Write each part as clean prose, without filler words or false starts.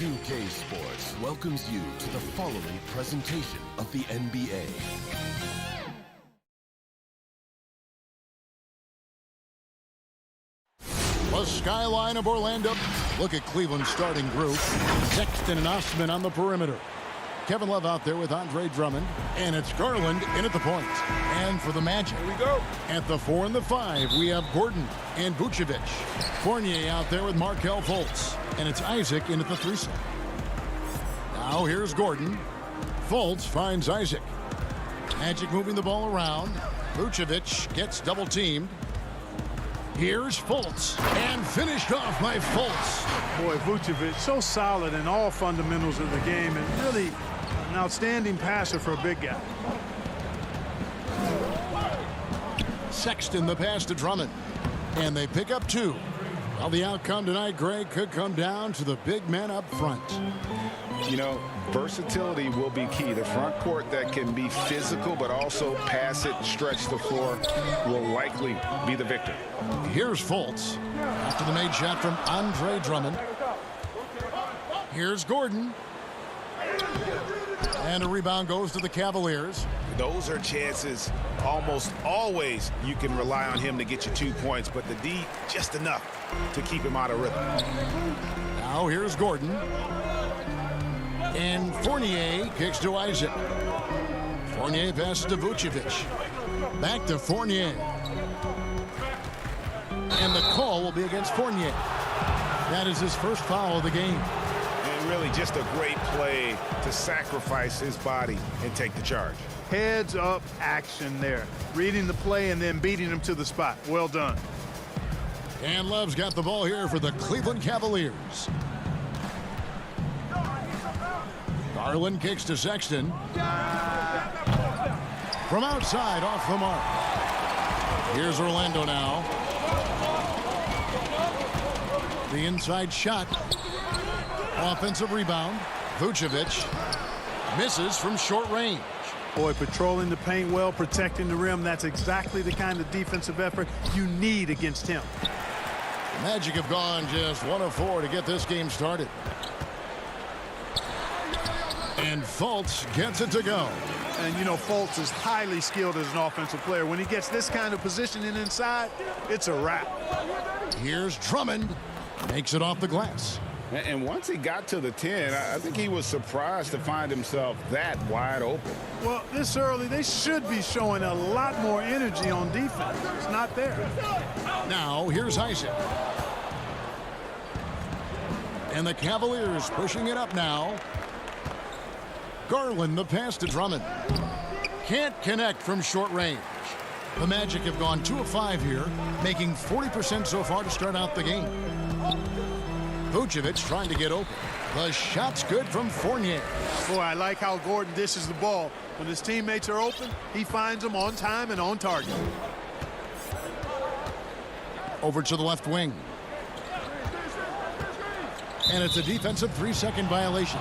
2K Sports welcomes you to the following presentation of the NBA. The skyline of Orlando. Look at Cleveland's starting group. Sexton and Osman on the perimeter. Kevin Love out there with Andre Drummond. And it's Garland in at the point. And for the Magic. Here we go. At the 4 and the 5, we have Gordon and Vucevic. Fournier out there with Markelle Fultz. And it's Isaac in at the 3 slot. Now here's Gordon. Fultz finds Isaac. Magic moving the ball around. Vucevic gets double-teamed. Here's Fultz, and finished off by Fultz. Boy, Vucevic, so solid in all fundamentals of the game, and really an outstanding passer for a big guy. Sexton the pass to Drummond, and they pick up 2. Well, the outcome tonight, Greg, could come down to the big man up front. You know, versatility will be key. The front court that can be physical but also pass it, stretch the floor will likely be the victor. Here's Fultz after the made shot from Andre Drummond. Here's Gordon. And a rebound goes to the Cavaliers. Those are chances almost always you can rely on him to get you 2 points, but the D just enough to keep him out of rhythm. Now here's Gordon. And Fournier kicks to Isaac. Fournier passes to Vucevic. Back to Fournier. And the call will be against Fournier. That is his first foul of the game. And really just a great play to sacrifice his body and take the charge. Heads up action there. Reading the play and then beating him to the spot. Well done. And Love's got the ball here for the Cleveland Cavaliers. Garland kicks to Sexton. From outside, off the mark. Here's Orlando now. The inside shot. Offensive rebound. Vucevic misses from short range. Boy, patrolling the paint well, protecting the rim. That's exactly the kind of defensive effort you need against him. The Magic have gone just 1 of 4 to get this game started. And Fultz gets it to go. And, you know, Fultz is highly skilled as an offensive player. When he gets this kind of positioning inside, it's a wrap. Here's Drummond. Makes it off the glass. And once he got to the 10, I think he was surprised to find himself that wide open. Well, this early, they should be showing a lot more energy on defense. It's not there. Now, here's Isaac. And the Cavaliers pushing it up now. Garland the pass to Drummond. Can't connect from short range. The Magic have gone 2 of 5 here, making 40% so far to start out the game. Vucevic trying to get open. The shot's good from Fournier. Boy, I like how Gordon dishes the ball. When his teammates are open, he finds them on time and on target. Over to the left wing. And it's a defensive 3-second violation.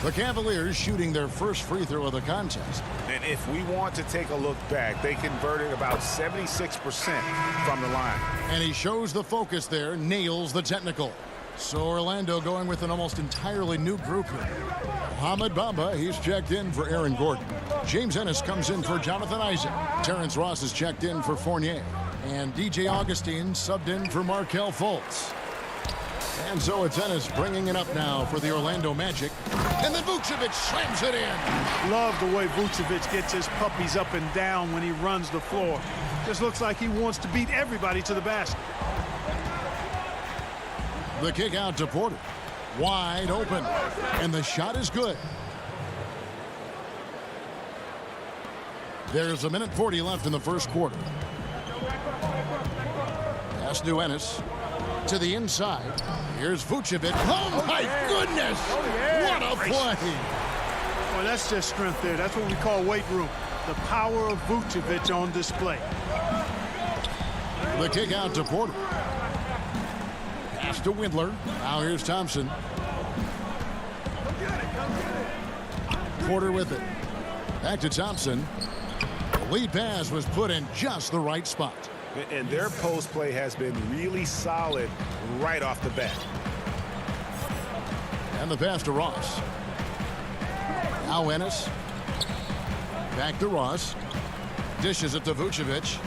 The Cavaliers shooting their first free throw of the contest. And if we want to take a look back, they converted about 76% from the line. And he shows the focus there, nails the technical. So Orlando going with an almost entirely new group here. Mohamed Bamba, he's checked in for Aaron Gordon. James Ennis comes in for Jonathan Isaac. Terrence Ross is checked in for Fournier. And DJ Augustine subbed in for Markelle Fultz. And so it's Ennis bringing it up now for the Orlando Magic. And then Vucevic slams it in. Love the way Vucevic gets his puppies up and down when he runs the floor. Just looks like he wants to beat everybody to the basket. The kick out to Porter. Wide open. And the shot is good. There's 1:40 left in the first quarter. Pass to Ennis. To the inside. Here's Vucevic. Oh, my goodness! What a play! Well, that's just strength there. That's what we call weight room. The power of Vucevic on display. The kick out to Porter. Pass to Windler. Now here's Thompson. Porter with it. Back to Thompson. The lead pass was put in just the right spot. And their post play has been really solid right off the bat. And the pass to Ross. Now Ennis. Back to Ross. Dishes it to Vucevic.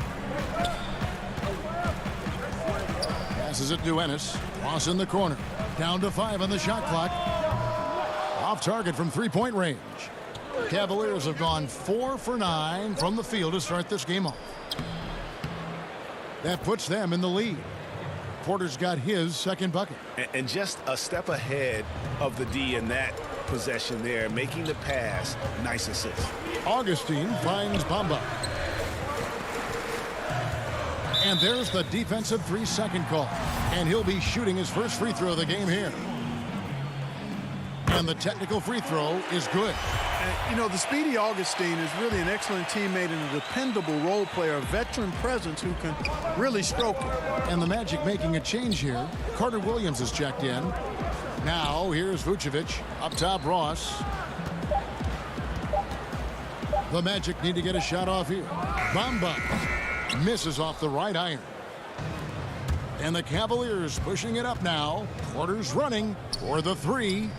Passes it to Ennis. Ross in the corner. Down to 5 on the shot clock. Off target from three-point range. Cavaliers have gone 4 for 9 from the field to start this game off. That puts them in the lead. Porter's got his second bucket. And just a step ahead of the D in that possession there, making the pass. Nice assist. Augustine finds Bamba. And there's the defensive 3-second call. And he'll be shooting his first free throw of the game here. And the technical free throw is good. You know, the speedy Augustine is really an excellent teammate and a dependable role player, a veteran presence who can really stroke it. And the Magic making a change here. Carter Williams is checked in. Now here's Vucevic. Up top, Ross. The Magic need to get a shot off here. Bamba misses off the right iron. And the Cavaliers pushing it up now. Porter's running for the 3.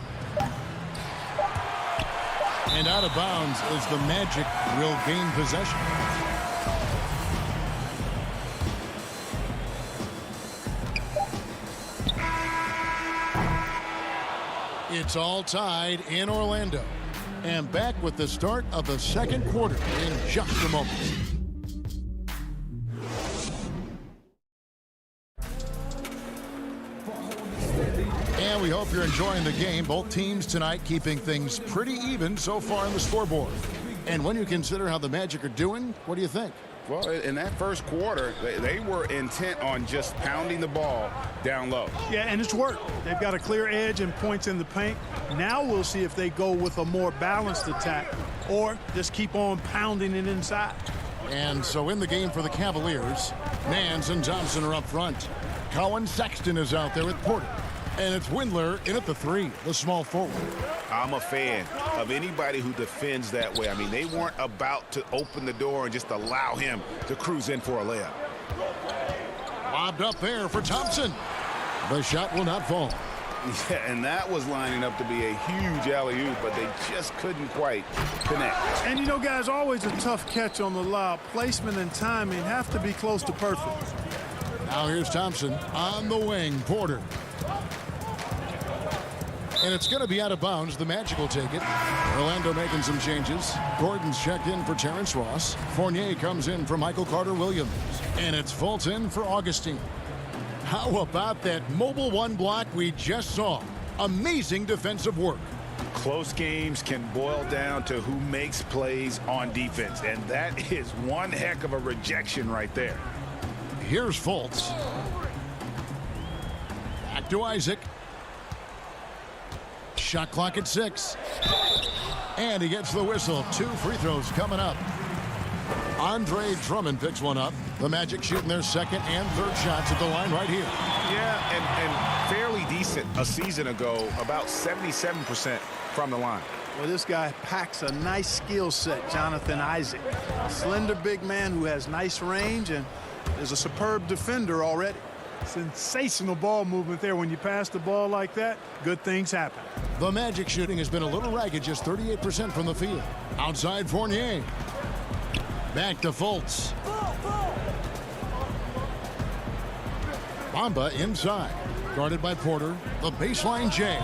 And out of bounds as the Magic will gain possession. It's all tied in Orlando. And back with the start of the second quarter in just a moment. And we hope you're enjoying the game. Both teams tonight keeping things pretty even so far on the scoreboard. And when you consider how the Magic are doing, what do you think? Well, in that first quarter, they were intent on just pounding the ball down low. Yeah, and it's worked. They've got a clear edge and points in the paint. Now we'll see if they go with a more balanced attack or just keep on pounding it inside. And so in the game for the Cavaliers, Nance and Thompson are up front. Cohen Sexton is out there with Porter. And it's Windler in at the 3, the small forward. I'm a fan of anybody who defends that way. I mean, they weren't about to open the door and just allow him to cruise in for a layup. Lobbed up there for Thompson. The shot will not fall. Yeah, and that was lining up to be a huge alley-oop, but they just couldn't quite connect. And you know, guys, always a tough catch on the lob. Placement and timing have to be close to perfect. Now here's Thompson on the wing. Porter. And it's going to be out of bounds. The Magic will take it. Orlando making some changes. Gordon's checked in for Terrence Ross. Fournier comes in for Michael Carter-Williams. And it's Fulton for Augustine. How about that mobile 1 block we just saw? Amazing defensive work. Close games can boil down to who makes plays on defense. And that is one heck of a rejection right there. Here's Fultz. Back to Isaac. Shot clock at 6. And he gets the whistle. 2 free throws coming up. Andre Drummond picks one up. The Magic shooting their second and third shots at the line right here. Yeah, and fairly decent a season ago, about 77% from the line. Well, this guy packs a nice skill set, Jonathan Isaac. A slender big man who has nice range and is a superb defender already. Sensational ball movement there. When you pass the ball like that, good things happen. The Magic shooting has been a little ragged, just 38% from the field. Outside Fournier. Back to Fultz. Bamba inside. Guarded by Porter. The baseline J.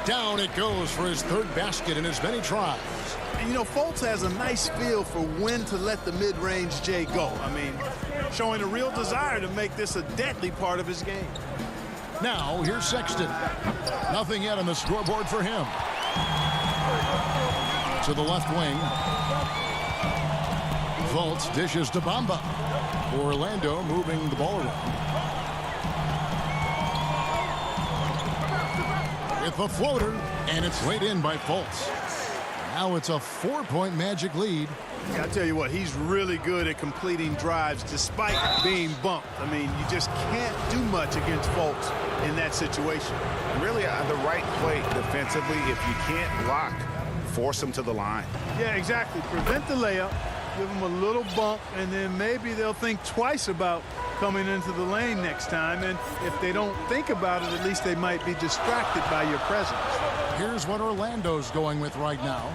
Down it goes for his third basket in as many tries. And you know, Fultz has a nice feel for when to let the mid-range J go. I mean, showing a real desire to make this a deadly part of his game. Now, here's Sexton. Nothing yet on the scoreboard for him. To the left wing. Fultz dishes to Bamba. Orlando moving the ball around. With a floater, and it's laid in by Fultz. Now it's a 4-point Magic lead. Yeah, I tell you what, he's really good at completing drives despite being bumped. I mean, you just can't do much against Fultz in that situation. Really, the right play defensively, if you can't block, force him to the line. Yeah, exactly. Prevent the layup, give him a little bump, and then maybe they'll think twice about coming into the lane next time. And if they don't think about it, at least they might be distracted by your presence. Here's what Orlando's going with right now.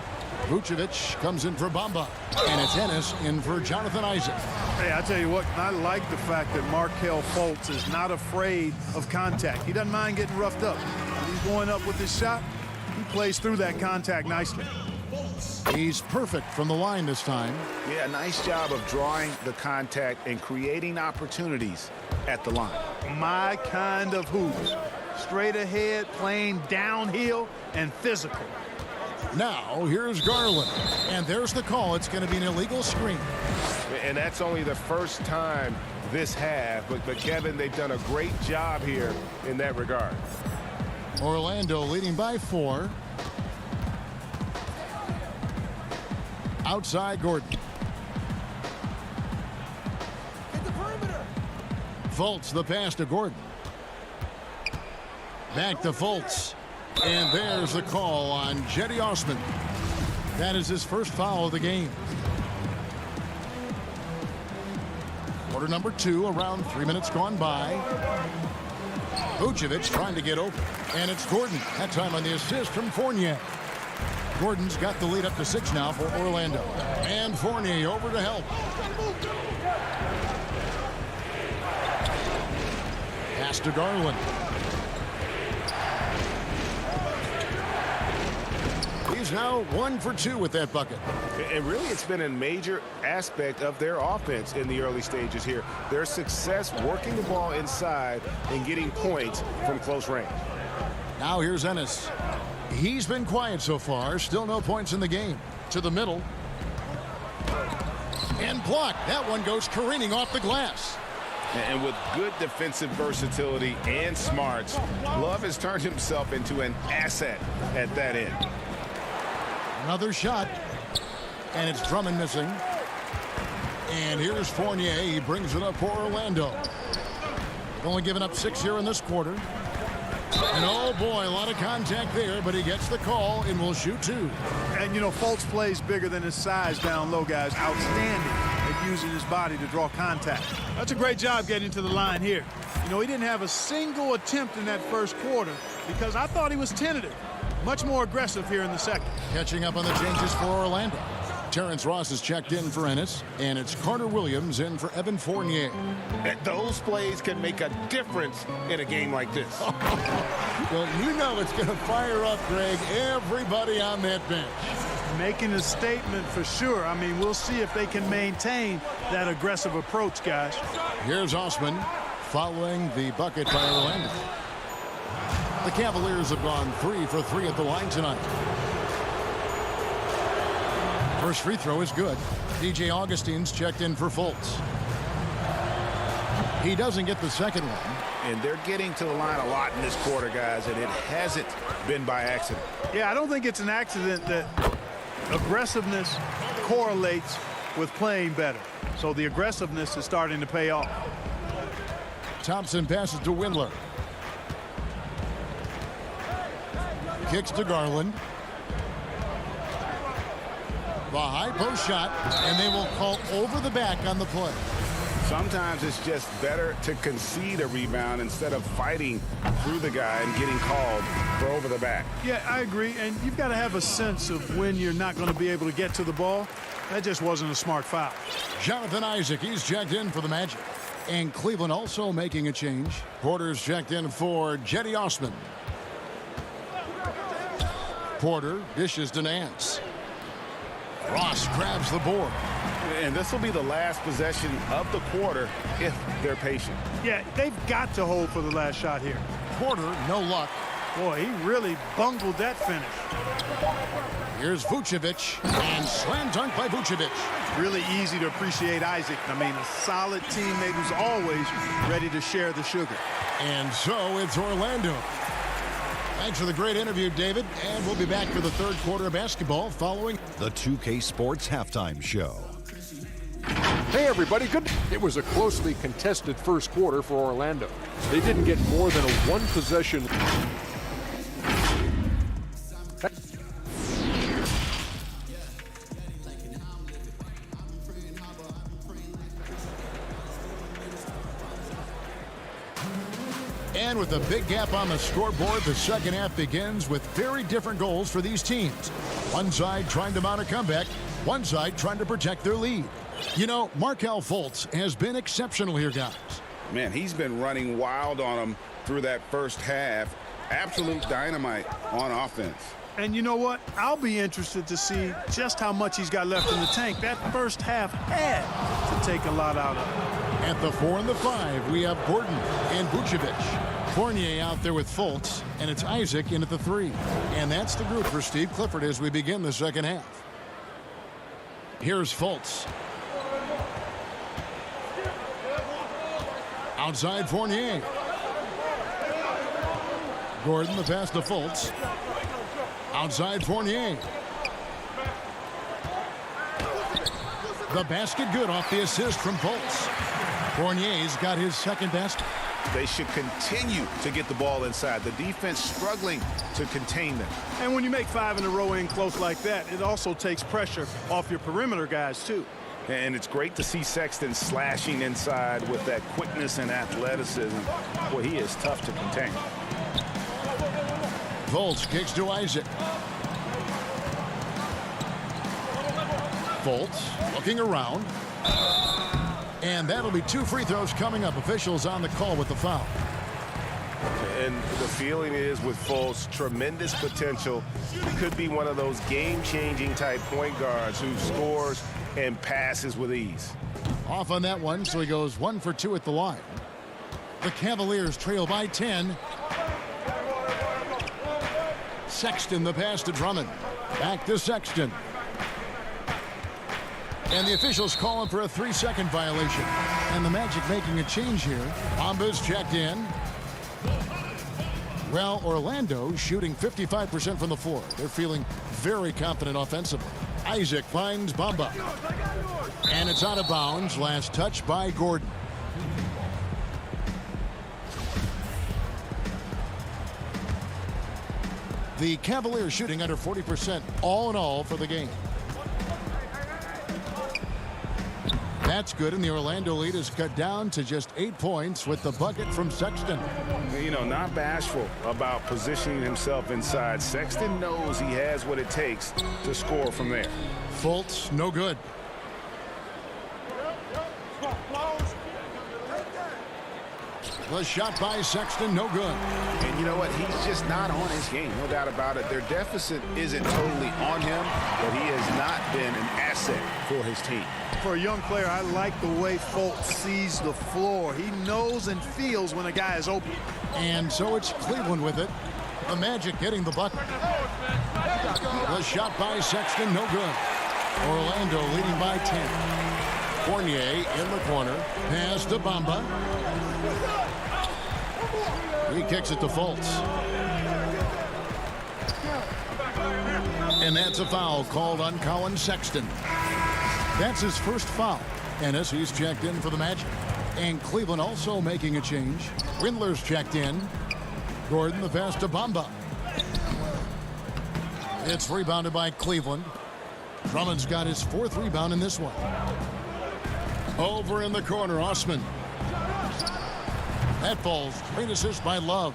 Vucevic comes in for Bamba, and it's Ennis in for Jonathan Isaac. Hey, I tell you what, I like the fact that Markelle Fultz is not afraid of contact. He doesn't mind getting roughed up. When he's going up with his shot, he plays through that contact nicely. He's perfect from the line this time. Yeah, nice job of drawing the contact and creating opportunities at the line. My kind of hoops. Straight ahead, playing downhill, and physical. Now, here's Garland. And there's the call. It's going to be an illegal screen. And that's only the first time this half. But Kevin, they've done a great job here in that regard. Orlando leading by 4. Outside Gordon. Fultz the pass to Gordon. Back to Fultz. And there's the call on Cedi Osman. That is his first foul of the game. Quarter number 2, around 3 minutes gone by. Vucevic trying to get open. And it's Gordon. That time on the assist from Fournier. Gordon's got the lead up to 6 now for Orlando. And Fournier over to help. Pass to Garland. He's now 1 for 2 with that bucket. And really, it's been a major aspect of their offense in the early stages here. Their success working the ball inside and getting points from close range. Now here's Ennis. He's been quiet so far. Still no points in the game. To the middle. And blocked. That one goes careening off the glass. And with good defensive versatility and smarts, Love has turned himself into an asset at that end. Another shot. And it's Drummond missing. And here's Fournier. He brings it up for Orlando. They've only given up 6 here in this quarter. And oh boy, a lot of contact there, but he gets the call and will shoot 2. And you know, Fultz plays bigger than his size down low, guys. Outstanding at using his body to draw contact. That's a great job getting to the line here. You know, he didn't have a single attempt in that first quarter because I thought he was tentative. Much more aggressive here in the second. Catching up on the changes for Orlando. Terrence Ross is checked in for Ennis, and it's Carter Williams in for Evan Fournier. Those plays can make a difference in a game like this. Well, you know it's going to fire up, Greg, everybody on that bench. Making a statement for sure. I mean, we'll see if they can maintain that aggressive approach, guys. Here's Osman following the bucket by Orlando. The Cavaliers have gone 3 for 3 at the line tonight. First free throw is good. DJ Augustine's checked in for Fultz. He doesn't get the second one. And they're getting to the line a lot in this quarter, guys, and it hasn't been by accident. Yeah, I don't think it's an accident that aggressiveness correlates with playing better. So the aggressiveness is starting to pay off. Thompson passes to Windler. Kicks to Garland. The high post shot, and they will call over the back on the play. Sometimes it's just better to concede a rebound instead of fighting through the guy and getting called for over the back. Yeah, I agree, and you've got to have a sense of when you're not going to be able to get to the ball. That just wasn't a smart foul. Jonathan Isaac, he's checked in for the Magic. And Cleveland also making a change. Porter's checked in for Cedi Osman. Porter dishes to Nance. Ross grabs the board. And this will be the last possession of the quarter if they're patient. Yeah, they've got to hold for the last shot here. Porter, no luck. Boy, he really bungled that finish. Here's Vucevic, and slam dunk by Vucevic. Really easy to appreciate Isaac. I mean, a solid teammate who's always ready to share the sugar. And so it's Orlando. Thanks for the great interview, David. And we'll be back for the third quarter of basketball following The 2K Sports Halftime Show. Hey everybody, good. It was a closely contested first quarter for Orlando. They didn't get more than a one-possession. And with a big gap on the scoreboard, the second half begins with very different goals for these teams. One side trying to mount a comeback, one side trying to protect their lead. You know, Markelle Fultz has been exceptional here, guys. Man, he's been running wild on them through that first half. Absolute dynamite on offense. And you know what? I'll be interested to see just how much he's got left in the tank. That first half had to take a lot out of it. At the 4 and the 5, we have Gordon and Vucevic. Fournier out there with Fultz, and it's Isaac in at the 3. And that's the group for Steve Clifford as we begin the second half. Here's Fultz. Outside Fournier. Gordon, the pass to Fultz. Outside Fournier. The basket good off the assist from Fultz. Fournier's got his second basket. They should continue to get the ball inside. The defense struggling to contain them. And when you make 5 in a row in close like that, it also takes pressure off your perimeter guys, too. And it's great to see Sexton slashing inside with that quickness and athleticism. Well, he is tough to contain. Fultz kicks to Isaac. Fultz looking around. And that'll be 2 free throws coming up. Officials on the call with the foul. And the feeling is with Fultz, tremendous potential. Could be one of those game-changing type point guards who scores and passes with ease. Off on that one, so he goes 1 for 2 at the line. The Cavaliers trail by 10. Sexton, the pass to Drummond. Back to Sexton. And the officials calling for a 3-second violation. And the Magic making a change here. Bamba's checked in. Well, Orlando shooting 55% from the floor. They're feeling very confident offensively. Isaac finds Bamba. And it's out of bounds. Last touch by Gordon. The Cavaliers shooting under 40% all in all for the game. That's good, and the Orlando lead is cut down to just 8 points with the bucket from Sexton. You know, not bashful about positioning himself inside. Sexton knows he has what it takes to score from there. Fultz, no good. The shot by Sexton, no good. And you know what? He's just not on his game, no doubt about it. Their deficit isn't totally on him, but he has not been an asset for his team. For a young player, I like the way Fultz sees the floor. He knows and feels when a guy is open. And so it's Cleveland with it. The Magic getting the bucket. The shot by Sexton, no good. Orlando leading by 10. Fournier in the corner. Pass to Bamba. He kicks it to Fultz. And that's a foul called on Colin Sexton. That's his first foul. Ennis, he's checked in for the Magic. And Cleveland also making a change. Windler's checked in. Gordon, the pass to Bamba. It's rebounded by Cleveland. Drummond's got his 4th rebound in this one. Over in the corner, Osman. That falls. Great assist by Love.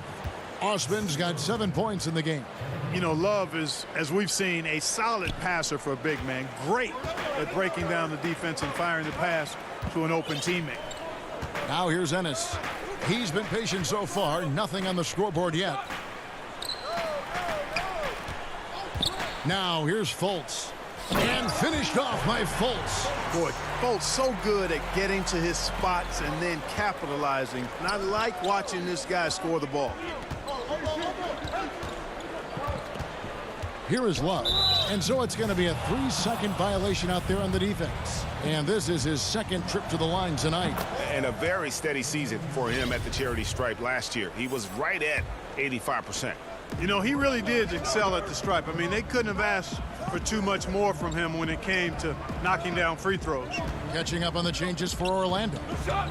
Osman's got 7 points in the game. You know, Love is, as we've seen, a solid passer for a big man. Great at breaking down the defense and firing the pass to an open teammate. Now here's Ennis. He's been patient so far. Nothing on the scoreboard yet. Now here's Fultz. And finished off by Fultz. Boy, Fultz so good at getting to his spots and then capitalizing. And I like watching this guy score the ball. Here is Love. And so it's going to be a 3-second violation out there on the defense. And this is his 2nd trip to the line tonight. And a very steady season for him at the charity stripe last year. He was right at 85%. You know, he really did excel at the stripe. I mean, they couldn't have asked for too much more from him when it came to knocking down free throws. Catching up on the changes for Orlando.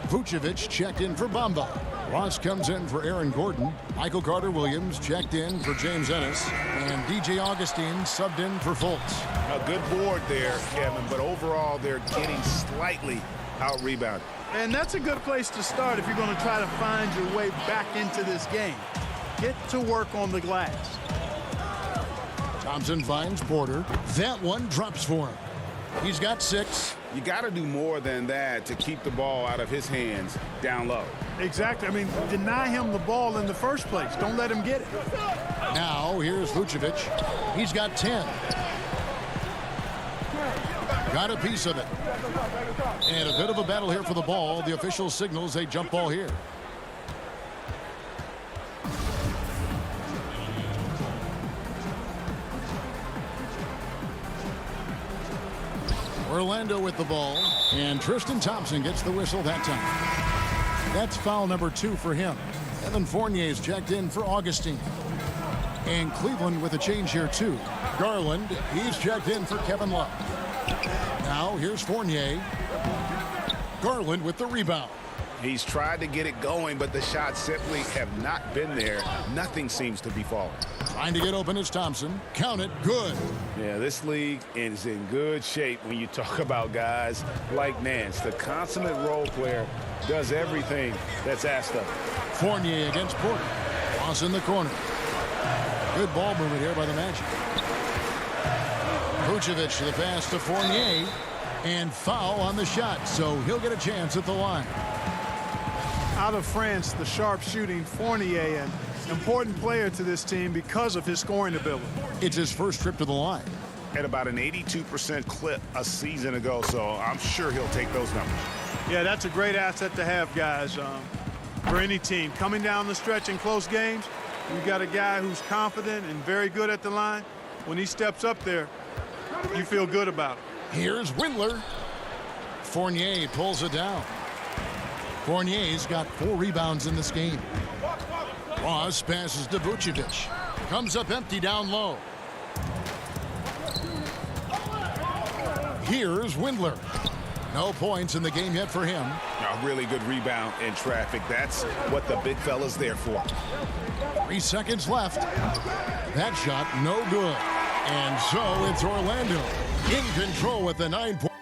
Vucevic checked in for Bamba. Ross comes in for Aaron Gordon. Michael Carter-Williams checked in for James Ennis. And DJ Augustine subbed in for Fultz. A good board there, Kevin, but overall they're getting slightly out-rebounded. And that's a good place to start if you're going to try to find your way back into this game. Get to work on the glass. Thompson finds Porter. That one drops for him. He's got 6. You got to do more than that to keep the ball out of his hands down low. Exactly. I mean, deny him the ball in the first place. Don't let him get it. Now here's Vucevic. He's got 10. Got a piece of it. And a bit of a battle here for the ball. The official signals a jump ball here. Orlando with the ball, and Tristan Thompson gets the whistle that time. That's foul number 2 for him. Evan Fournier's checked in for Augustine. And Cleveland with a change here too. Garland, he's checked in for Kevin Love. Now here's Fournier. Garland with the rebound. He's tried to get it going, but the shots simply have not been there. Nothing seems to be falling. Trying to get open is Thompson. Count it. Good. Yeah, this league is in good shape when you talk about guys like Nance. The consummate role player does everything that's asked of him. Fournier against Porter. Cross in the corner. Good ball movement here by the Magic. Vucevic the pass to Fournier. And foul on the shot, so he'll get a chance at the line. Out of France, the sharp shooting Fournier, an important player to this team because of his scoring ability. It's his first trip to the line. At about an 82% clip a season ago, so I'm sure he'll take those numbers. Yeah, that's a great asset to have, guys, for any team. Coming down the stretch in close games, you've got a guy who's confident and very good at the line. When he steps up there, you feel good about it. Here's Windler. Fournier pulls it down. Fournier's got 4 rebounds in this game. Ross passes to Vucevic. Comes up empty down low. Here's Windler. No points in the game yet for him. A really good rebound in traffic. That's what the big fella's there for. 3 seconds left. That shot no good. And so it's Orlando in control with the 9 point.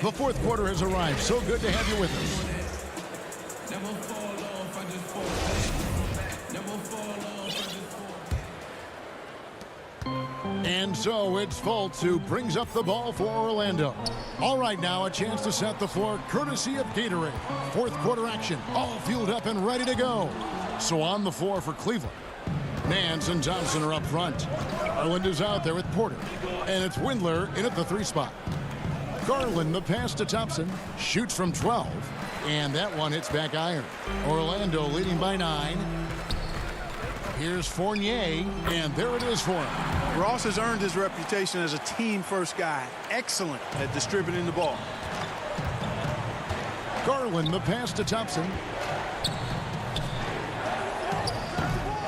The fourth quarter has arrived. So good to have you with us. And so it's Fultz who brings up the ball for Orlando. All right, now a chance to set the floor courtesy of Gatorade. Fourth quarter action, all fueled up and ready to go. So on the floor for Cleveland, Nance and Thompson are up front. Garland is out there with Porter. And it's Windler in at the 3 spot. Garland, the pass to Thompson, shoots from 12. And that one hits back iron. Orlando leading by 9. Here's Fournier, and there it is for him. Ross has earned his reputation as a team-first guy. Excellent at distributing the ball. Garland, the pass to Thompson.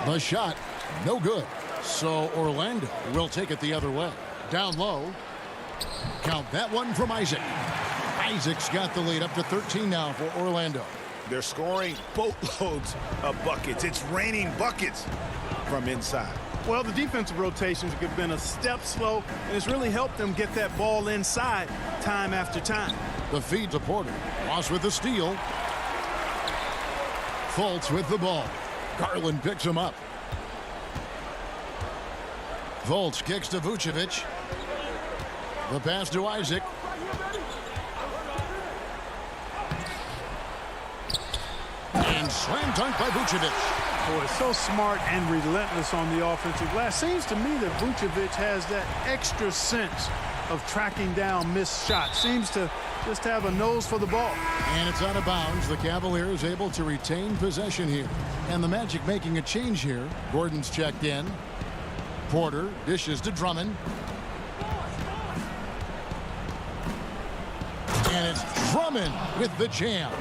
The shot, no good. So Orlando will take it the other way. Down low. Count that one from Isaac. Isaac's got the lead up to 13 now for Orlando. They're scoring boatloads of buckets. It's raining buckets from inside. Well, the defensive rotations have been a step slow, and it's really helped them get that ball inside time after time. The feed to Porter. Ross with the steal. Fultz with the ball. Garland picks him up. Fultz kicks to Vucevic. The pass to Isaac. And slam dunk by Vucevic. Boy, so smart and relentless on the offensive glass. Seems to me that Vucevic has that extra sense of tracking down missed shots. Seems to just have a nose for the ball. And it's out of bounds. The Cavaliers able to retain possession here. And the Magic making a change here. Gordon's checked in. Porter dishes to Drummond. And it's Drummond with the jam.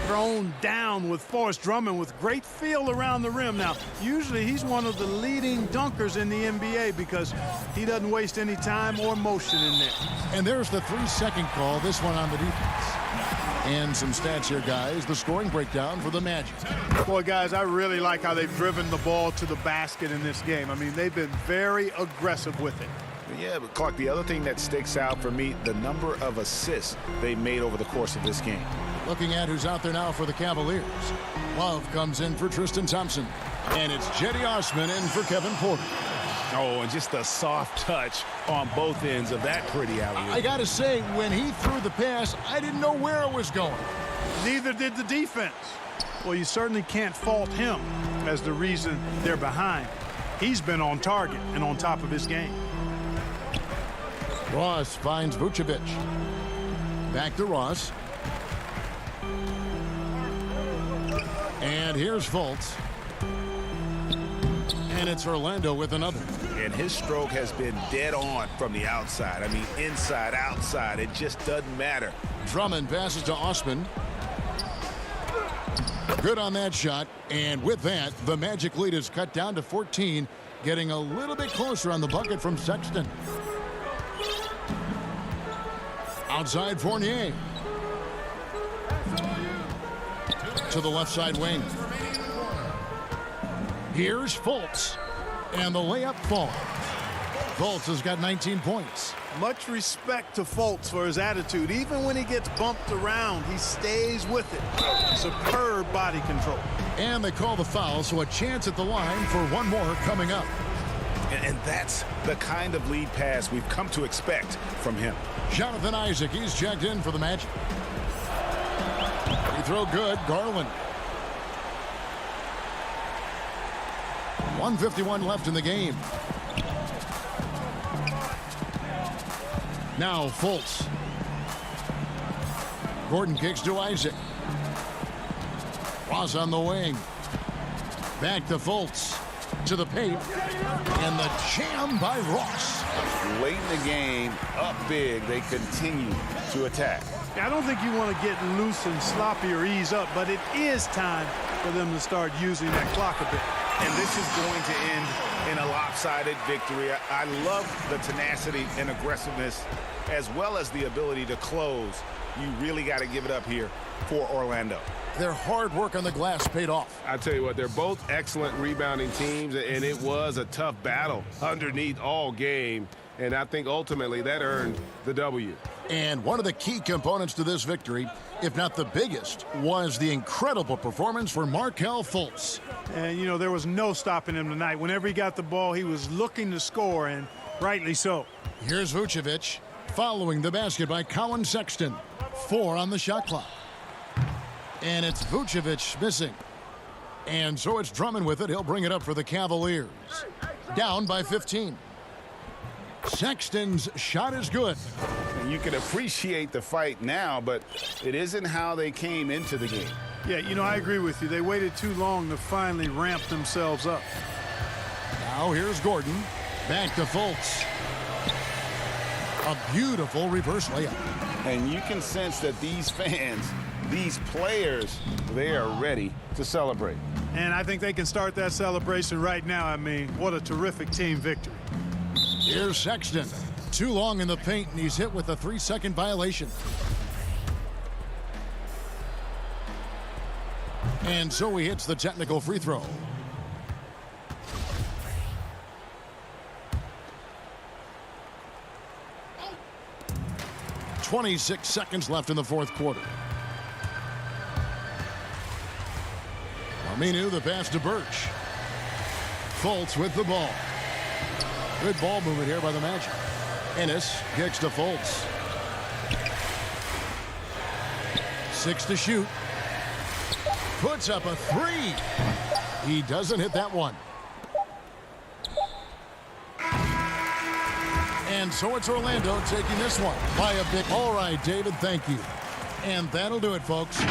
Thrown down with force. Drummond with great feel around the rim. Now, usually he's one of the leading dunkers in the NBA because he doesn't waste any time or motion in there. And there's the 3-second call, this one on the defense. And some stats here, guys. The scoring breakdown for the Magic. Boy, guys, I really like how they've driven the ball to the basket in this game. I mean, they've been very aggressive with it. Yeah, but Clark, the other thing that sticks out for me, the number of assists they made over the course of this game. Looking at who's out there now for the Cavaliers. Love comes in for Tristan Thompson. And it's Jetty Osman in for Kevin Porter. Oh, and just a soft touch on both ends of that pretty alley. I got to say, when he threw the pass, I didn't know where it was going. Neither did the defense. Well, you certainly can't fault him as the reason they're behind. He's been on target and on top of his game. Ross finds Vucevic. Back to Ross. And here's Fultz. And it's Orlando with another. And his stroke has been dead on from the outside. I mean, inside, outside, it just doesn't matter. Drummond passes to Osman. Good on that shot. And with that, the Magic lead is cut down to 14, getting a little bit closer on the bucket from Sexton. Outside Fournier. To the left side wing. Here's Fultz. And the layup falls. Fultz has got 19 points. Much respect to Fultz for his attitude. Even when he gets bumped around, he stays with it. Superb body control. And they call the foul, so a chance at the line for one more coming up. And that's the kind of lead pass we've come to expect from him. Jonathan Isaac, he's checked in for the Magic. Free throw good, Garland. 1:51 left in the game. Now Fultz. Gordon kicks to Isaac. Ross on the wing. Back to Fultz. To the paint. And the jam by Ross. Late in the game, up big, they continue to attack. I don't think you want to get loose and sloppy or ease up, but it is time for them to start using that clock a bit. And this is going to end in a lopsided victory. I love the tenacity and aggressiveness as well as the ability to close. You really got to give it up here for Orlando. Their hard work on the glass paid off. I tell you what, they're both excellent rebounding teams, and it was a tough battle underneath all game. And I think ultimately that earned the W. And one of the key components to this victory, if not the biggest, was the incredible performance for Markelle Fultz. And, you know, there was no stopping him tonight. Whenever he got the ball, he was looking to score, and rightly so. Here's Vucevic, following the basket by Colin Sexton. 4 on the shot clock. And it's Vucevic missing. And so it's Drummond with it. He'll bring it up for the Cavaliers. Down by 15. Sexton's shot is good. And you can appreciate the fight now, but it isn't how they came into the game. Yeah, you know, I agree with you. They waited too long to finally ramp themselves up. Now here's Gordon. Back to Fultz. A beautiful reverse layup. And you can sense that these fans, these players, they are ready to celebrate. And I think they can start that celebration right now. I mean, what a terrific team victory. Here's Sexton. Too long in the paint, and he's hit with a 3-second violation. And so he hits the technical free throw. .26 seconds left in the fourth quarter. Aminu, the pass to Birch. Fultz with the ball. Good ball movement here by the Magic. Ennis kicks to Fultz. 6 to shoot. Puts up a 3. He doesn't hit that one. And so it's Orlando taking this one by a big. All right, David, thank you. And that'll do it, folks.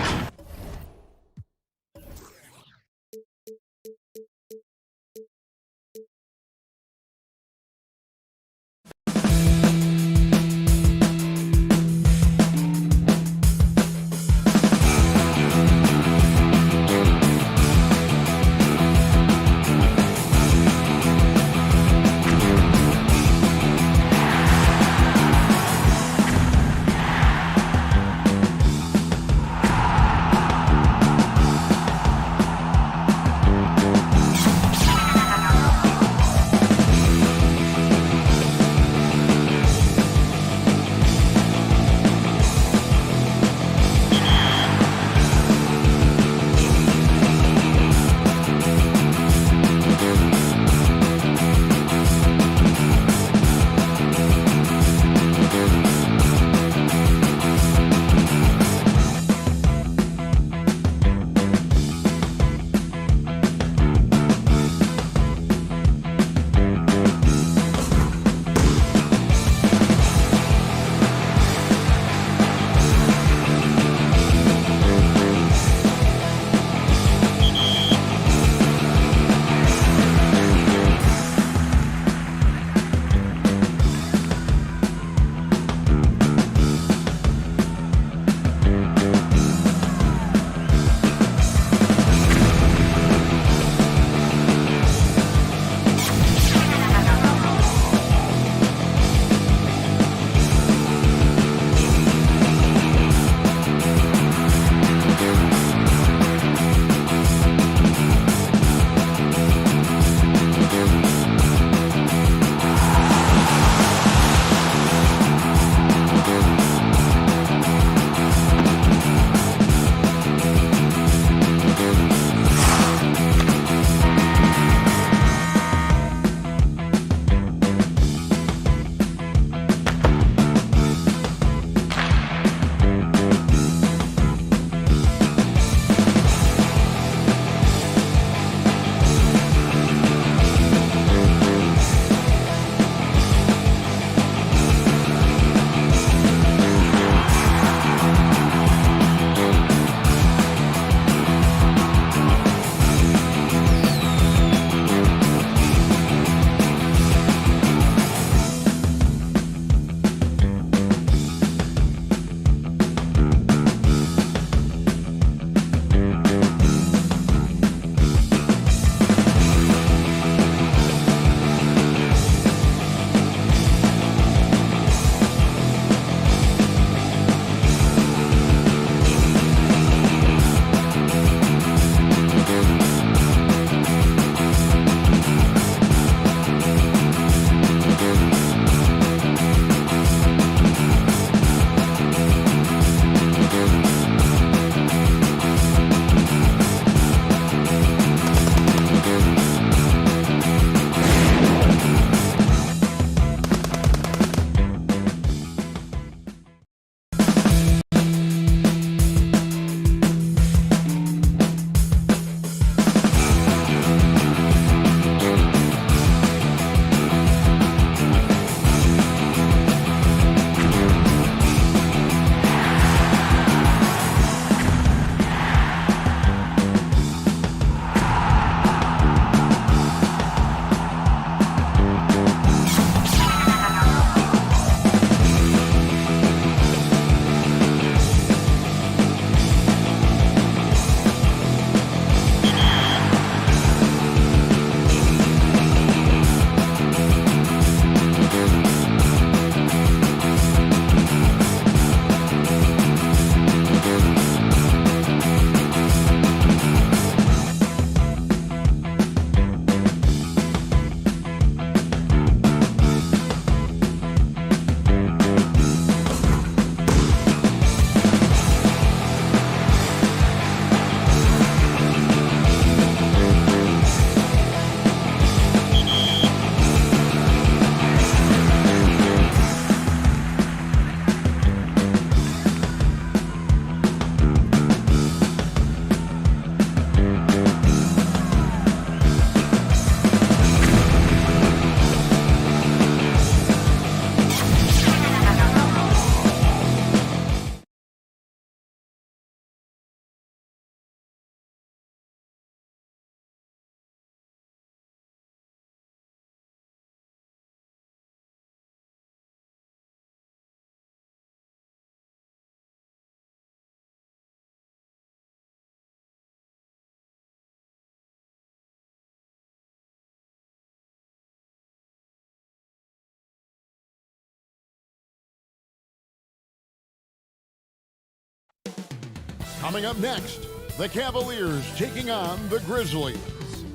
Coming up next, the Cavaliers taking on the Grizzlies.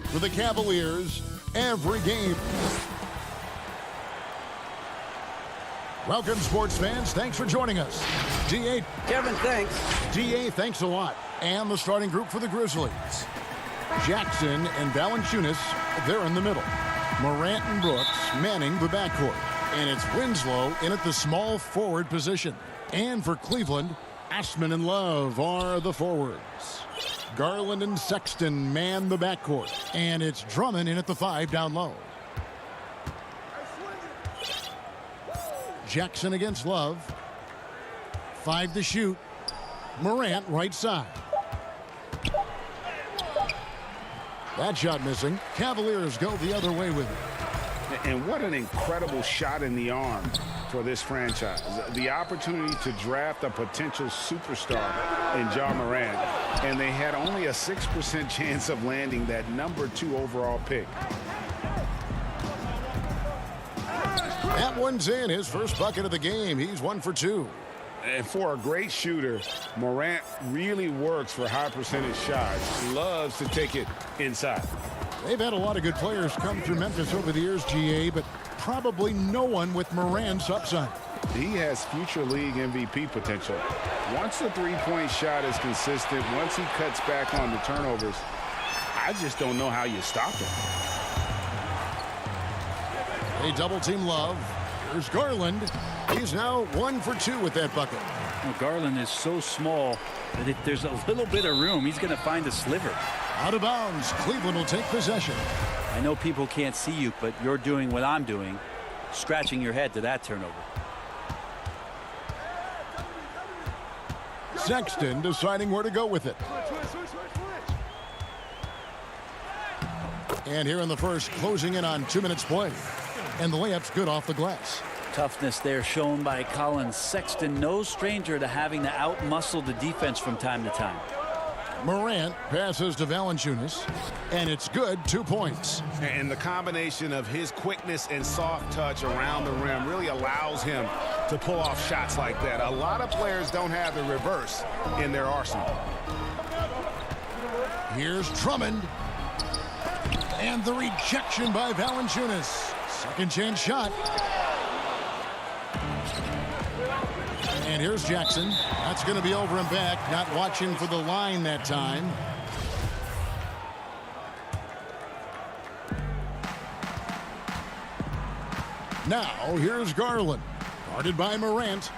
For the Cavaliers, every game. Welcome, sports fans. Thanks for joining us. D.A. Kevin, thanks. D.A., thanks a lot. And the starting group for the Grizzlies. Jackson and Valanciunas, they're in the middle. Morant and Brooks manning the backcourt. And it's Winslow in at the small forward position. And for Cleveland, Ashman and Love are the forwards. Garland and Sexton man the backcourt. And it's Drummond in at the 5 down low. Jackson against Love. 5 to shoot. Morant right side. That shot missing. Cavaliers go the other way with it. And what an incredible shot in the arm for this franchise. The opportunity to draft a potential superstar in Ja Morant, and they had only a 6% chance of landing that number 2 overall pick. That one's in, his first bucket of the game. He's 1 for 2. And for a great shooter, Morant really works for high percentage shots. Loves to take it inside. They've had a lot of good players come through Memphis over the years, GA, but probably no one with Morant's upside. He has future league MVP potential. Once the three-point shot is consistent, once he cuts back on the turnovers, I just don't know how you stop him. They double-team Love. Here's Garland. He's now 1 for 2 with that bucket. Well, Garland is so small that if there's a little bit of room, he's going to find a sliver. Out of bounds. Cleveland will take possession. I know people can't see you, but you're doing what I'm doing, scratching your head to that turnover. Sexton deciding where to go with it. And here in the first, closing in on 2 minutes play. And the layup's good off the glass. Toughness there shown by Colin Sexton. No stranger to having to outmuscle the defense from time to time. Morant passes to Valanciunas, and it's good, 2 points. And the combination of his quickness and soft touch around the rim really allows him to pull off shots like that. A lot of players don't have the reverse in their arsenal. Here's Drummond. And the rejection by Valanciunas. Second chance shot. And here's Jackson. That's going to be over and back. Not watching for the line that time. Now, here's Garland. Guarded by Morant.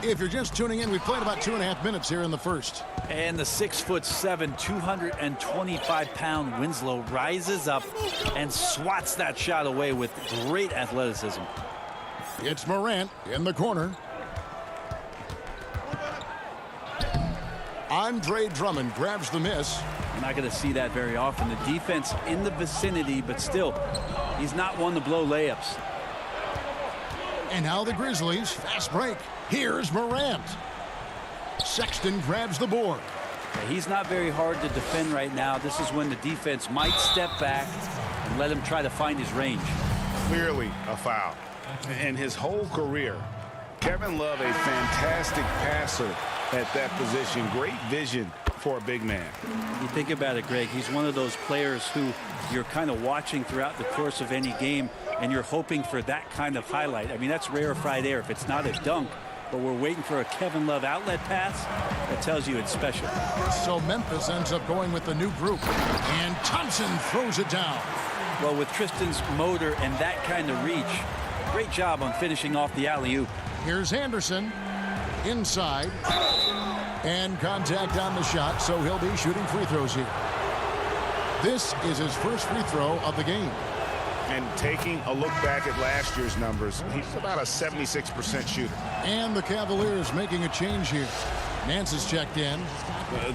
If you're just tuning in, we've played about 2.5 minutes here in the first. And the 6'7", 225-pound Winslow rises up and swats that shot away with great athleticism. It's Morant in the corner. Andre Drummond grabs the miss. You're not going to see that very often. The defense in the vicinity, but still, he's not one to blow layups. And now the Grizzlies, fast break. Here's Morant. Sexton grabs the board. Yeah, he's not very hard to defend right now. This is when the defense might step back and let him try to find his range. Clearly a foul. And his whole career, Kevin Love, a fantastic passer at that position. Great vision for a big man. You think about it, Greg, he's one of those players who you're kind of watching throughout the course of any game, and you're hoping for that kind of highlight. I mean, that's rarefied air if it's not a dunk, but we're waiting for a Kevin Love outlet pass. That tells you it's special. So Memphis ends up going with the new group, and Thompson throws it down. Well, with Tristan's motor and that kind of reach, great job on finishing off the alley-oop. Here's Anderson inside, and contact on the shot, so he'll be shooting free throws here. This is his first free throw of the game. And taking a look back at last year's numbers, he's about a 76% shooter. And the Cavaliers making a change here. Nance is checked in.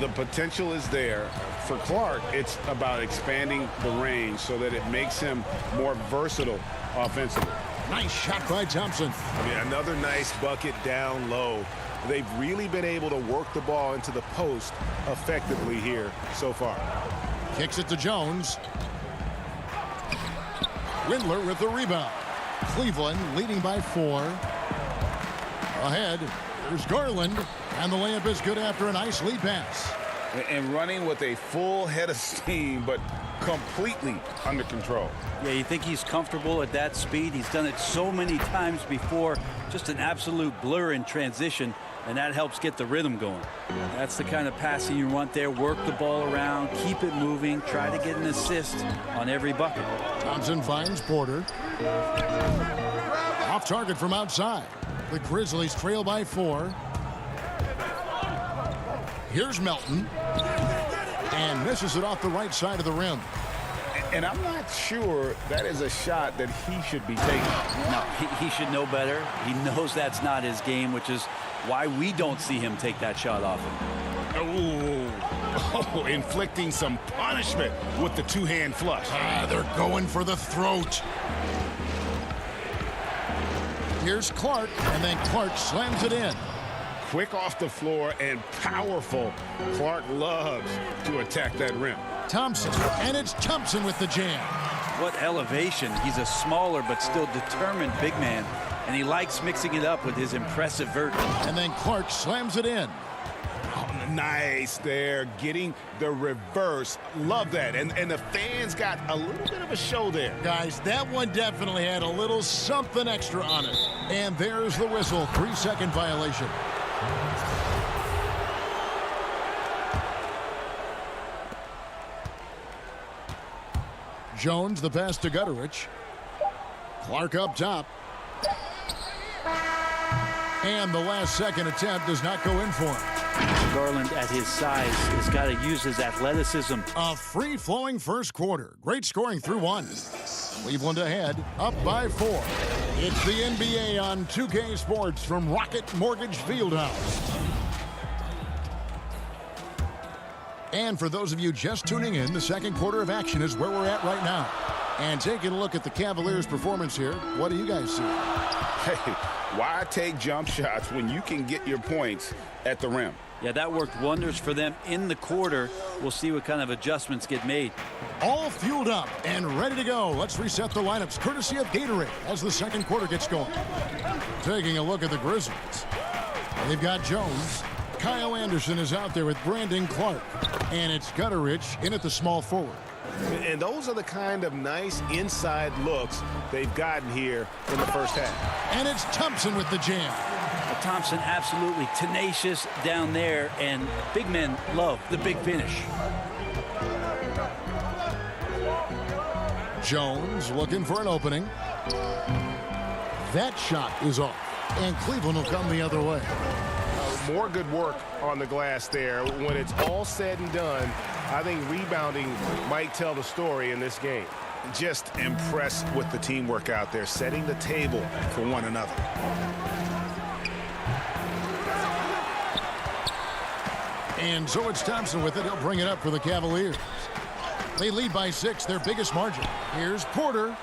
The potential is there. For Clark, it's about expanding the range so that it makes him more versatile offensively. Nice shot by Thompson. I mean, another nice bucket down low. They've really been able to work the ball into the post effectively here so far. Kicks it to Jones. Windler with the rebound. Cleveland leading by 4. Ahead, Here's Garland, and the layup is good after a nice lead pass. And running with a full head of steam, but completely under control. Yeah, you think he's comfortable at that speed? He's done it so many times before. Just an absolute blur in transition, and that helps get the rhythm going. That's the kind of passing you want there. Work the ball around, keep it moving, try to get an assist on every bucket. Thompson finds Porter. Off target from outside. The Grizzlies trail by 4. Here's Melton. And misses it off the right side of the rim. And I'm not sure that is a shot that he should be taking. No, he should know better. He knows that's not his game, which is why we don't see him take that shot often. Oh, inflicting some punishment with the two-hand flush. They're going for the throat. Here's Clark, and then Clark slams it in. Quick off the floor and powerful. Clark loves to attack that rim. Thompson, and it's Thompson with the jam. What elevation. He's a smaller but still determined big man, and he likes mixing it up with his impressive vert. And then Clark slams it in. Oh, nice there, getting the reverse. Love that. And the fans got a little bit of a show there. Guys, that one definitely had a little something extra on it. And there's the whistle. 3-second violation. Jones, the pass to Gutterich. Clark up top. And the last second attempt does not go in for him. Garland, at his size, has got to use his athleticism. A free-flowing first quarter. Great scoring through 1. Cleveland ahead, up by 4. It's the NBA on 2K Sports from Rocket Mortgage Fieldhouse. And for those of you just tuning in, the second quarter of action is where we're at right now. And taking a look at the Cavaliers' performance here, what do you guys see? Hey, why take jump shots when you can get your points at the rim? Yeah, that worked wonders for them in the quarter. We'll see what kind of adjustments get made. All fueled up and ready to go. Let's reset the lineups courtesy of Gatorade as the second quarter gets going. Taking a look at the Grizzlies. They've got Jones. Kyle Anderson is out there with Brandon Clark. And it's Gutterich in at the small forward. And those are the kind of nice inside looks they've gotten here in the first half. And it's Thompson with the jam. Thompson absolutely tenacious down there, and big men love the big finish. Jones looking for an opening. That shot is off, and Cleveland will come the other way. More good work on the glass there. When it's all said and done, I think rebounding might tell the story in this game. Just impressed with the teamwork out there, setting the table for one another. And so it's Thompson with it. He'll bring it up for the Cavaliers. They lead by 6, their biggest margin. Here's Porter,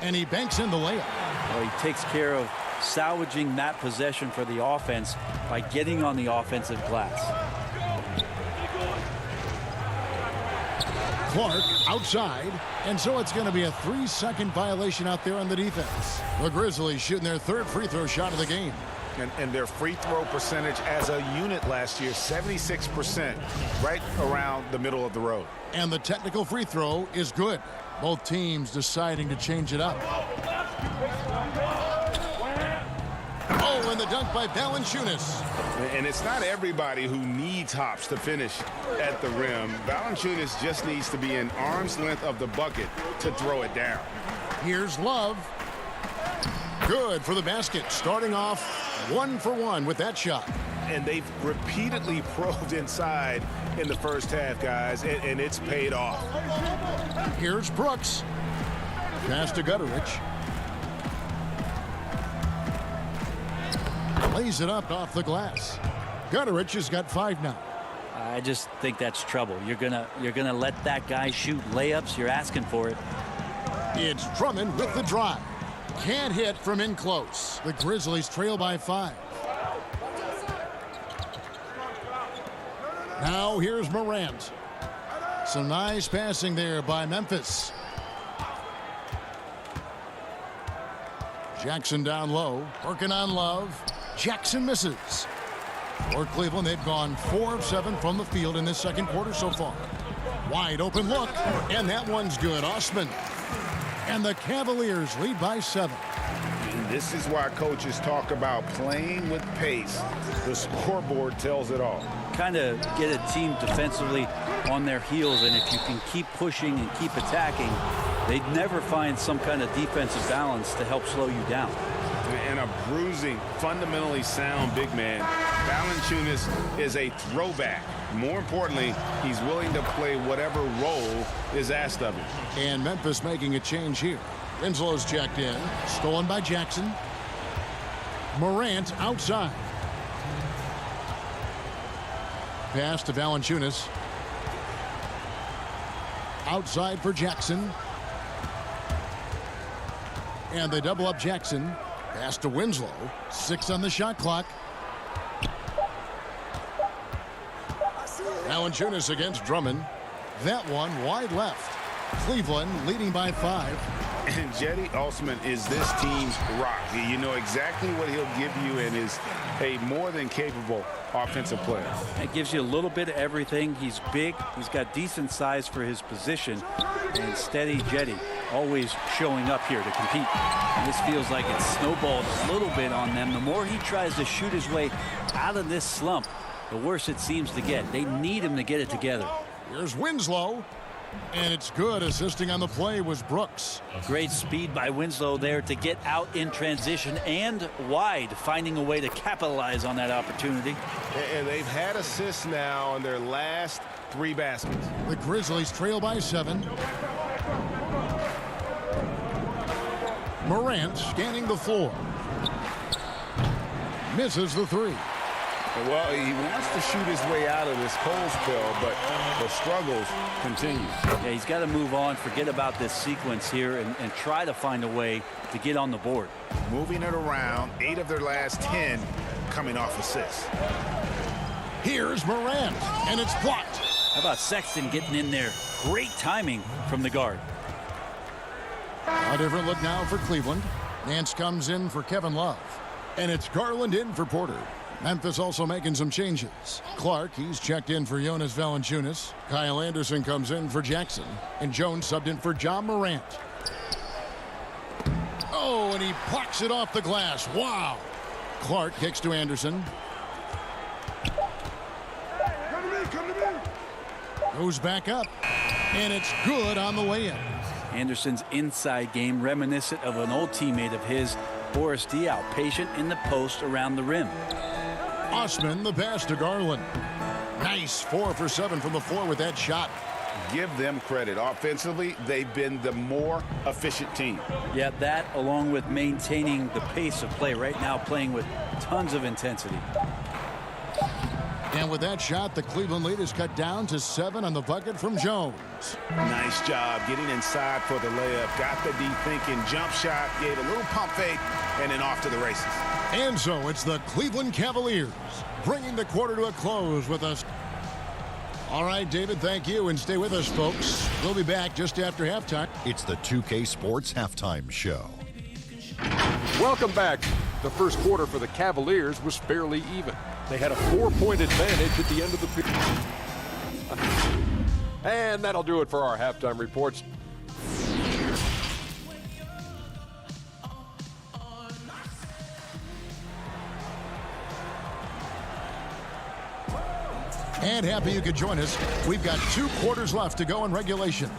and he banks in the layup. Well, he takes care of salvaging that possession for the offense by getting on the offensive glass. Clark outside, and so it's going to be a 3-second violation out there on the defense. The Grizzlies shooting their third free throw shot of the game. And their free throw percentage as a unit last year, 76%, right around the middle of the road. And the technical free throw is good. Both teams deciding to change it up. Oh, and the dunk by Valanciunas. And it's not everybody who needs hops to finish at the rim. Valanciunas just needs to be an arm's length of the bucket to throw it down. Here's Love. Good for the basket. Starting off 1 for 1 with that shot. And they've repeatedly probed inside in the first half, guys, and it's paid off. Here's Brooks. Pass to Gutterich. Lays it up off the glass. Gutterich has got 5 now. I just think that's trouble. You're gonna let that guy shoot layups. You're asking for it. It's Drummond with the drive. Can't hit from in close. The Grizzlies trail by 5. Now here's Morant. Some nice passing there by Memphis. Jackson down low, working on Love. Jackson misses. For Cleveland, they've gone 4 of 7 from the field in this second quarter so far. Wide open look, and that one's good. Osman. And the Cavaliers lead by 7. And this is why coaches talk about playing with pace. The scoreboard tells it all. Kind of get a team defensively on their heels, and if you can keep pushing and keep attacking, they'd never find some kind of defensive balance to help slow you down. And a bruising, fundamentally sound big man. Valanciunas is a throwback. More importantly, he's willing to play whatever role is asked of him. And Memphis making a change here. Winslow's checked in. Stolen by Jackson. Morant outside. Pass to Valanciunas. Outside for Jackson. And they double up Jackson. Pass to Winslow. 6 on the shot clock. Valanciunas against Drummond. That one wide left. Cleveland leading by 5. And Jetty Osman is this team's rock. You know exactly what he'll give you and is a more than capable offensive player. It gives you a little bit of everything. He's big. He's got decent size for his position. And steady Jetty, always showing up here to compete. And this feels like it's snowballed a little bit on them. The more he tries to shoot his way out of this slump, the worse it seems to get. They need him to get it together. Here's Winslow. And it's good. Assisting on the play was Brooks. Great speed by Winslow there to get out in transition and wide, finding a way to capitalize on that opportunity. And they've had assists now on their last 3 baskets. The Grizzlies trail by 7. Morant scanning the floor. Misses the 3. Well, he wants to shoot his way out of this cold spell, but the struggles continue. Yeah, he's got to move on, forget about this sequence here, and try to find a way to get on the board. Moving it around, 8 of their last 10 coming off assists. Here's Morant, and it's blocked. How about Sexton getting in there? Great timing from the guard. A different look now for Cleveland. Nance comes in for Kevin Love, and it's Garland in for Porter. Memphis also making some changes. Clark, he's checked in for Jonas Valanciunas. Kyle Anderson comes in for Jackson. And Jones subbed in for John Morant. Oh, and he blocks it off the glass. Wow. Clark kicks to Anderson. Goes back up. And it's good on the way in. Anderson's inside game reminiscent of an old teammate of his, Boris Diaw, patient in the post around the rim. Osman, the pass to Garland. Nice 4 for 7 from the floor with that shot. Give them credit. Offensively, they've been the more efficient team. Yeah, that along with maintaining the pace of play right now, playing with tons of intensity. And with that shot, the Cleveland lead is cut down to 7 on the bucket from Jones. Nice job getting inside for the layup. Got the deep thinking jump shot, gave a little pump fake, and then off to the races. And so it's the Cleveland Cavaliers bringing the quarter to a close with us. All right, David, thank you, and stay with us, folks. We'll be back just after halftime. It's the 2K Sports Halftime Show. Welcome back. The first quarter for the Cavaliers was fairly even. They had a 4-point advantage at the end of the period. And that'll do it for our halftime reports. And happy you could join us. We've got 2 quarters left to go in regulation.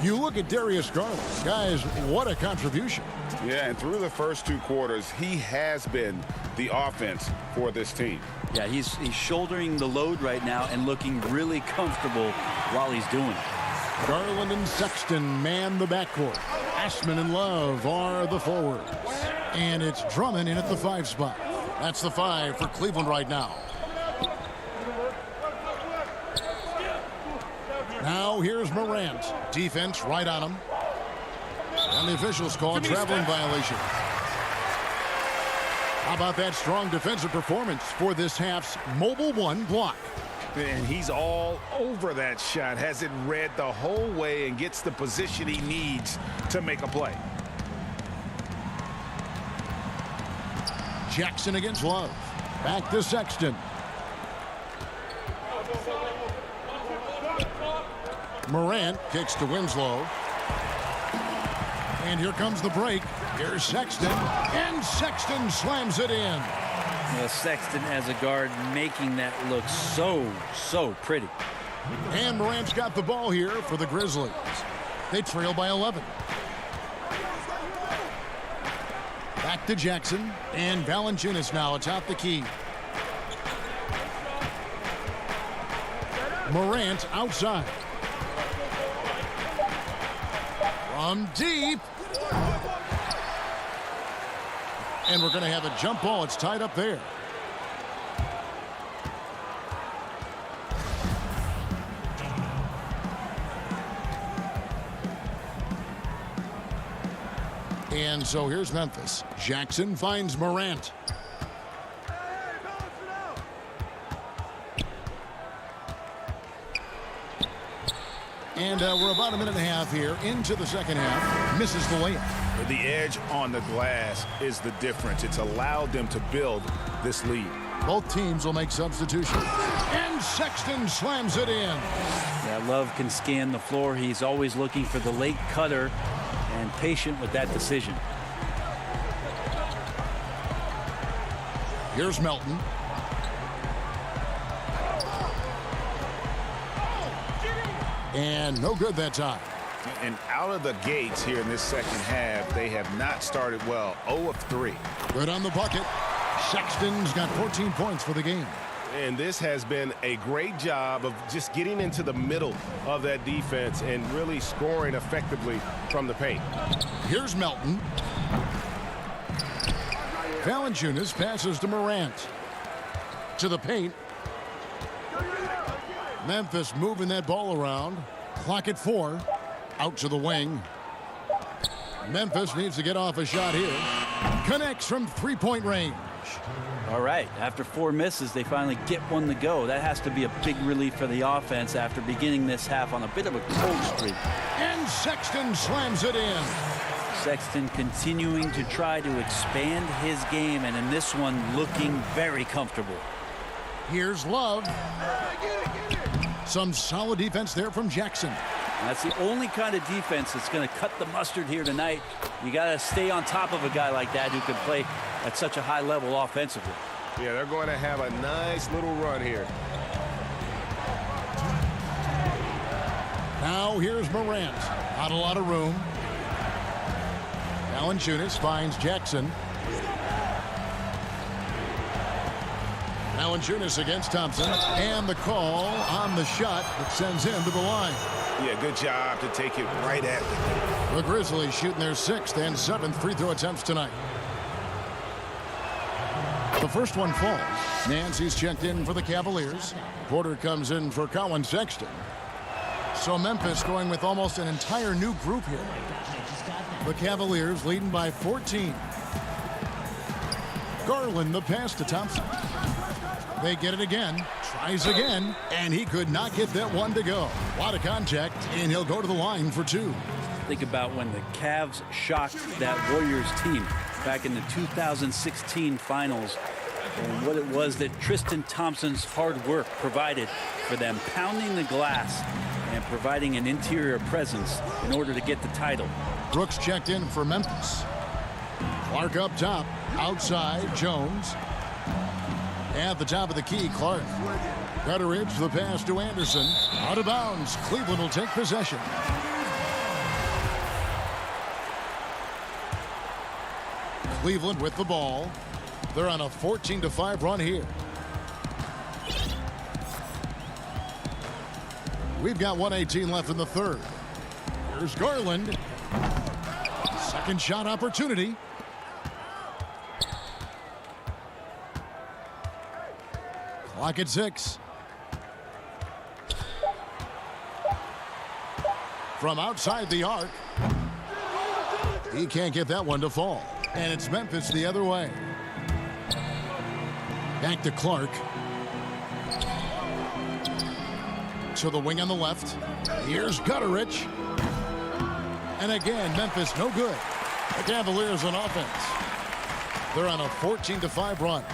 You look at Darius Garland. Guys, what a contribution. Yeah, and through the first 2 quarters, he has been the offense for this team. Yeah, he's shouldering the load right now and looking really comfortable while he's doing it. Garland and Sexton man the backcourt. Ashman and Love are the forwards. And it's Drummond in at the 5 spot. That's the 5 for Cleveland right now. Now here's Morant. Defense right on him. And the officials call a traveling violation. How about that strong defensive performance for this half's Mobile 1 block? And he's all over that shot. Has it read the whole way and gets the position he needs to make a play. Jackson against Love. Back to Sexton. Morant kicks to Winslow. And here comes the break. Here's Sexton. And Sexton slams it in. Well, Sexton as a guard making that look so pretty. And Morant's got the ball here for the Grizzlies. They trail by 11. Back to Jackson. And Valanciunas now atop the key. Morant outside. From deep. And we're going to have a jump ball. It's tied up there. And so here's Memphis. Jackson finds Morant. And we're about a minute and a half here into the second half. Misses the layup. The edge on the glass is the difference. It's allowed them to build this lead. Both teams will make substitutions. And Sexton slams it in. Yeah, Love can scan the floor. He's always looking for the late cutter and patient with that decision. Here's Melton. And no good that time. And out of the gates here in this second half, they have not started well. 0 of 3. Good on the bucket. Sexton's got 14 points for the game. And this has been a great job of just getting into the middle of that defense and really scoring effectively from the paint. Here's Melton. Valanciunas passes to Morant. To the paint. Memphis moving that ball around. Clock at 4. Out to the wing. Memphis needs to get off a shot here. Connects from three-point range. All right, after 4 misses, they finally get one to go. That has to be a big relief for the offense after beginning this half on a bit of a cold streak. And Sexton slams it in. Sexton continuing to try to expand his game, and in this one, looking very comfortable. Here's Love. Some solid defense there from Jackson. That's the only kind of defense that's going to cut the mustard here tonight. You got to stay on top of a guy like that who can play at such a high level offensively. Yeah, they're going to have a nice little run here. Now here's Morant. Not a lot of room. Valanciunas finds Jackson. Valanciunas against Thompson. And the call on the shot that sends him to the line. Yeah, good job to take it right at them. The Grizzlies shooting their 6th and 7th free throw attempts tonight. The first one falls. Nancy's checked in for the Cavaliers. Porter comes in for Colin Sexton. So Memphis going with almost an entire new group here. The Cavaliers leading by 14. Garland the pass to Thompson. They get it again. Tries again. And he could not get that one to go. A lot of contact. And he'll go to the line for 2. Think about when the Cavs shocked that Warriors team back in the 2016 finals, and what it was that Tristan Thompson's hard work provided for them, pounding the glass and providing an interior presence in order to get the title. Brooks checked in for Memphis. Clark up top. Outside, Jones. At the top of the key, Clark. Gutteridge, the pass to Anderson. Out of bounds. Cleveland will take possession. Cleveland with the ball. They're on a 14-5 run here. We've got 1:18 left in the third. Here's Garland. Second shot opportunity. Clock at 6. From outside the arc. He can't get that one to fall. And it's Memphis the other way. Back to Clark. To the wing on the left. Here's Gutteridge. And again, Memphis no good. The Cavaliers on offense. They're on a 14-5 run.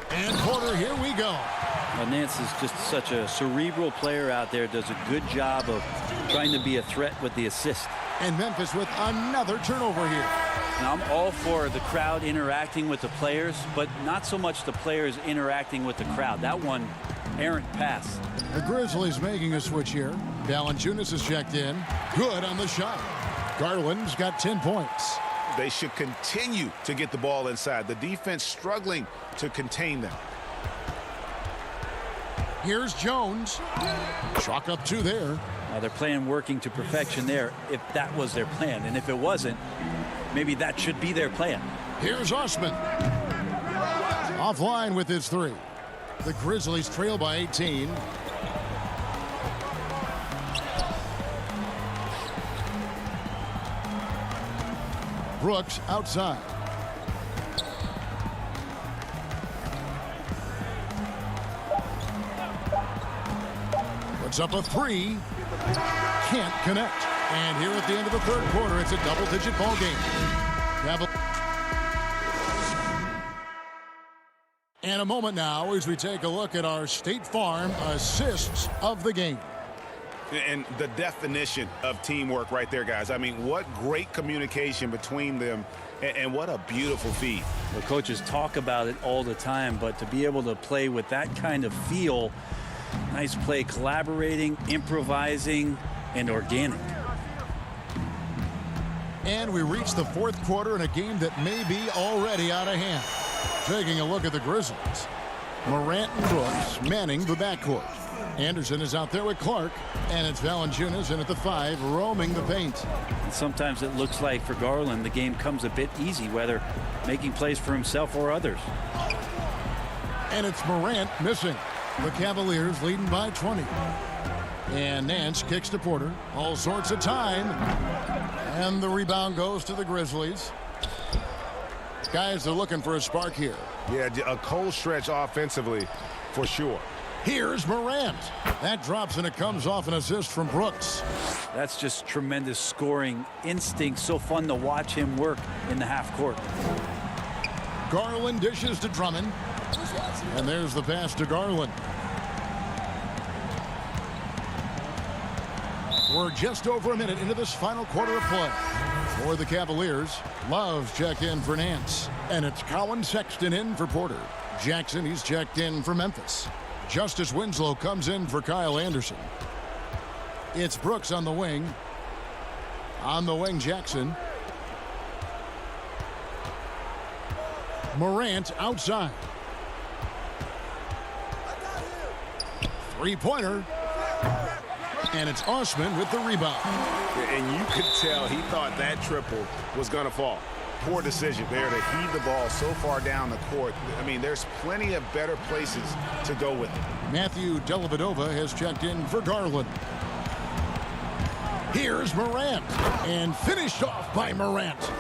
And Porter, here we go. Nance is just such a cerebral player out there, does a good job of trying to be a threat with the assist. And Memphis with another turnover here. Now, I'm all for the crowd interacting with the players, but not so much the players interacting with the crowd. That one, errant pass. The Grizzlies making a switch here. Valanciunas is checked in. Good on the shot. Garland's got 10 points. They should continue to get the ball inside. The defense struggling to contain them. Here's Jones. Chalk up 2 there. They're playing working to perfection there if that was their plan. And if it wasn't, maybe that should be their plan. Here's Osman. Offline with his 3. The Grizzlies trail by 18. Brooks outside. Puts up a 3. Can't connect. And here at the end of the third quarter, it's a double-digit ball game. And a moment now as we take a look at our State Farm assists of the game. And the definition of teamwork right there, guys. I mean, what great communication between them, and what a beautiful feed. The coaches talk about it all the time, but to be able to play with that kind of feel, nice play, collaborating, improvising, and organic. And we reach the fourth quarter in a game that may be already out of hand. Taking a look at the Grizzlies. Morant and Brooks manning the backcourt. Anderson is out there with Clark, and it's Valanciunas in at the 5, roaming the paint. And sometimes it looks like for Garland the game comes a bit easy, whether making plays for himself or others. And it's Morant missing. The Cavaliers leading by 20. And Nance kicks to Porter. All sorts of time. And the rebound goes to the Grizzlies. Guys are looking for a spark here. Yeah, a cold stretch offensively for sure. Here's Morant. That drops and it comes off an assist from Brooks. That's just tremendous scoring instinct. So fun to watch him work in the half court. Garland dishes to Drummond. And there's the pass to Garland. We're just over a minute into this final quarter of play. For the Cavaliers, Love's checked in for Nance. And it's Colin Sexton in for Porter. Jackson, he's checked in for Memphis. Justice Winslow comes in for Kyle Anderson. It's Brooks on the wing. On the wing, Jackson. Morant outside. Three-pointer. And it's Osman with the rebound. And you could tell he thought that triple was going to fall. Poor decision there to heave the ball so far down the court. I mean, there's plenty of better places to go with it. Matthew Dellavedova has checked in for Garland. Here's Morant. And finished off by Morant.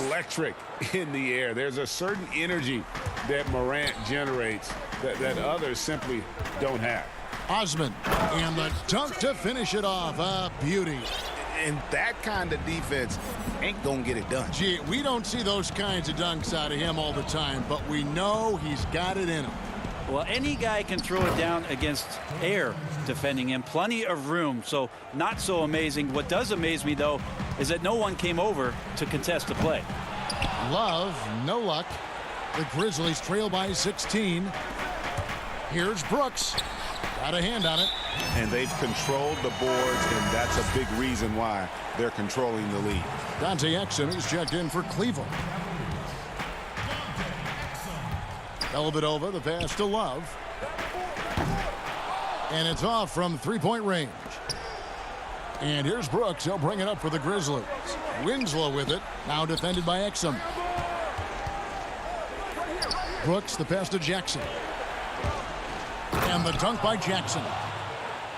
Electric in the air. There's a certain energy that Morant generates that others simply don't have. Osman. And the dunk to finish it off. A beauty. And that kind of defense ain't gonna get it done. Gee, we don't see those kinds of dunks out of him all the time, but we know he's got it in him. Well, any guy can throw it down against air defending him. Plenty of room, so not so amazing. What does amaze me, though, is that no one came over to contest the play. Love, no luck. The Grizzlies trail by 16. Here's Brooks. Got a hand on it. And they've controlled the boards, and that's a big reason why they're controlling the lead. Dante Exum is checked in for Cleveland. Dellavedova, the pass to Love. And it's off from three-point range. And here's Brooks. He'll bring it up for the Grizzlies. Winslow with it. Now defended by Exum. Brooks, the pass to Jackson. And the dunk by Jackson.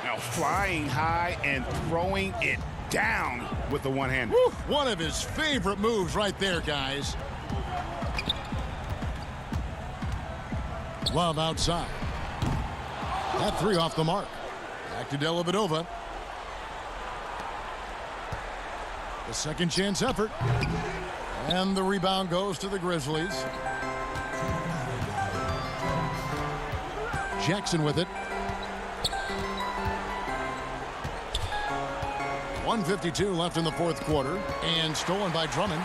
Now flying high and throwing it down with the one-hand. One of his favorite moves right there, guys. Love outside. That three off the mark. Back to Dellavedova. The second chance effort. And the rebound goes to the Grizzlies. Jackson with it. 1:52 left in the fourth quarter, and stolen by Drummond.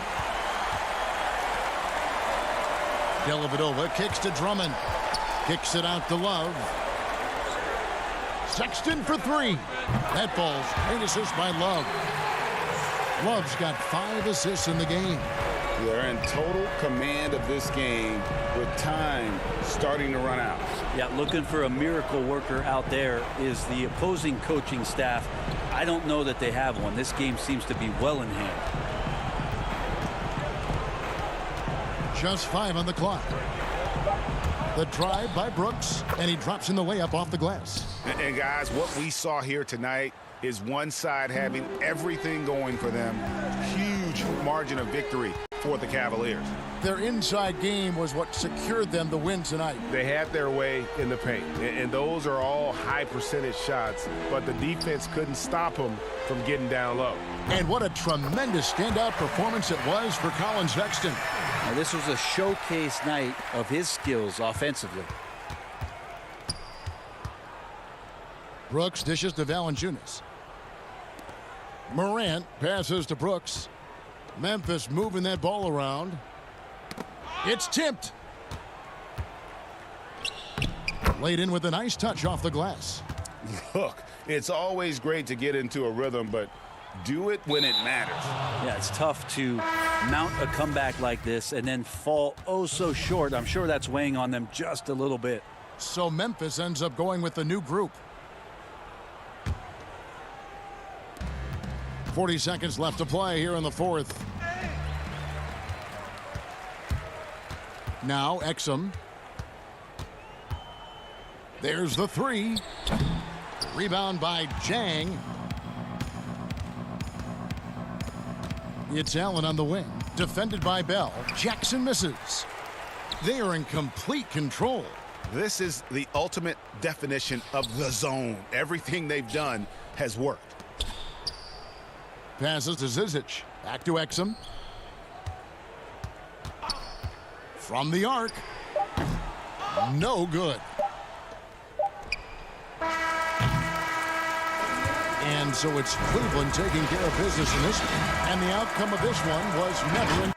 Dellavedova kicks to Drummond. Kicks it out to Love. Sexton for three. That falls. Great assist by Love. Love's got 5 assists in the game. They're in total command of this game with time starting to run out. Yeah, looking for a miracle worker out there is the opposing coaching staff. I don't know that they have one. This game seems to be well in hand. Just 5 on the clock. The drive by Brooks, and he drops in the layup off the glass. And guys, what we saw here tonight is one side having everything going for them. Huge margin of victory for the Cavaliers. Their inside game was what secured them the win tonight. They had their way in the paint, and those are all high percentage shots, but the defense couldn't stop them from getting down low. And what a tremendous standout performance it was for Colin Sexton. Now, this was a showcase night of his skills offensively. Brooks dishes to Valanciunas. Morant passes to Brooks. Memphis moving that ball around. It's tipped. Laid in with a nice touch off the glass. Look, it's always great to get into a rhythm, but do it when it matters. Yeah, it's tough to mount a comeback like this and then fall oh so short. I'm sure that's weighing on them just a little bit. So Memphis ends up going with the new group. 40 seconds left to play here in the fourth. Now Exum. There's the three. Rebound by Jang. It's Allen on the wing. Defended by Bell. Jackson misses. They are in complete control. This is the ultimate definition of the zone. Everything they've done has worked. Passes to Zizic. Back to Exum. From the arc. No good. And so it's Cleveland taking care of business in this one. And the outcome of this one was never in.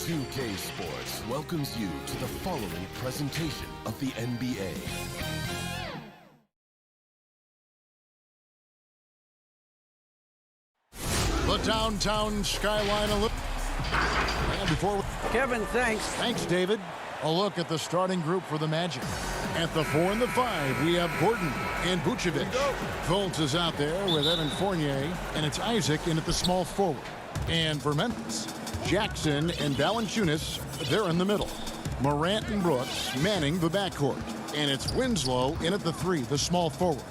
2K Sports welcomes you to the following presentation of the NBA. The downtown skyline. And before Kevin, thanks. Thanks, David. A look at the starting group for the Magic. At the 4 and the 5, we have Gordon and Vucevic. Fultz is out there with Evan Fournier, and it's Isaac in at the small forward. And for Memphis, Jackson and Valanciunas, they're in the middle. Morant and Brooks manning the backcourt. And it's Winslow in at the 3, the small forward.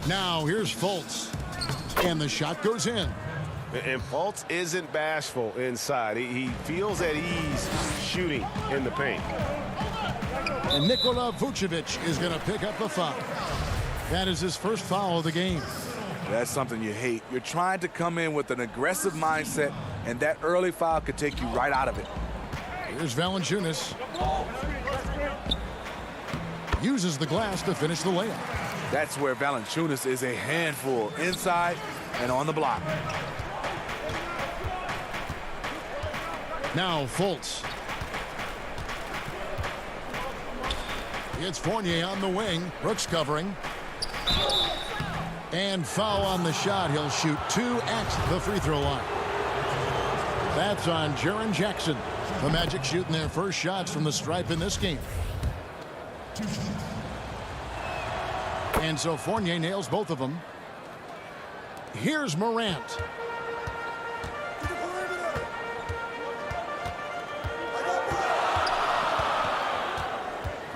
Now here's Fultz. And the shot goes in. And Fultz isn't bashful inside. He feels at ease shooting in the paint. And Nikola Vucevic is going to pick up the foul. That is his first foul of the game. That's something you hate. You're trying to come in with an aggressive mindset, and that early foul could take you right out of it. Here's Valanciunas. Uses the glass to finish the layup. That's where Valanciunas is a handful, inside and on the block. Now Fultz. It's Fournier on the wing. Brooks covering. And foul on the shot. He'll shoot 2 at the free throw line. That's on Jaren Jackson. The Magic shooting their first shots from the stripe in this game. And so Fournier nails both of them. Here's Morant.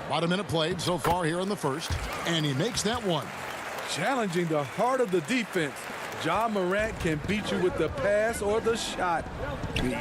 About a minute played so far here in the first, and he makes that one. Challenging the heart of the defense. Ja Morant can beat you with the pass or the shot.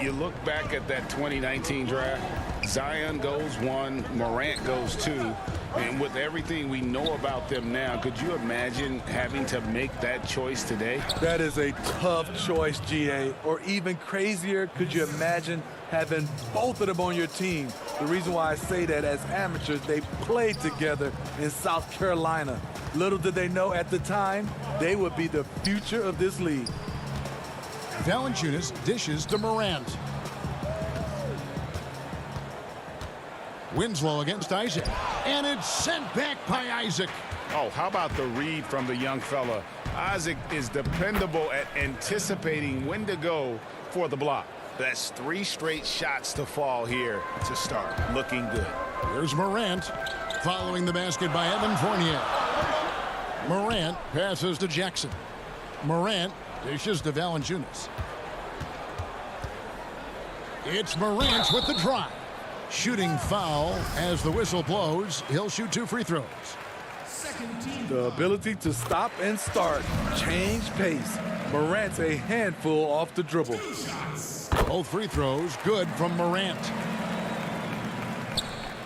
You look back at that 2019 draft, Zion goes 1, Morant goes 2. And with everything we know about them now, could you imagine having to make that choice today? That is a tough choice, GA. Or even crazier, could you imagine having both of them on your team? The reason why I say that, as amateurs, they played together in South Carolina. Little did they know at the time, they would be the future of this league. Valanciunas dishes to Morant. Winslow against Isaac. And it's sent back by Isaac. Oh, how about the read from the young fella? Isaac is dependable at anticipating when to go for the block. That's 3 straight shots to fall here to start. Looking good. Here's Morant following the basket by Evan Fournier. Morant passes to Jackson. Morant dishes to Valanciunas. It's Morant with the drive. Shooting foul as the whistle blows. He'll shoot 2 free throws. The ability to stop and start, change pace. Morant's a handful off the dribble. Both free throws good from Morant.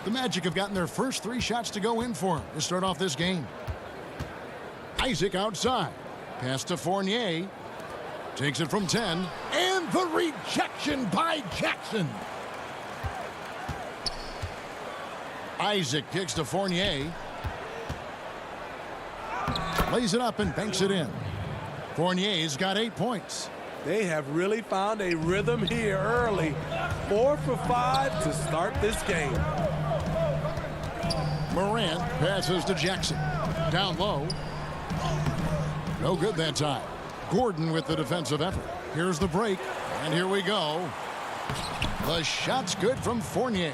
The Magic have gotten their first 3 shots to go in for him to start off this game. Isaac outside. Pass to Fournier. Takes it from 10. And the rejection by Jackson. Isaac kicks to Fournier. Lays it up and banks it in. Fournier's got 8 points. They have really found a rhythm here early. 4 for 5 to start this game. Morant passes to Jackson. Down low. No good that time. Gordon with the defensive effort. Here's the break. And here we go. The shot's good from Fournier.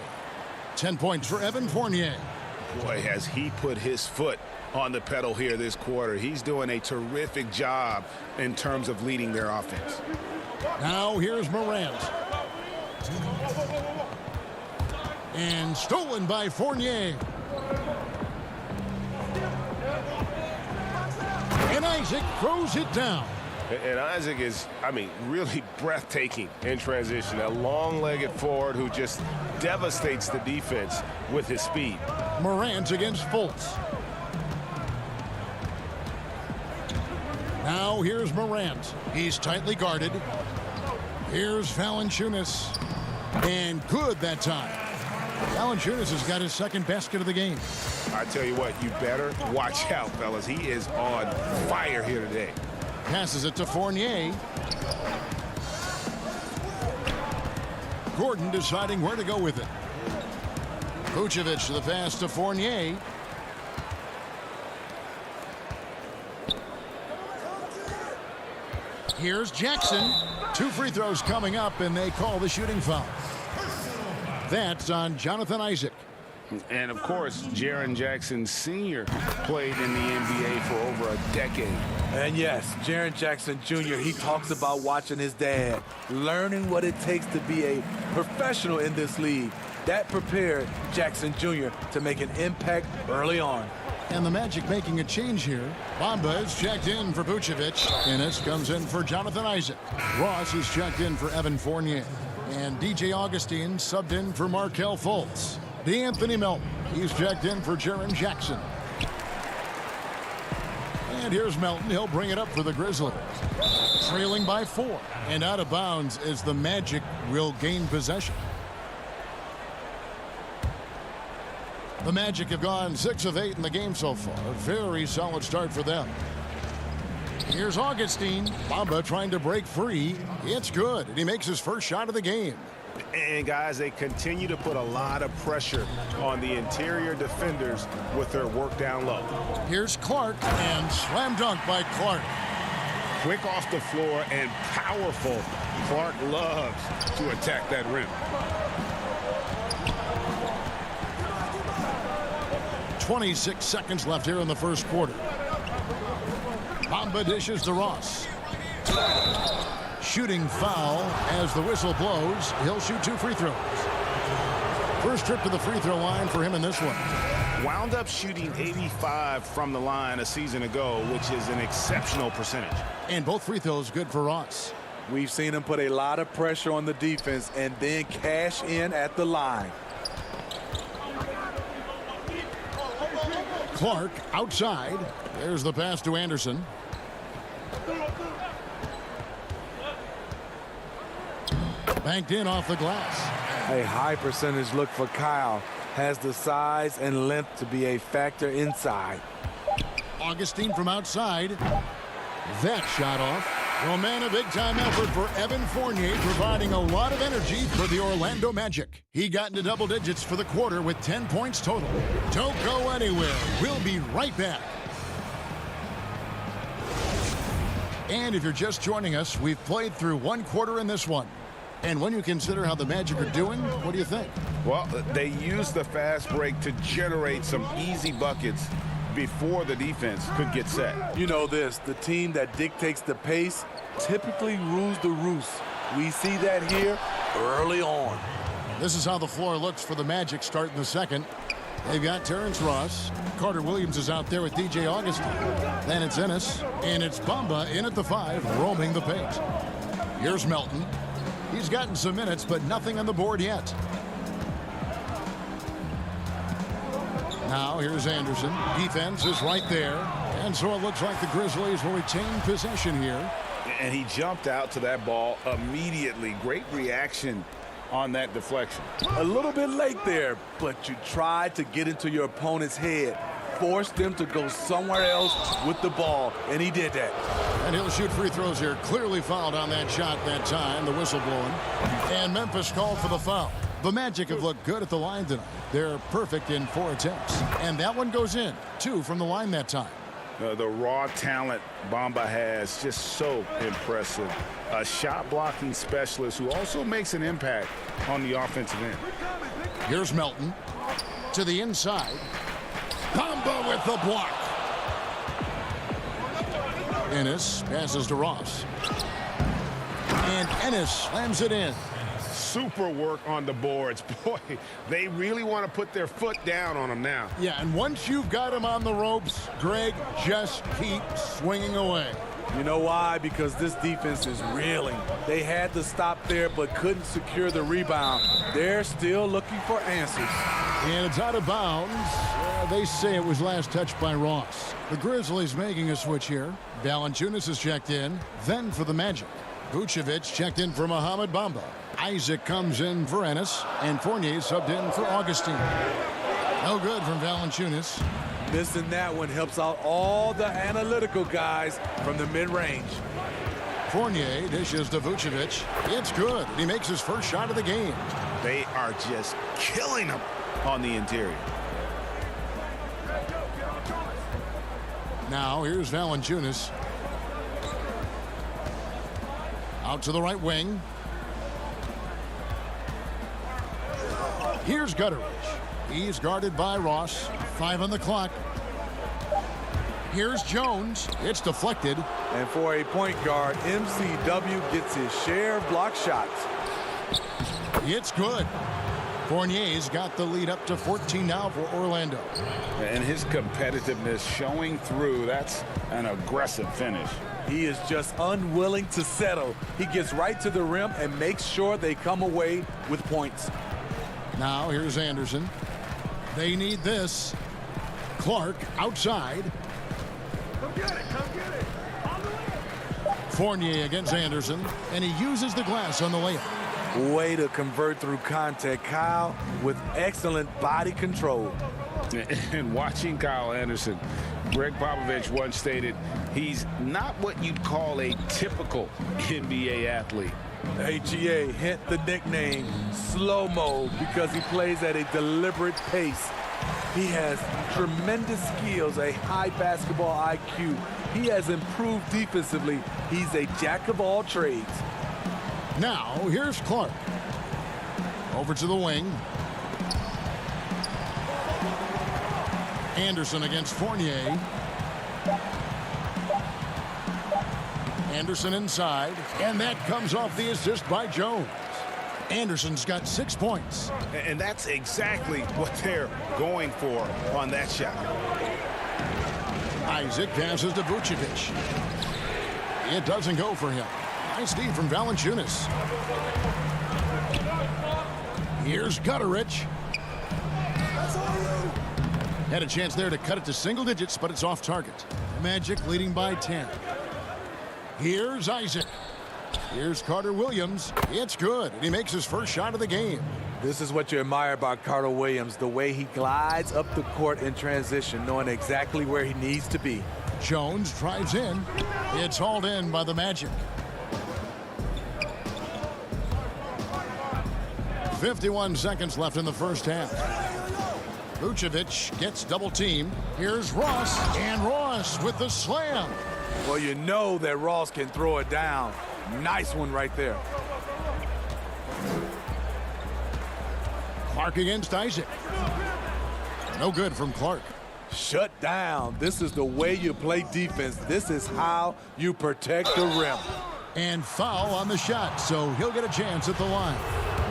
10 points for Evan Fournier. Boy, has he put his foot on the pedal here this quarter. He's doing a terrific job in terms of leading their offense. Now here's Morant. And stolen by Fournier. And Isaac throws it down. And Isaac is, really breathtaking in transition. A long-legged forward who just devastates the defense with his speed. Morant against Fultz. Now here's Morant. He's tightly guarded. Here's Valanciunas. And good that time. Valanciunas has got his second basket of the game. I tell you what, you better watch out, fellas. He is on fire here today. Passes it to Fournier. Gordon deciding where to go with it. Vucevic to the pass to Fournier. Here's Jackson. 2 free throws coming up, and they call the shooting foul. That's on Jonathan Isaac. And, of course, Jaren Jackson Sr. played in the NBA for over a decade. And yes, Jaren Jackson Jr., he talks about watching his dad, learning what it takes to be a professional in this league. That prepared Jackson Jr. to make an impact early on. And the Magic making a change here. Bamba is checked in for Vucevic. Ennis comes in for Jonathan Isaac. Ross is checked in for Evan Fournier. And DJ Augustine subbed in for Markelle Fultz. DeAnthony Melton, he's checked in for Jaren Jackson. And here's Melton. He'll bring it up for the Grizzlies. Trailing by 4. And out of bounds as the Magic will gain possession. The Magic have gone 6 of 8 in the game so far. A very solid start for them. Here's Augustine. Bamba trying to break free. It's good, and he makes his first shot of the game. And, guys, they continue to put a lot of pressure on the interior defenders with their work down low. Here's Clark, and slam dunk by Clark. Quick off the floor and powerful. Clark loves to attack that rim. 26 seconds left here in the first quarter. Bamba dishes to Ross. Shooting foul as the whistle blows. He'll shoot 2 free throws. First trip to the free throw line for him in this one. Wound up shooting 85 from the line a season ago, which is an exceptional percentage. And both free throws good for Ross. We've seen him put a lot of pressure on the defense and then cash in at the line. Clark outside. There's the pass to Anderson. Banked in off the glass. A high percentage look for Kyle. Has the size and length to be a factor inside. Augustine from outside. That shot off. Well, man, a big-time effort for Evan Fournier, providing a lot of energy for the Orlando Magic. He got into double digits for the quarter with 10 points total. Don't go anywhere. We'll be right back. And if you're just joining us, we've played through 1 quarter in this one. And when you consider how the Magic are doing, what do you think? Well, they used the fast break to generate some easy buckets before the defense could get set. You know this, the team that dictates the pace typically rules the roost. We see that here early on. This is how the floor looks for the Magic starting the second. They've got Terrence Ross. Carter Williams is out there with DJ Augustine. Then it's Ennis, and it's Bamba in at the 5, roaming the paint. Here's Melton. He's gotten some minutes, but nothing on the board yet. Now here's Anderson. Defense is right there. And so it looks like the Grizzlies will retain possession here. And he jumped out to that ball immediately. Great reaction on that deflection. A little bit late there, but you tried to get into your opponent's head. Forced them to go somewhere else with the ball, and he did that. And he'll shoot free throws here. Clearly fouled on that shot that time. The whistle blowing. And Memphis called for the foul. The Magic have looked good at the line tonight. They're perfect in 4 attempts. And that one goes in. 2 from the line that time. The raw talent Bamba has, just so impressive. A shot blocking specialist who also makes an impact on the offensive end. Here's Melton to the inside. Bamba with the block. Ennis passes to Ross. And Ennis slams it in. Super work on the boards. Boy, they really want to put their foot down on him now. Yeah, and once you've got him on the ropes, Greg, just keep swinging away. You know why? Because this defense is reeling. They had to stop there but couldn't secure the rebound. They're still looking for answers. And it's out of bounds. They say it was last touched by Ross. The Grizzlies making a switch here. Valanciunas is checked in. Then for the Magic. Vucevic checked in for Mohamed Bamba. Isaac comes in for Ennis. And Fournier subbed in for Augustine. No good from Valanciunas. Missing that one helps out all the analytical guys from the mid-range. Fournier dishes to Vucevic. It's good. He makes his first shot of the game. They are just killing him on the interior. Now here's Valanciunas. Out to the right wing. Here's Gutteridge. He's guarded by Ross. 5 on the clock. Here's Jones. It's deflected. And for a point guard, MCW gets his share of block shots. It's good. Fournier's got the lead up to 14 now for Orlando. And his competitiveness showing through. That's an aggressive finish. He is just unwilling to settle. He gets right to the rim and makes sure they come away with points. Now here's Anderson. They need this. Clark outside. Come get it. Come get it. Fournier against Anderson, and he uses the glass on the layup. Way to convert through contact, Kyle, with excellent body control. And watching Kyle Anderson, Greg Popovich once stated, he's not what you'd call a typical NBA athlete. AGA hint the nickname Slow-Mo because he plays at a deliberate pace. He has tremendous skills, a high basketball IQ. He has improved defensively. He's a jack of all trades. Now, here's Clark. Over to the wing. Anderson against Fournier. Anderson inside, and that comes off the assist by Jones. Anderson's got 6 points. And that's exactly what they're going for on that shot. Isaac passes to Vucevic. It doesn't go for him. Nice D from Valanciunas. Here's Gutteridge. Had a chance there to cut it to single digits, but it's off target. Magic leading by 10. Here's Isaac. Here's Carter Williams. It's good, and he makes his first shot of the game. This is what you admire about Carter Williams, the way he glides up the court in transition, knowing exactly where he needs to be. Jones drives in. It's hauled in by the Magic. 51 seconds left in the first half. Vucevic gets double teamed. Here's Ross, and Ross with the slam. Well, you know that Ross can throw it down. Nice one right there. Clark against Isaac. No good from Clark. Shut down. This is the way you play defense. This is how you protect the rim. And foul on the shot, so he'll get a chance at the line.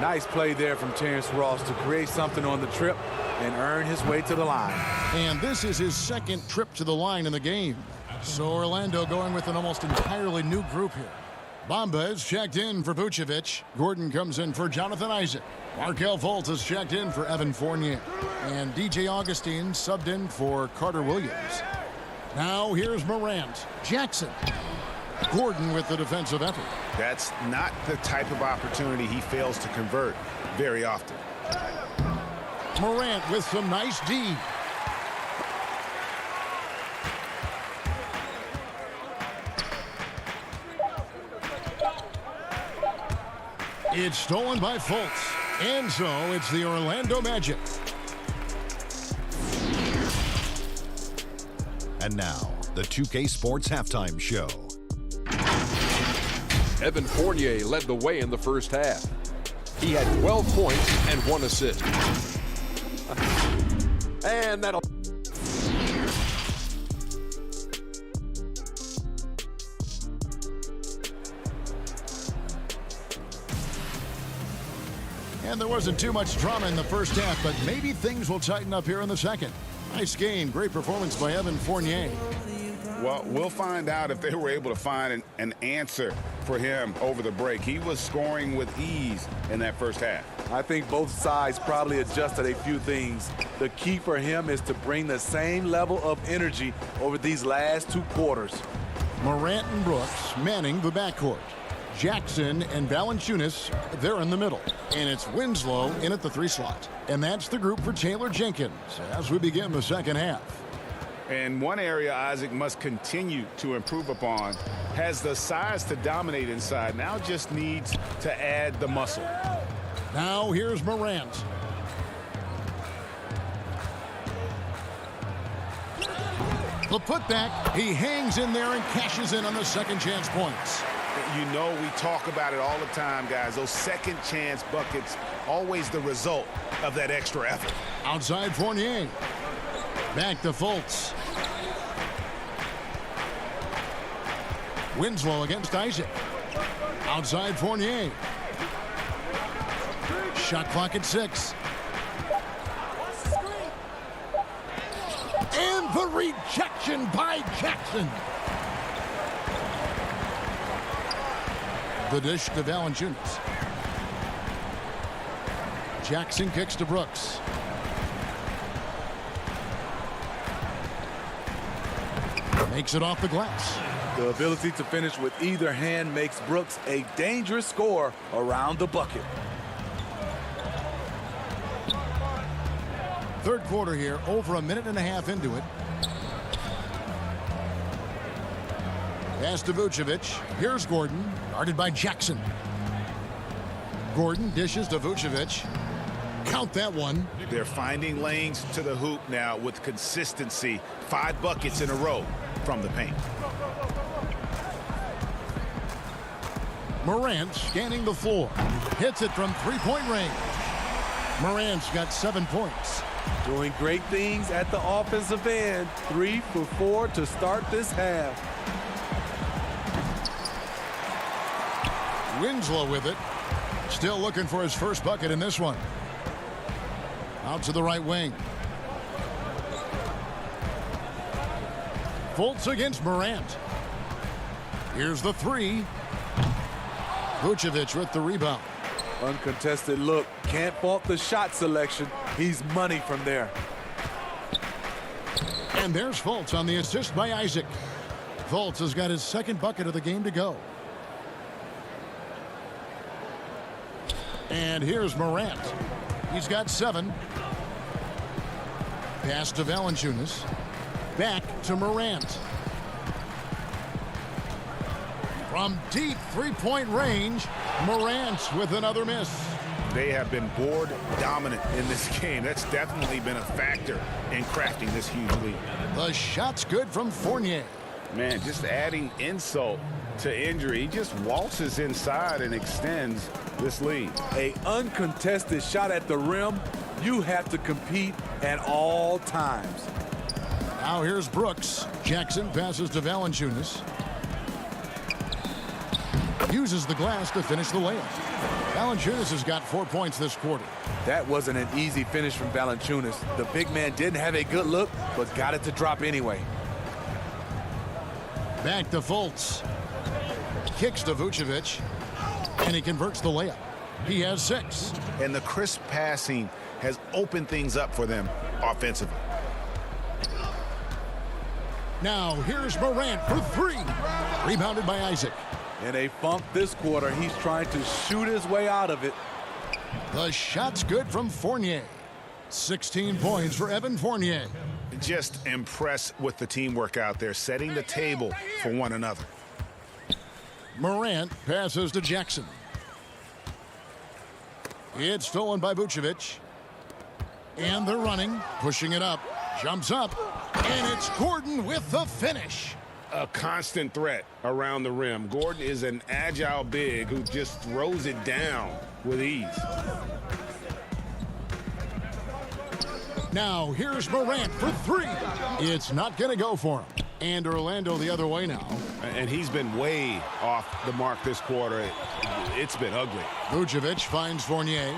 Nice play there from Terrence Ross to create something on the trip and earn his way to the line. And this is his second trip to the line in the game. So Orlando going with an almost entirely new group here. Bamba is checked in for Vucevic. Gordon comes in for Jonathan Isaac. Markelle Fultz is checked in for Evan Fournier. And DJ Augustine subbed in for Carter Williams. Now here's Morant. Jackson. Gordon with the defensive effort. That's not the type of opportunity he fails to convert very often. Morant with some nice D. It's stolen by Fultz. And so it's the Orlando Magic. And now, the 2K Sports Halftime Show. Evan Fournier led the way in the first half. He had 12 points and 1 assist. And that'll... And there wasn't too much drama in the first half, but maybe things will tighten up here in the second. Nice game. Great performance by Evan Fournier. Well, we'll find out if they were able to find an answer for him over the break. He was scoring with ease in that first half. I think both sides probably adjusted a few things. The key for him is to bring the same level of energy over these last 2 quarters. Morant and Brooks manning the backcourt. Jackson and Valanciunas, they're in the middle. And it's Winslow in at the 3 slot. And that's the group for Taylor Jenkins as we begin the second half. And one area Isaac must continue to improve upon. Has the size to dominate inside. Now just needs to add the muscle. Now here's Morant. The putback. He hangs in there and cashes in on the second chance points. You know, we talk about it all the time, guys. Those second chance buckets, always the result of that extra effort. Outside Fournier. Back to Fultz. Winslow against Isaac. Outside Fournier. Shot clock at 6. And the rejection by Jackson. The dish to Valanciunas. Jackson kicks to Brooks. Makes it off the glass. The ability to finish with either hand makes Brooks a dangerous scorer around the bucket. Third quarter here, over a minute and a half into it. Pass to Vucevic. Here's Gordon, guarded by Jackson. Gordon dishes to Vucevic. Count that one. They're finding lanes to the hoop now with consistency. 5 buckets in a row from the paint. Morant scanning the floor. Hits it from three-point range. Morant's got 7 points. Doing great things at the offensive end. 3 for 4 to start this half. Winslow with it. Still looking for his first bucket in this one. Out to the right wing. Fultz against Morant. Here's the 3. Vucevic with the rebound. Uncontested look. Can't fault the shot selection. He's money from there. And there's Fultz on the assist by Isaac. Fultz has got his second bucket of the game to go. And here's Morant. He's got 7. Pass to Valanciunas. Back to Morant. From deep three-point range, Morant with another miss. They have been board dominant in this game. That's definitely been a factor in crafting this huge lead. The shot's good from Fournier. Man, just adding insult to injury. He just waltzes inside and extends this lead. A uncontested shot at the rim. You have to compete at all times. Now here's Brooks. Jackson passes to Valanciunas. Uses the glass to finish the layup. Valanciunas has got 4 points this quarter. That wasn't an easy finish from Valanciunas. The big man didn't have a good look, but got it to drop anyway. Back to Fultz. Kicks to Vucevic. And he converts the layup. He has 6. And the crisp passing has opened things up for them offensively. Now here's Morant for 3. Rebounded by Isaac. In a funk this quarter, he's trying to shoot his way out of it. The shot's good from Fournier. 16 points for Evan Fournier. Just impressed with the teamwork out there, setting the table for one another. Morant passes to Jackson. It's stolen by Vucevic. And they're running, pushing it up. Jumps up, and it's Gordon with the finish. A constant threat around the rim. Gordon is an agile big who just throws it down with ease. Now here's Morant for 3. It's not going to go for him. And Orlando the other way now. And he's been way off the mark this quarter. It's been ugly. Vucevic finds Fournier.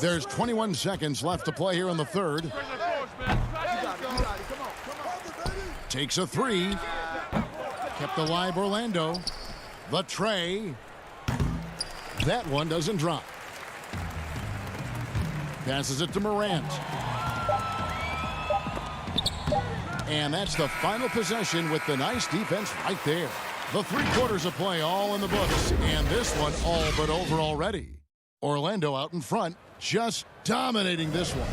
There's 21 seconds left to play here in the third. Takes a 3. Kept alive Orlando. The tray. That one doesn't drop. Passes it to Morant. And that's the final possession with the nice defense right there. The 3 quarters of play all in the books. And this one all but over already. Orlando out in front, just dominating this one.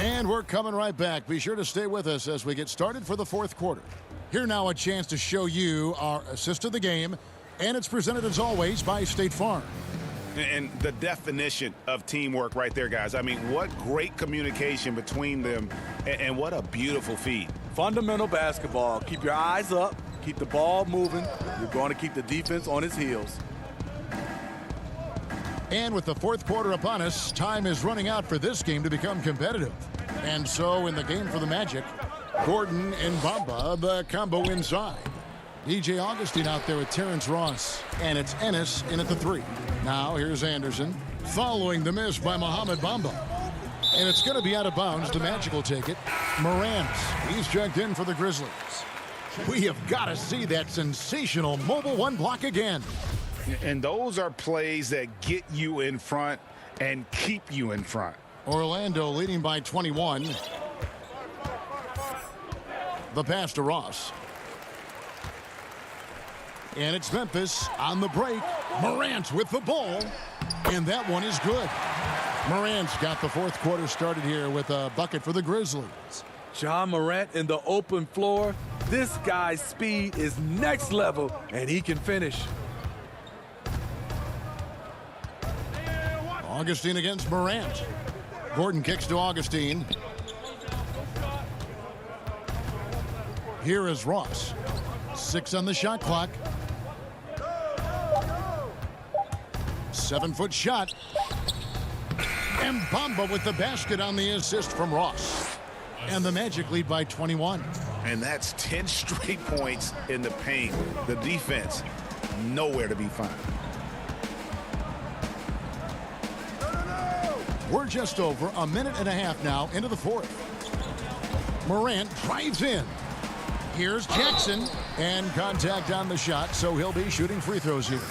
And we're coming right back. Be sure to stay with us as we get started for the fourth quarter. Here now a chance to show you our assist of the game, and it's presented as always by State Farm. And the definition of teamwork right there, guys. I mean, what great communication between them, and what a beautiful feed. Fundamental basketball. Keep your eyes up. Keep the ball moving. You're going to keep the defense on its heels. And with the fourth quarter upon us, time is running out for this game to become competitive. And so in the game for the Magic, Gordon and Bamba, the combo inside. DJ Augustine out there with Terrence Ross. And it's Ennis in at the 3. Now here's Anderson following the miss by Mohamed Bamba. And it's going to be out of bounds. The Magic will take it. Morant, he's checked in for the Grizzlies. We have got to see that sensational mobile one block again. And those are plays that get you in front and keep you in front. Orlando leading by 21. The pass to Ross. And it's Memphis on the break. Morant with the ball. And that one is good. Morant's got the fourth quarter started here with a bucket for the Grizzlies. John Morant in the open floor. This guy's speed is next level, and he can finish. Augustine against Morant. Gordon kicks to Augustine. Here is Ross. 6 on the shot clock. 7-foot shot. And Bamba with the basket on the assist from Ross. And the Magic lead by 21. And that's 10 straight points in the paint. The defense, nowhere to be found. We're just over a minute and a half now into the fourth. Morant drives in. Here's Jackson. And contact on the shot, so he'll be shooting free throws here.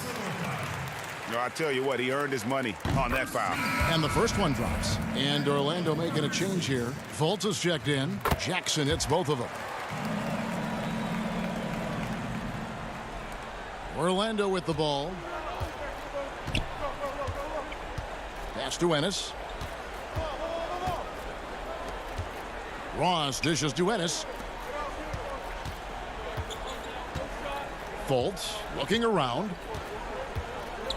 No, I tell you what, he earned his money on that foul. And the first one drops. And Orlando making a change here. Fultz is checked in. Jackson hits both of them. Orlando with the ball. Pass to Ennis. Ross dishes to Ennis. Fultz looking around.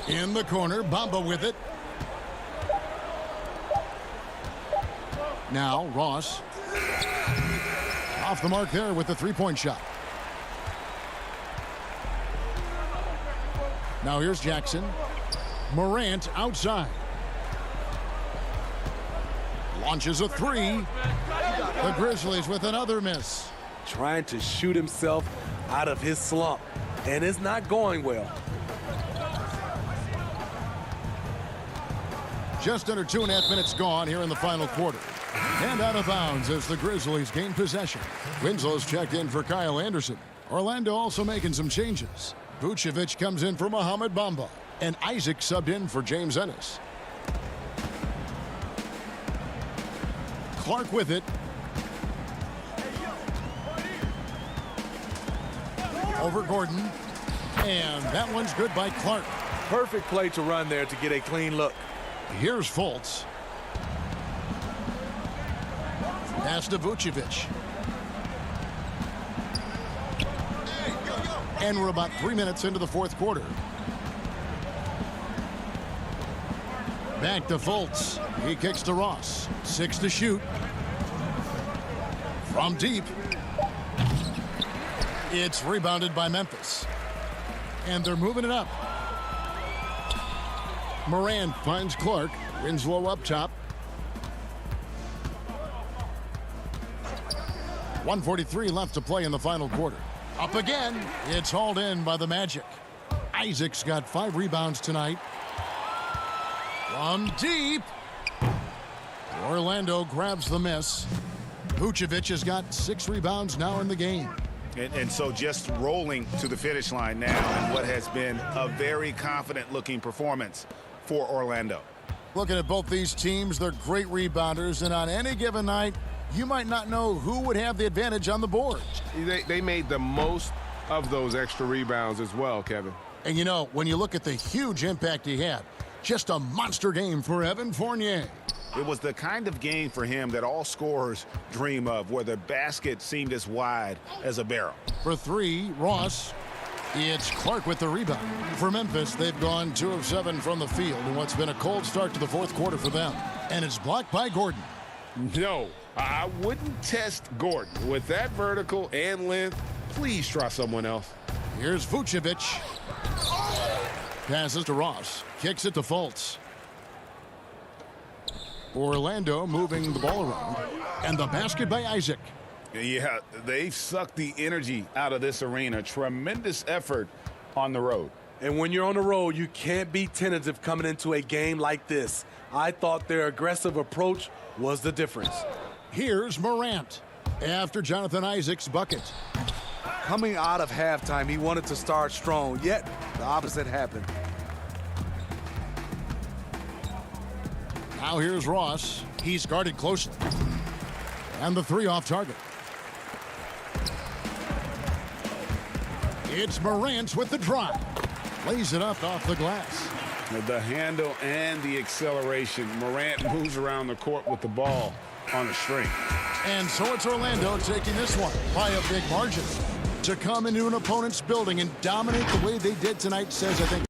In the corner, Bamba with it. Now Ross. Off the mark there with the three-point shot. Now here's Jackson. Morant outside. Launches a 3. The Grizzlies with another miss. Trying to shoot himself out of his slump, and it's not going well. Just under 2.5 minutes gone here in the final quarter. And out of bounds as the Grizzlies gain possession. Winslow's checked in for Kyle Anderson. Orlando also making some changes. Vucevic comes in for Mohamed Bamba. And Isaac subbed in for James Ennis. Clark with it. Over Gordon. And that one's good by Clark. Perfect play to run there to get a clean look. Here's Fultz. Pass to Vucevic. And we're about 3 minutes into the fourth quarter. Back to Fultz. He kicks to Ross. 6 to shoot. From deep. It's rebounded by Memphis. And they're moving it up. Morant finds Clark. Winslow up top. 1:43 left to play in the final quarter. Up again. It's hauled in by the Magic. Isaac's got 5 rebounds tonight. From deep. Orlando grabs the miss. Vucevic has got 6 rebounds now in the game. And so just rolling to the finish line now in what has been a very confident-looking performance for Orlando. Looking at both these teams, they're great rebounders, and on any given night, you might not know who would have the advantage on the board. They made the most of those extra rebounds as well, Kevin. And you know, when you look at the huge impact he had, just a monster game for Evan Fournier. It was the kind of game for him that all scorers dream of, where the basket seemed as wide as a barrel. For three, Ross. It's Clark with the rebound. For Memphis, they've gone 2 of 7 from the field in what's been a cold start to the fourth quarter for them. And it's blocked by Gordon. No, I wouldn't test Gordon. With that vertical and length, please try someone else. Here's Vucevic. Passes to Ross. Kicks it to Fultz. Orlando moving the ball around. And the basket by Isaac. Yeah, they've sucked the energy out of this arena. Tremendous effort on the road. And when you're on the road, you can't be tentative coming into a game like this. I thought their aggressive approach was the difference. Here's Morant after Jonathan Isaac's bucket. Coming out of halftime, he wanted to start strong, yet the opposite happened. Now here's Ross. He's guarded closely. And the three off target. It's Morant with the drive. Lays it up off the glass. The handle and the acceleration. Morant moves around the court with the ball on a string. And so it's Orlando taking this one by a big margin. To come into an opponent's building and dominate the way they did tonight says, I think,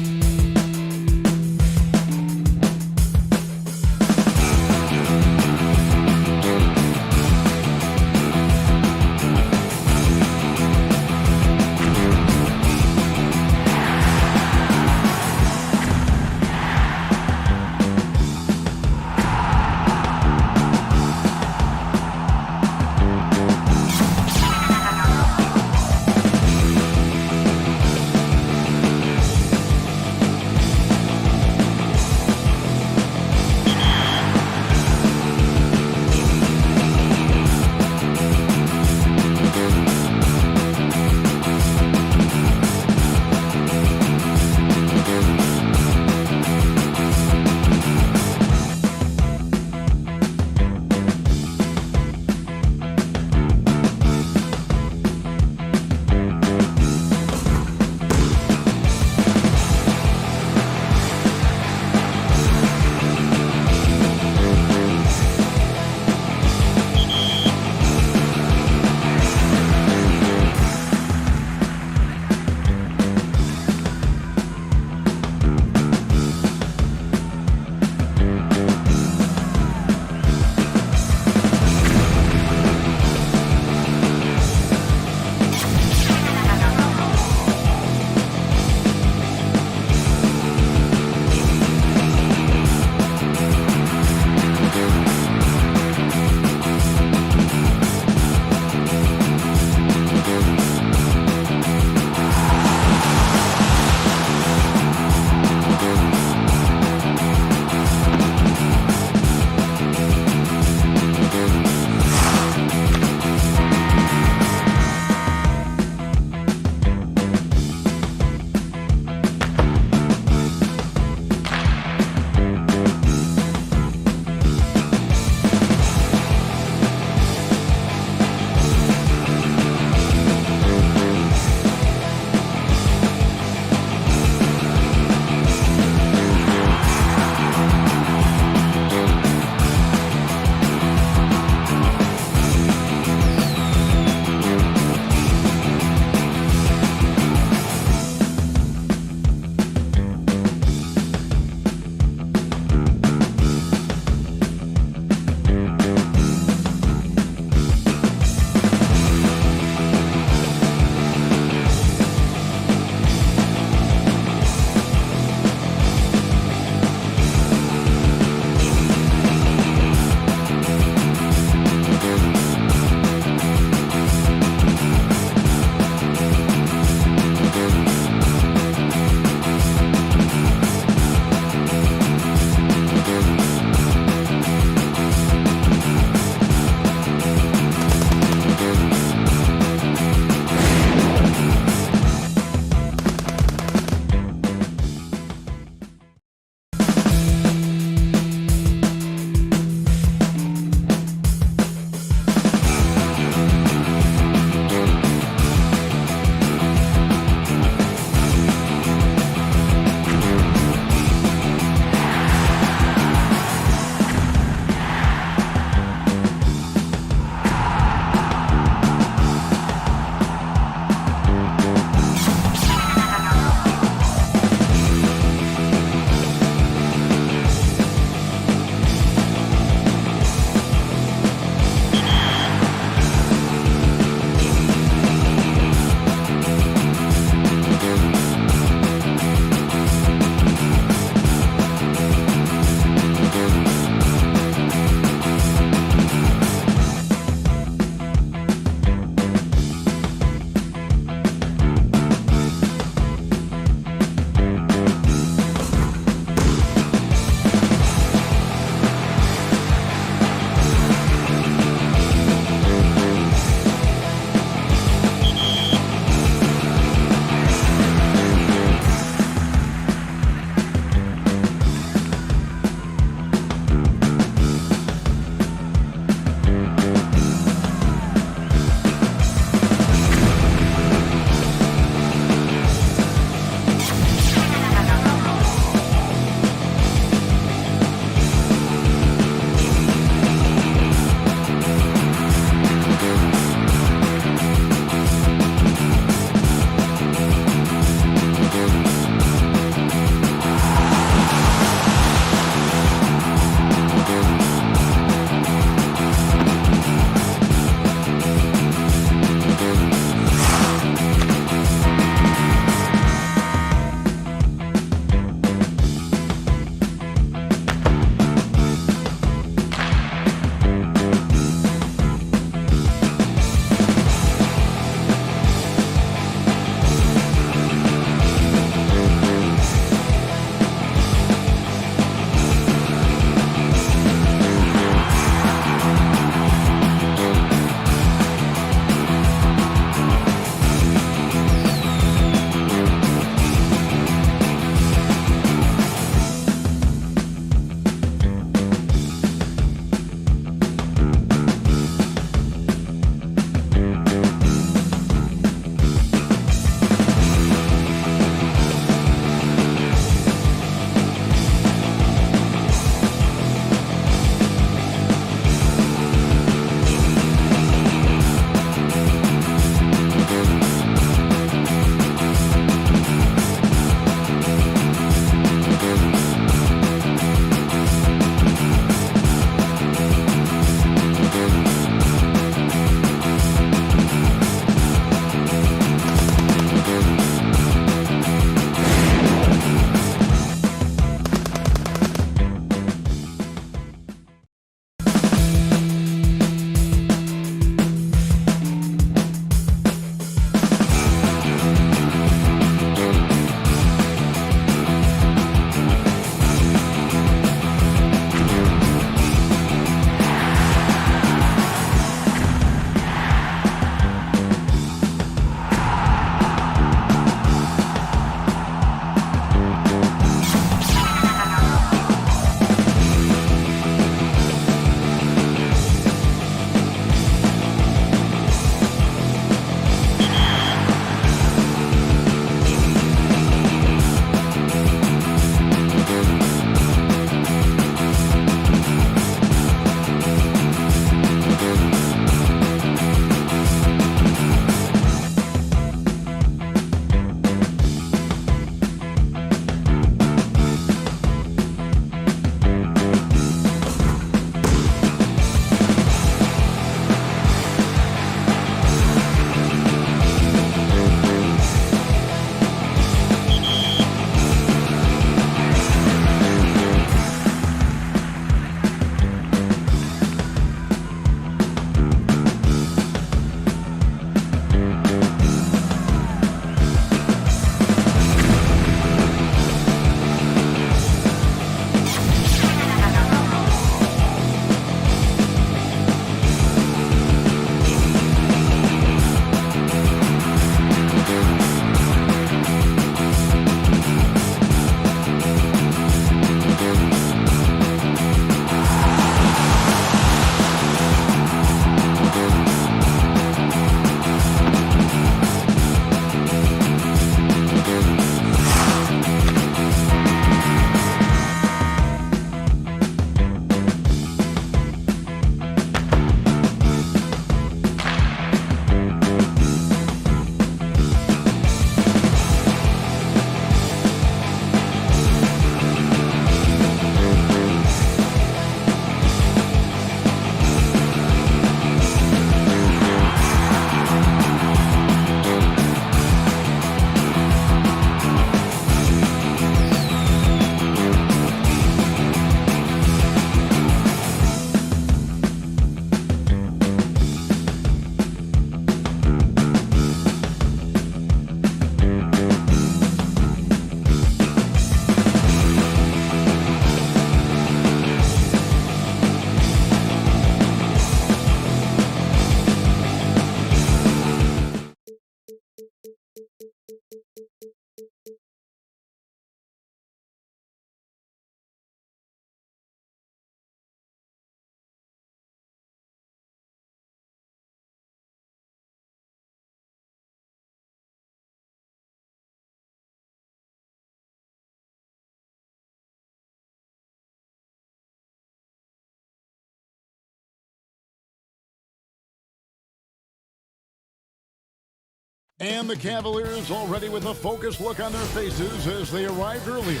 And the Cavaliers already with a focused look on their faces as they arrived earlier,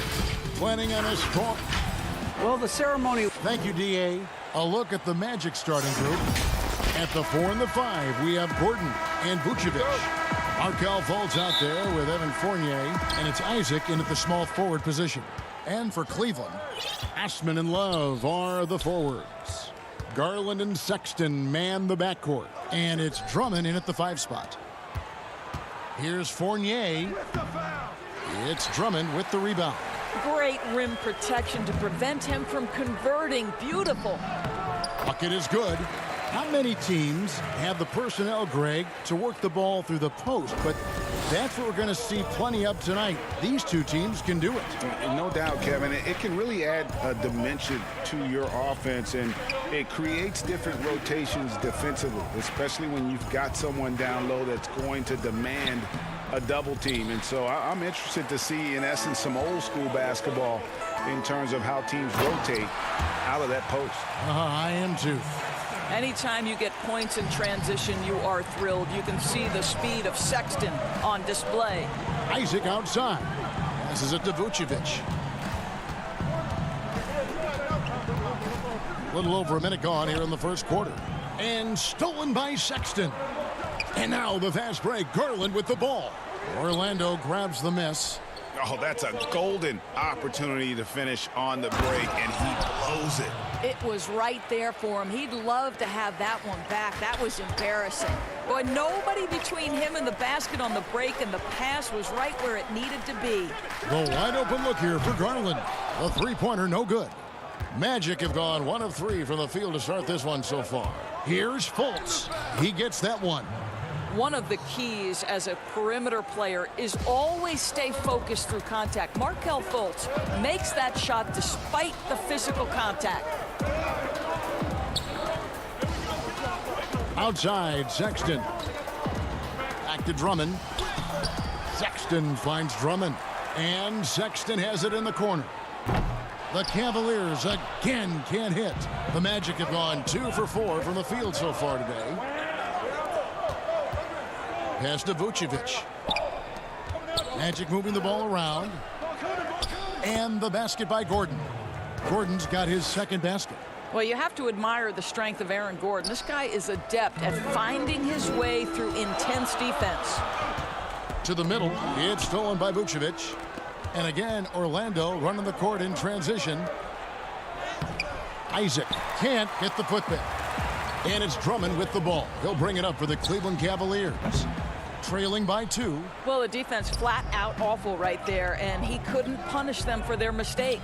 planning on a strong... Well, the ceremony... Thank you, D.A. A look at the Magic starting group. At the 4 and the 5, we have Gordon and Vucevic. Markelle Fultz out there with Evan Fournier, and it's Isaac in at the small forward position. And for Cleveland, Assman and Love are the forwards. Garland and Sexton man the backcourt, and it's Drummond in at the 5 spot. Here's Fournier. It's Drummond with the rebound. Great rim protection to prevent him from converting. Beautiful. Bucket is good. Not many teams have the personnel, Greg, to work the ball through the post, but that's what we're going to see plenty of tonight. These two teams can do it. No doubt, Kevin. It can really add a dimension to your offense, and it creates different rotations defensively, especially when you've got someone down low that's going to demand a double team. And so I'm interested to see, in essence, some old school basketball in terms of how teams rotate out of that post. I am too. Anytime you get points in transition, you are thrilled. You can see the speed of Sexton on display. Isaac outside. Passes it to Vucevic. A little over a minute gone here in the first quarter. And stolen by Sexton. And now the fast break. Garland with the ball. Orlando grabs the miss. Oh, that's a golden opportunity to finish on the break, and he blows it. It was right there for him. He'd love to have that one back. That was embarrassing. Boy, nobody between him and the basket on the break, and the pass was right where it needed to be. The wide open look here for Garland. The three-pointer no good. Magic have gone 1 of 3 from the field to start this one so far. Here's Fultz. He gets that one. One of the keys as a perimeter player is always stay focused through contact. Markelle Fultz makes that shot despite the physical contact. Outside, Sexton. Back to Drummond. Sexton finds Drummond. And Sexton has it in the corner. The Cavaliers again can't hit. The Magic have gone 2 for 4 from the field so far today. Pass to Vucevic. Magic moving the ball around. And the basket by Gordon. Gordon's got his second basket. Well, you have to admire the strength of Aaron Gordon. This guy is adept at finding his way through intense defense. To the middle. It's stolen by Vucevic. And again, Orlando running the court in transition. Isaac can't get the putback. And it's Drummond with the ball. He'll bring it up for the Cleveland Cavaliers. Trailing by 2. Well, the defense flat out awful right there, and he couldn't punish them for their mistake.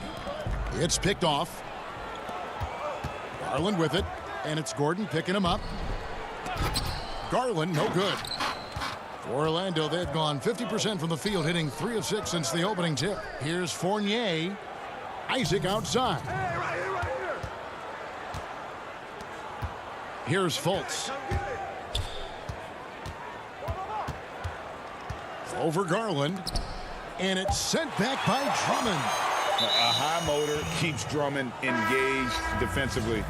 It's picked off. Garland with it, and it's Gordon picking him up. Garland, no good. For Orlando, they've gone 50% from the field, hitting 3 of 6 since the opening tip. Here's Fournier. Isaac outside. Here's Fultz. Over Garland. And it's sent back by Drummond. A high motor keeps Drummond engaged defensively.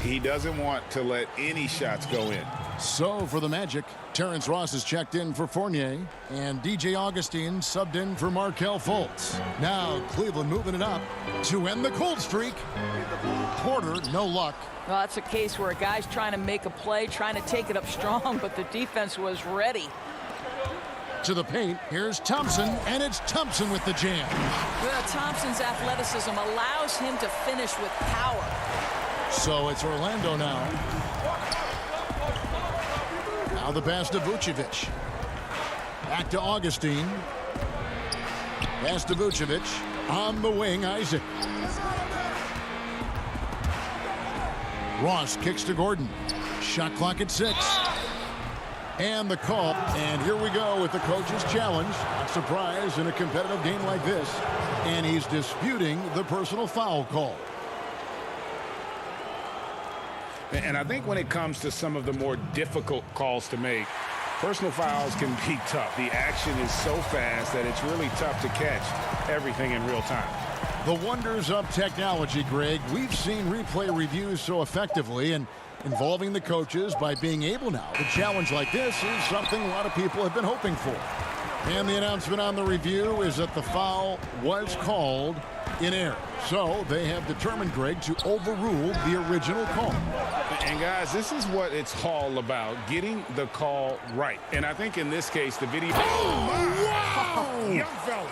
He doesn't want to let any shots go in. So for the Magic, Terrence Ross is checked in for Fournier, and DJ Augustine subbed in for Markelle Fultz. Now Cleveland moving it up to end the cold streak. Porter, no luck. Well, that's a case where a guy's trying to make a play, trying to take it up strong, but the defense was ready. To the paint, here's Thompson, and it's Thompson with the jam. Well, Thompson's athleticism allows him to finish with power. So it's Orlando now. Now the pass to Vucevic. Back to Augustine. Pass to Vucevic. On the wing, Isaac. Ross kicks to Gordon. Shot clock at 6. And the call. And here we go with the coach's challenge. Not surprised in a competitive game like this. And he's disputing the personal foul call. And I think when it comes to some of the more difficult calls to make, personal fouls can be tough. The action is so fast that it's really tough to catch everything in real time. The wonders of technology, Greg. We've seen replay reviews so effectively, and involving the coaches by being able now to challenge like this is something a lot of people have been hoping for. And the announcement on the review is that the foul was called in error. So they have determined, Greg, to overrule the original call. And guys, this is what it's all about, getting the call right. And I think in this case, the video... Oh, wow! Young fella.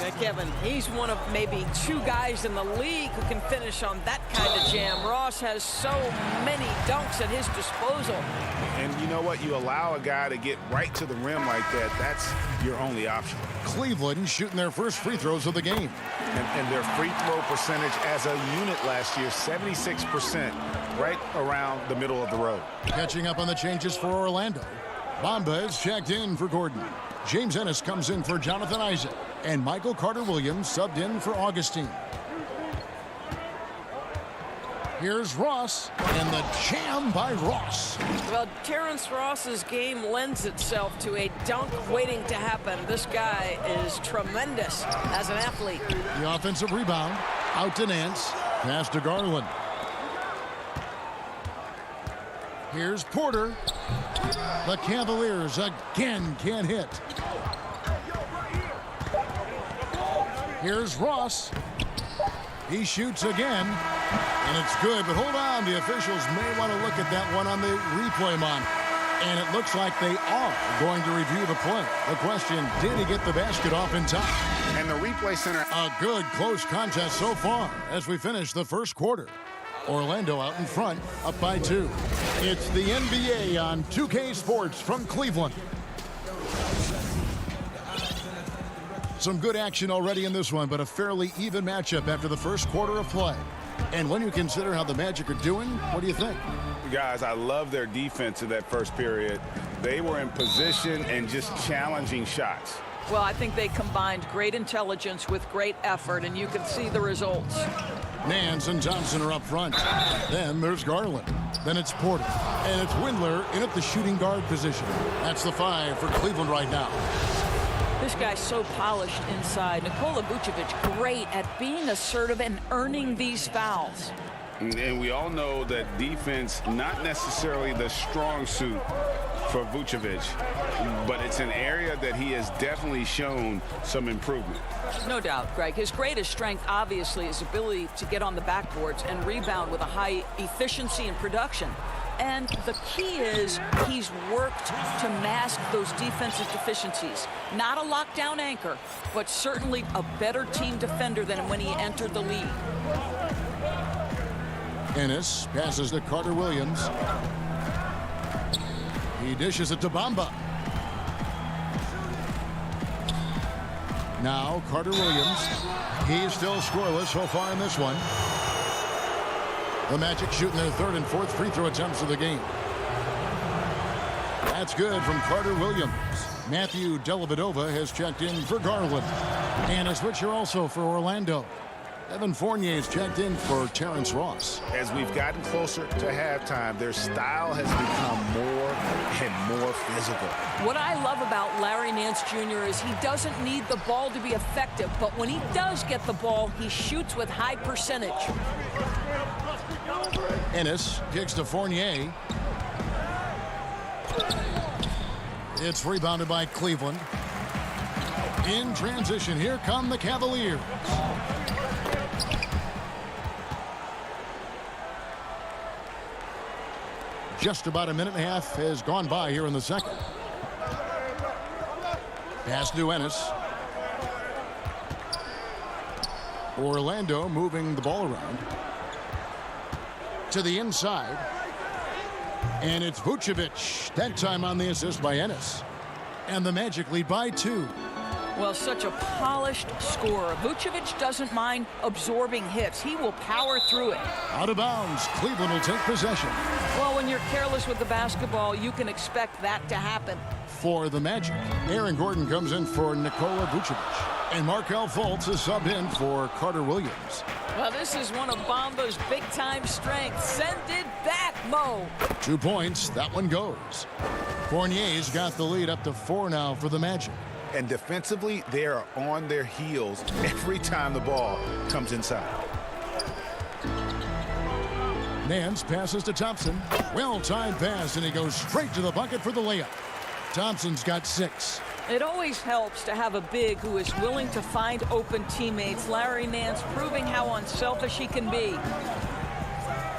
Yeah, Kevin, he's one of maybe 2 guys in the league who can finish on that kind of jam. Ross has so many dunks at his disposal. And you know what? You allow a guy to get right to the rim like that, that's your only option. Cleveland shooting their first free throws of the game. And their free throw percentage as a unit last year, 76%, right around the middle of the road. Catching up on the changes for Orlando. Bamba is checked in for Gordon. James Ennis comes in for Jonathan Isaac. And Michael Carter-Williams subbed in for Augustine. Here's Ross, and the jam by Ross. Well, Terrence Ross's game lends itself to a dunk waiting to happen. This guy is tremendous as an athlete. The offensive rebound, out to Nance, pass to Garland. Here's Porter. The Cavaliers again can't hit. Here's Ross. He shoots again, and it's good, but hold on. The officials may want to look at that one on the replay monitor. And it looks like they are going to review the play. The question, did he get the basket off in time? And the replay center. A good close contest so far as we finish the first quarter. Orlando out in front, up by 2. It's the NBA on 2K Sports from Cleveland. Some good action already in this one, but a fairly even matchup after the first quarter of play. And when you consider how the Magic are doing, what do you think? Guys, I love their defense in that first period. They were in position and just challenging shots. Well, I think they combined great intelligence with great effort, and you can see the results. Nance and Thompson are up front. Then there's Garland. Then it's Porter. And it's Windler in at the shooting guard position. That's the 5 for Cleveland right now. This guy's so polished inside. Nikola Vucevic, great at being assertive and earning these fouls. And we all know that defense, not necessarily the strong suit for Vucevic, but it's an area that he has definitely shown some improvement. No doubt, Greg. His greatest strength, obviously, is ability to get on the backboards and rebound with a high efficiency and production. And the key is he's worked to mask those defensive deficiencies. Not a lockdown anchor, but certainly a better team defender than when he entered the league. Ennis passes to Carter-Williams. He dishes it to Bamba. Now Carter-Williams. He's still scoreless so far in this one. The Magic shooting their 3rd and 4th free throw attempts of the game. That's good from Carter-Williams. Matthew Dellavedova has checked in for Garland. And a switcher also for Orlando. Evan Fournier is checked in for Terrence Ross. As we've gotten closer to halftime, their style has become more and more physical. What I love about Larry Nance Jr. is he doesn't need the ball to be effective, but when he does get the ball, he shoots with high percentage. Ennis kicks to Fournier. It's rebounded by Cleveland. In transition, here come the Cavaliers. Just about a minute and a half has gone by here in the second. Pass to Ennis. Orlando moving the ball around to the inside. And it's Vucevic, that time on the assist by Ennis. And the Magic lead by 2. Well, such a polished scorer. Vucevic doesn't mind absorbing hits. He will power through it. Out of bounds, Cleveland will take possession. Well, when you're careless with the basketball, you can expect that to happen. For the Magic, Aaron Gordon comes in for Nikola Vucevic. And Markelle Fultz is subbed in for Carter-Williams. Well, this is one of Bamba's big-time strengths. Send it back, Mo. 2 points. That one goes. Fournier's got the lead up to 4 now for the Magic. And defensively, they are on their heels every time the ball comes inside. Nance passes to Thompson. Well-timed pass, and he goes straight to the bucket for the layup. Thompson's got 6. It always helps to have a big who is willing to find open teammates. Larry Nance proving how unselfish he can be.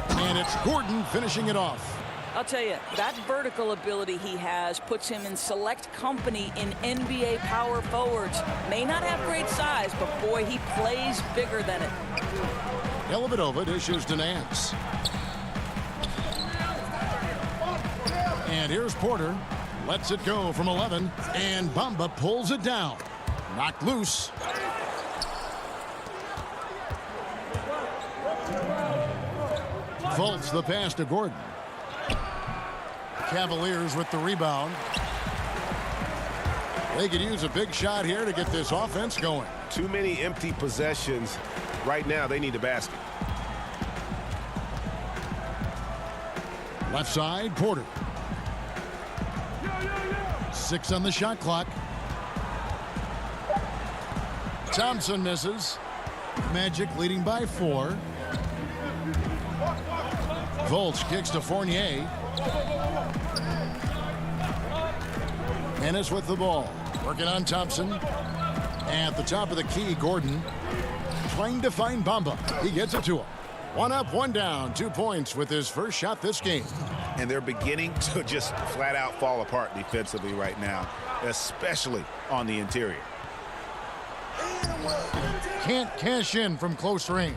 And it's Gordon finishing it off. I'll tell you, that vertical ability he has puts him in select company in NBA power forwards. May not have great size, but boy, he plays bigger than it. Dellavedova dishes to Nance. And here's Porter. Lets it go from 11. And Bamba pulls it down. Knocked loose. Fultz the pass to Gordon. Cavaliers with the rebound. They could use a big shot here to get this offense going. Too many empty possessions. Right now, they need a basket. Left side, Porter. 6 on the shot clock. Thompson misses. Magic leading by 4. Fultz kicks to Fournier. Ennis with the ball. Working on Thompson. At the top of the key, Gordon. Trying to find Bamba. He gets it to him. 1 up, 1 down. 2 points with his first shot this game. And they're beginning to just flat out fall apart defensively right now, especially on the interior. Can't cash in from close range.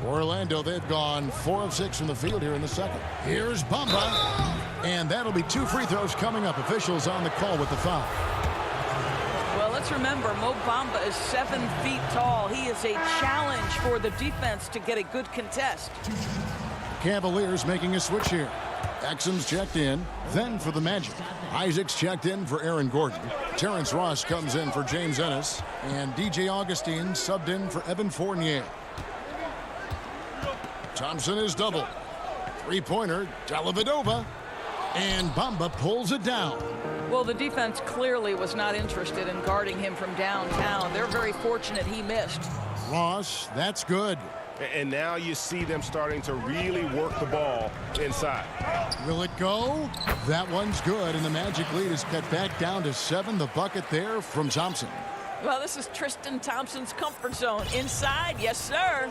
For Orlando, they've gone 4 of 6 from the field here in the second. Here's Bamba. And that'll be 2 free throws coming up. Officials on the call with the foul. Well, let's remember, Mo Bamba is 7 feet tall. He is a challenge for the defense to get a good contest. Cavaliers making a switch here. Exum's checked in. Then for the Magic. Isaac's checked in for Aaron Gordon. Terrence Ross comes in for James Ennis. And DJ Augustine subbed in for Evan Fournier. Thompson is doubled. 3-pointer, Dellavedova. And Bamba pulls it down. Well, the defense clearly was not interested in guarding him from downtown. They're very fortunate he missed. Ross, that's good. And now you see them starting to really work the ball inside. Will it go? That one's good, and the Magic lead is cut back down to 7. The bucket there from Thompson. Well, this is Tristan Thompson's comfort zone. Inside, yes, sir.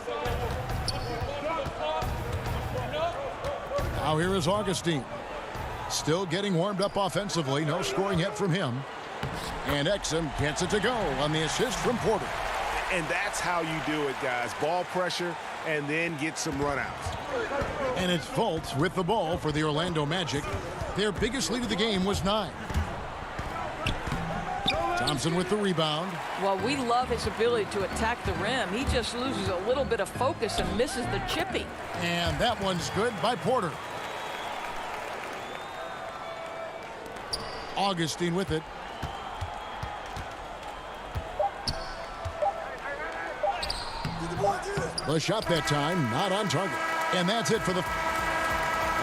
Now here is Augustine. Still getting warmed up offensively. No scoring yet from him. And Exum gets it to go on the assist from Porter. And that's how you do it, guys. Ball pressure and then get some runouts. And it's Fultz with the ball for the Orlando Magic. Their biggest lead of the game was 9. Thompson with the rebound. Well, we love his ability to attack the rim. He just loses a little bit of focus and misses the chippy. And that one's good by Porter. Augustine with it. The shot that time, not on target. And that's it for the...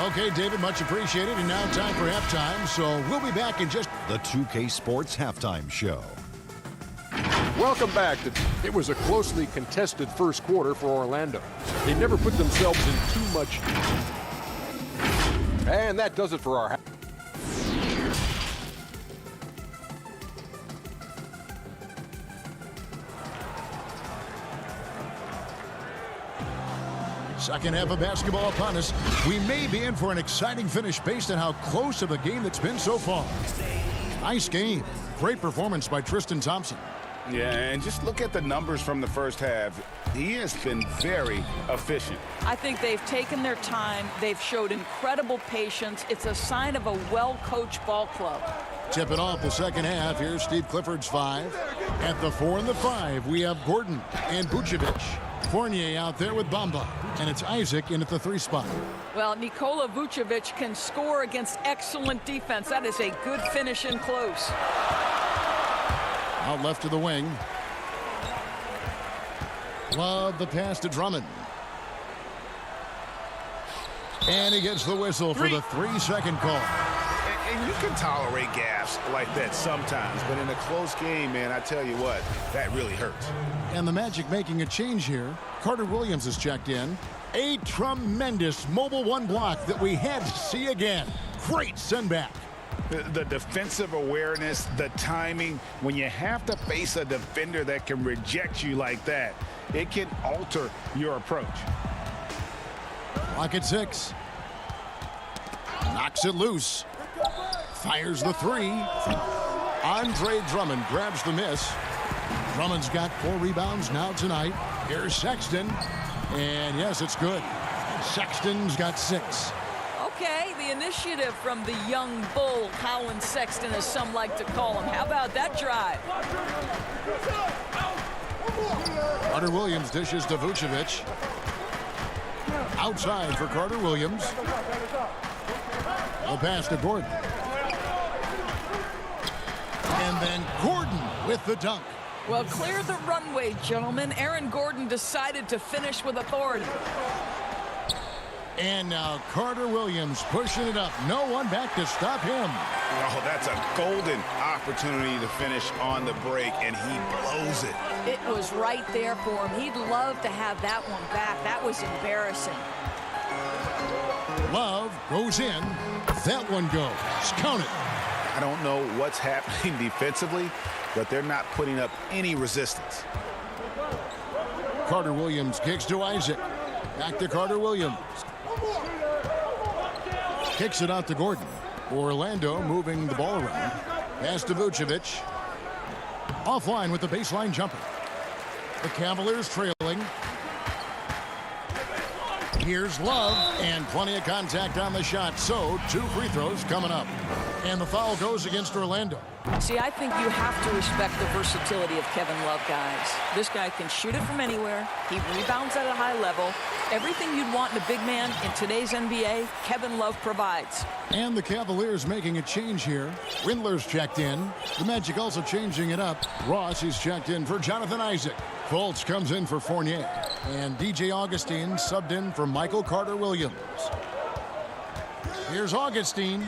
Okay, David, much appreciated. And now time for halftime, so we'll be back in just... The 2K Sports Halftime Show. Welcome back. It was a closely contested first quarter for Orlando. They never put themselves in too much. And that does it for our... Second half of basketball upon us. We may be in for an exciting finish based on how close of a game it's been so far. Nice game. Great performance by Tristan Thompson. Yeah, and just look at the numbers from the first half. He has been very efficient. I think they've taken their time. They've showed incredible patience. It's a sign of a well-coached ball club. Tipping off the second half. Here's Steve Clifford's 5. At the 4 and the 5, we have Gordon and Vucevic. Fournier out there with Bamba. And it's Isaac in at the 3 spot. Well, Nikola Vucevic can score against excellent defense. That is a good finish in close. Out left to the wing. Love the pass to Drummond. And he gets the whistle for the 3-second call. And you can tolerate gaffes like that sometimes, but in a close game, man, I tell you what, that really hurts. And the Magic making a change here. Carter Williams has checked in. A tremendous mobile one block that we had to see again. Great send back. The defensive awareness, the timing, when you have to face a defender that can reject you like that, it can alter your approach. Clock at 6. Knocks it loose. Fires the 3. Andre Drummond grabs the miss. Drummond's got 4 rebounds now tonight. Here's Sexton. And yes, it's good. Sexton's got 6. Okay, the initiative from the young bull, Colin Sexton, as some like to call him. How about that drive? Carter Williams dishes to Vucevic. Outside for Carter Williams. The pass to Gordon. And then Gordon with the dunk. Well, clear the runway, gentlemen. Aaron Gordon decided to finish with authority. And now Carter Williams pushing it up. No one back to stop him. Oh, that's a golden opportunity to finish on the break, and he blows it. It was right there for him. He'd love to have that one back. That was embarrassing. Love goes in. That one goes. Count it. I don't know what's happening defensively, but they're not putting up any resistance. Carter Williams kicks to Isaac. Back to Carter Williams. Kicks it out to Gordon. Orlando moving the ball around. Pass to Vucevic. Offline with the baseline jumper. The Cavaliers trailing. Here's Love, and plenty of contact on the shot. So 2 free throws coming up. And the foul goes against Orlando. See, I think you have to respect the versatility of Kevin Love, guys. This guy can shoot it from anywhere. He rebounds at a high level. Everything you'd want in a big man in today's NBA, Kevin Love provides. And the Cavaliers making a change here. Windler's checked in. The Magic also changing it up. Ross is checked in for Jonathan Isaac. Fultz comes in for Fournier. And DJ Augustine subbed in for Michael Carter Williams. Here's Augustine.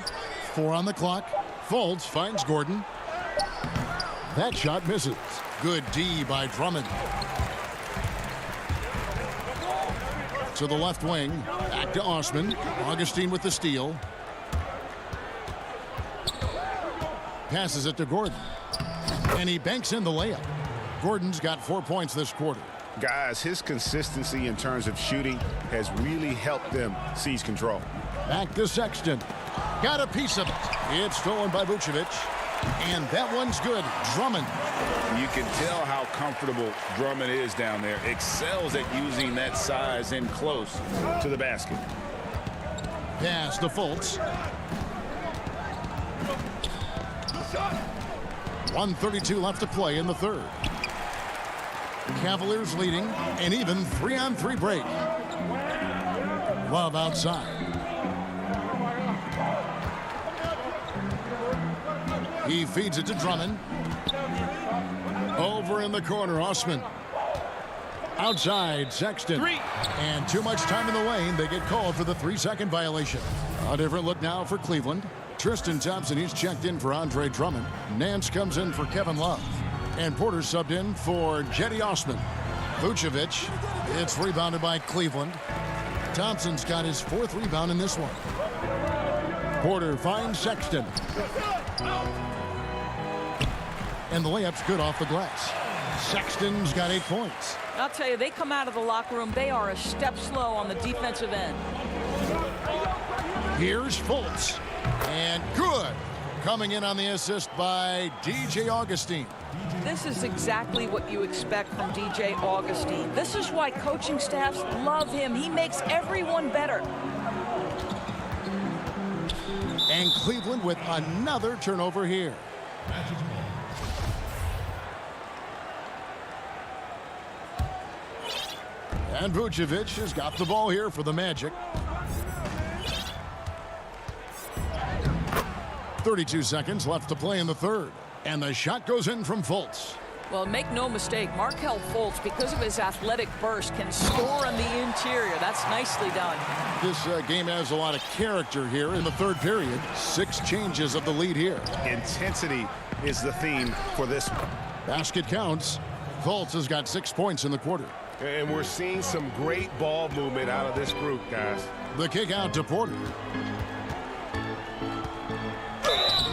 4 on the clock. Fultz finds Gordon. That shot misses. Good D by Drummond. To the left wing. Back to Osman. Augustine with the steal. Passes it to Gordon. And he banks in the layup. Gordon's got 4 points this quarter. Guys, his consistency in terms of shooting has really helped them seize control. Back to Sexton. Got a piece of it. It's stolen by Vucevic. And that one's good. Drummond. You can tell how comfortable Drummond is down there. Excels at using that size in close to the basket. Pass to Fultz. 1:32 left to play in the third. Cavaliers leading, and even 3-on-3 break. Love outside. He feeds it to Drummond. Over in the corner, Osman. Outside, Sexton. And too much time in the lane. They get called for the 3-second violation. A different look now for Cleveland. Tristan Thompson, he's checked in for Andre Drummond. Nance comes in for Kevin Love. And Porter subbed in for Jetty Osman. Vucevic, it's rebounded by Cleveland. Thompson's got his 4th rebound in this one. Porter finds Sexton. And the layup's good off the glass. Sexton's got 8 points. I'll tell you, they come out of the locker room, they are a step slow on the defensive end. Here's Fultz. And good. Coming in on the assist by DJ Augustine. This is exactly what you expect from DJ Augustine. This is why coaching staffs love him. He makes everyone better. And Cleveland with another turnover here. And Vucevic has got the ball here for the Magic. 32 seconds left to play in the third. And the shot goes in from Fultz. Well, make no mistake, Markelle Fultz, because of his athletic burst, can score on the interior. That's nicely done. This game has a lot of character here in the third period. 6 changes of the lead here. Intensity is the theme for this one. Basket counts. Fultz has got 6 points in the quarter. And we're seeing some great ball movement out of this group, guys. The kick out to Porter.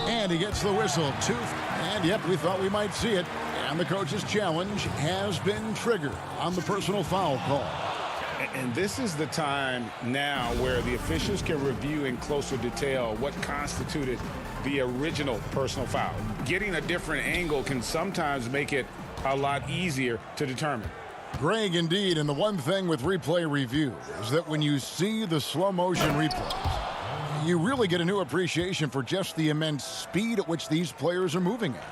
And he gets the whistle. 2. And, yep, we thought we might see it. And the coach's challenge has been triggered on the personal foul call. And this is the time now where the officials can review in closer detail what constituted the original personal foul. Getting a different angle can sometimes make it a lot easier to determine. Greg, indeed, and the one thing with replay review is that when you see the slow motion replays, you really get a new appreciation for just the immense speed at which these players are moving at.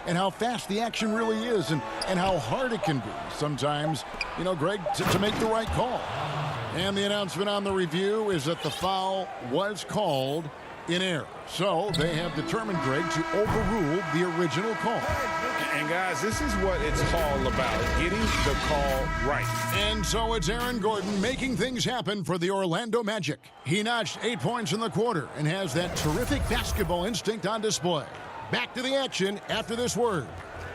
And how fast the action really is, and how hard it can be sometimes, you know, Greg, to make the right call. And the announcement on the review is that the foul was called in error. So they have determined, Greg, to overrule the original call. And guys, this is what it's all about, getting the call right. And so it's Aaron Gordon making things happen for the Orlando Magic. He notched 8 points in the quarter and has that terrific basketball instinct on display. Back to the action after this word.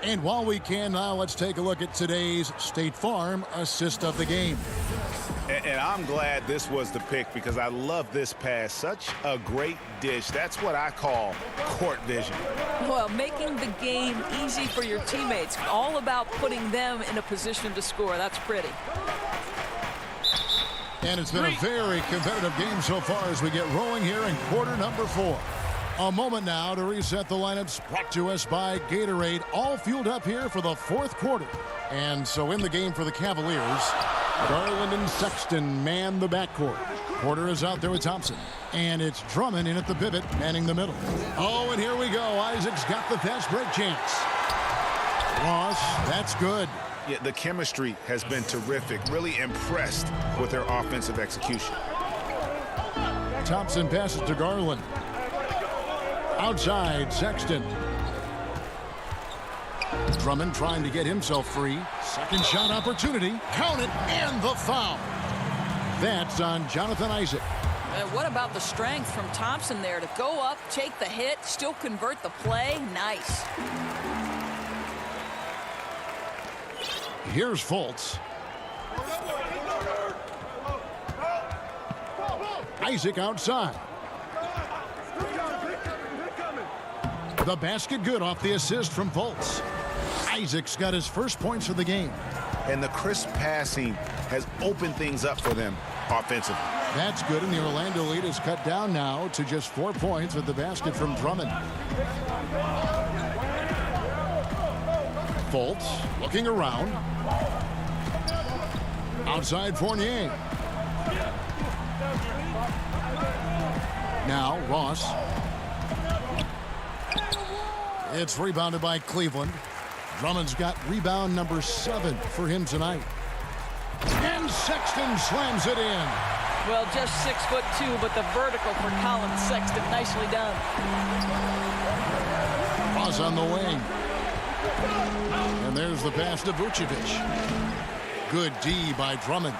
And while we can now, let's take a look at today's State Farm assist of the game. And I'm glad this was the pick because I love this pass. Such a great dish. That's what I call court vision. Well, making the game easy for your teammates. All about putting them in a position to score. That's pretty. And it's been a very competitive game so far as we get rolling here in quarter number 4. A moment now to reset the lineups brought to us by Gatorade, all fueled up here for the 4th quarter. And so in the game for the Cavaliers, Garland and Sexton man the backcourt. Porter is out there with Thompson. And it's Drummond in at the pivot, manning the middle. Oh, and here we go. Isaac's got the fast break chance. Ross, that's good. Yeah, the chemistry has been terrific. Really impressed with their offensive execution. Thompson passes to Garland. Outside, Sexton. Drummond trying to get himself free. Second shot opportunity. Count it, and the foul. That's on Jonathan Isaac. And what about the strength from Thompson there to go up, take the hit, still convert the play? Nice. Here's Fultz. Isaac outside. The basket good off the assist from Fultz. Isaac's got his first points of the game. And the crisp passing has opened things up for them offensively. That's good, and the Orlando lead is cut down now to just 4 points with the basket from Drummond. Fultz looking around. Outside Fournier. Now Ross. It's rebounded by Cleveland. Drummond's got rebound number 7 for him tonight. And Sexton slams it in. Well, just 6'2", but the vertical for Colin Sexton. Nicely done. Ross on the wing. And there's the pass to Vucevic. Good D by Drummond.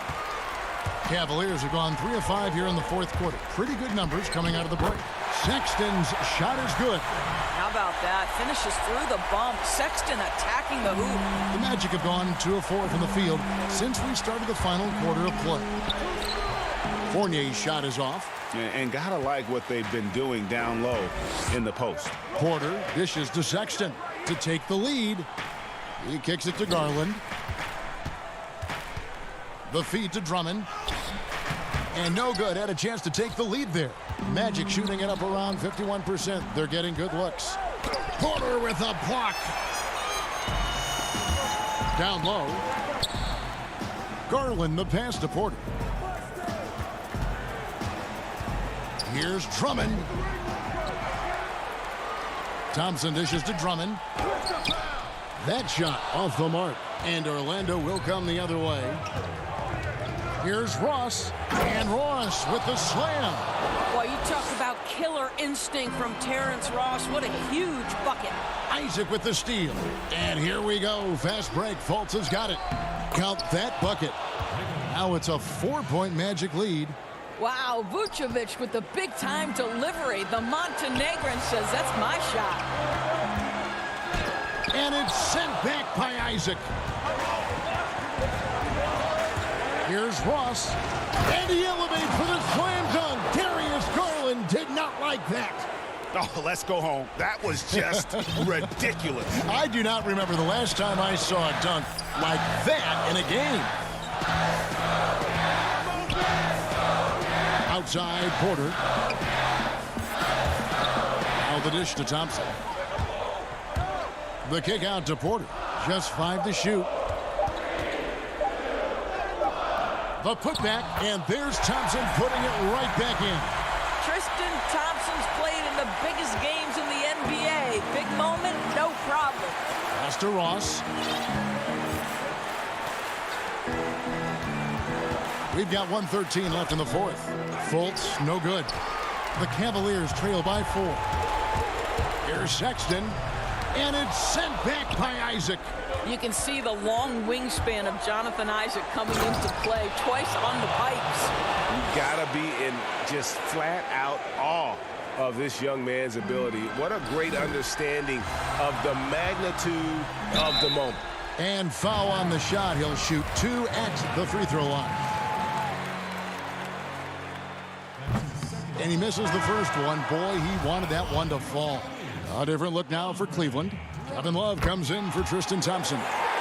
Cavaliers have gone 3 of 5 here in the 4th quarter. Pretty good numbers coming out of the break. Sexton's shot is good. How about that? Finishes through the bump. Sexton attacking the hoop. The Magic have gone 2 of 4 from the field since we started the final quarter of play. Fournier's shot is off. And gotta like what they've been doing down low in the post. Porter dishes to Sexton to take the lead. He kicks it to Garland. The feed to Drummond. And no good. Had a chance to take the lead there. Magic shooting it up around 51%. They're getting good looks. Porter with a block. Down low. Garland the pass to Porter. Here's Drummond. Thompson dishes to Drummond. That shot off the mark. And Orlando will come the other way. Here's Ross, and Ross with the slam. Boy, you talk about killer instinct from Terrence Ross. What a huge bucket. Isaac with the steal. And here we go. Fast break. Fultz has got it. Count that bucket. Now it's a 4-point Magic lead. Wow, Vucevic with the big-time delivery. The Montenegrin says, that's my shot. And it's sent back by Isaac. Here's Ross. And he elevates for the slam dunk. Darius Garland did not like that. Oh, let's go home. That was just ridiculous. I do not remember the last time I saw a dunk like that in a game. Outside, Porter. Now the dish to Thompson. The kick out to Porter. Just 5 to shoot. The putback, and there's Thompson putting it right back in. Tristan Thompson's played in the biggest games in the NBA. Big moment, no problem. Pass to Ross. We've got 1:13 left in the fourth. Fultz, no good. The Cavaliers trail by 4. Here's Sexton, and it's sent back by Isaac. You can see the long wingspan of Jonathan Isaac coming into play twice on the pipes. You gotta be in just flat out awe of this young man's ability. What a great understanding of the magnitude of the moment. And foul on the shot. He'll shoot 2 at the free throw line. And he misses the first one. Boy, he wanted that one to fall. A different look now for Cleveland. Kevin Love comes in for Tristan Thompson.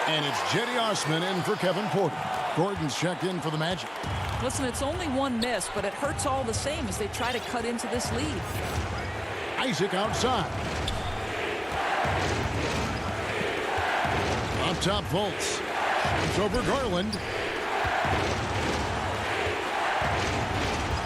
And it's Jetty Osman in for Kevin Porter. Gordon's checked in for the Magic. Listen, it's only one miss, but it hurts all the same as they try to cut into this lead. Isaac outside. Up top, Fultz. It's over Garland.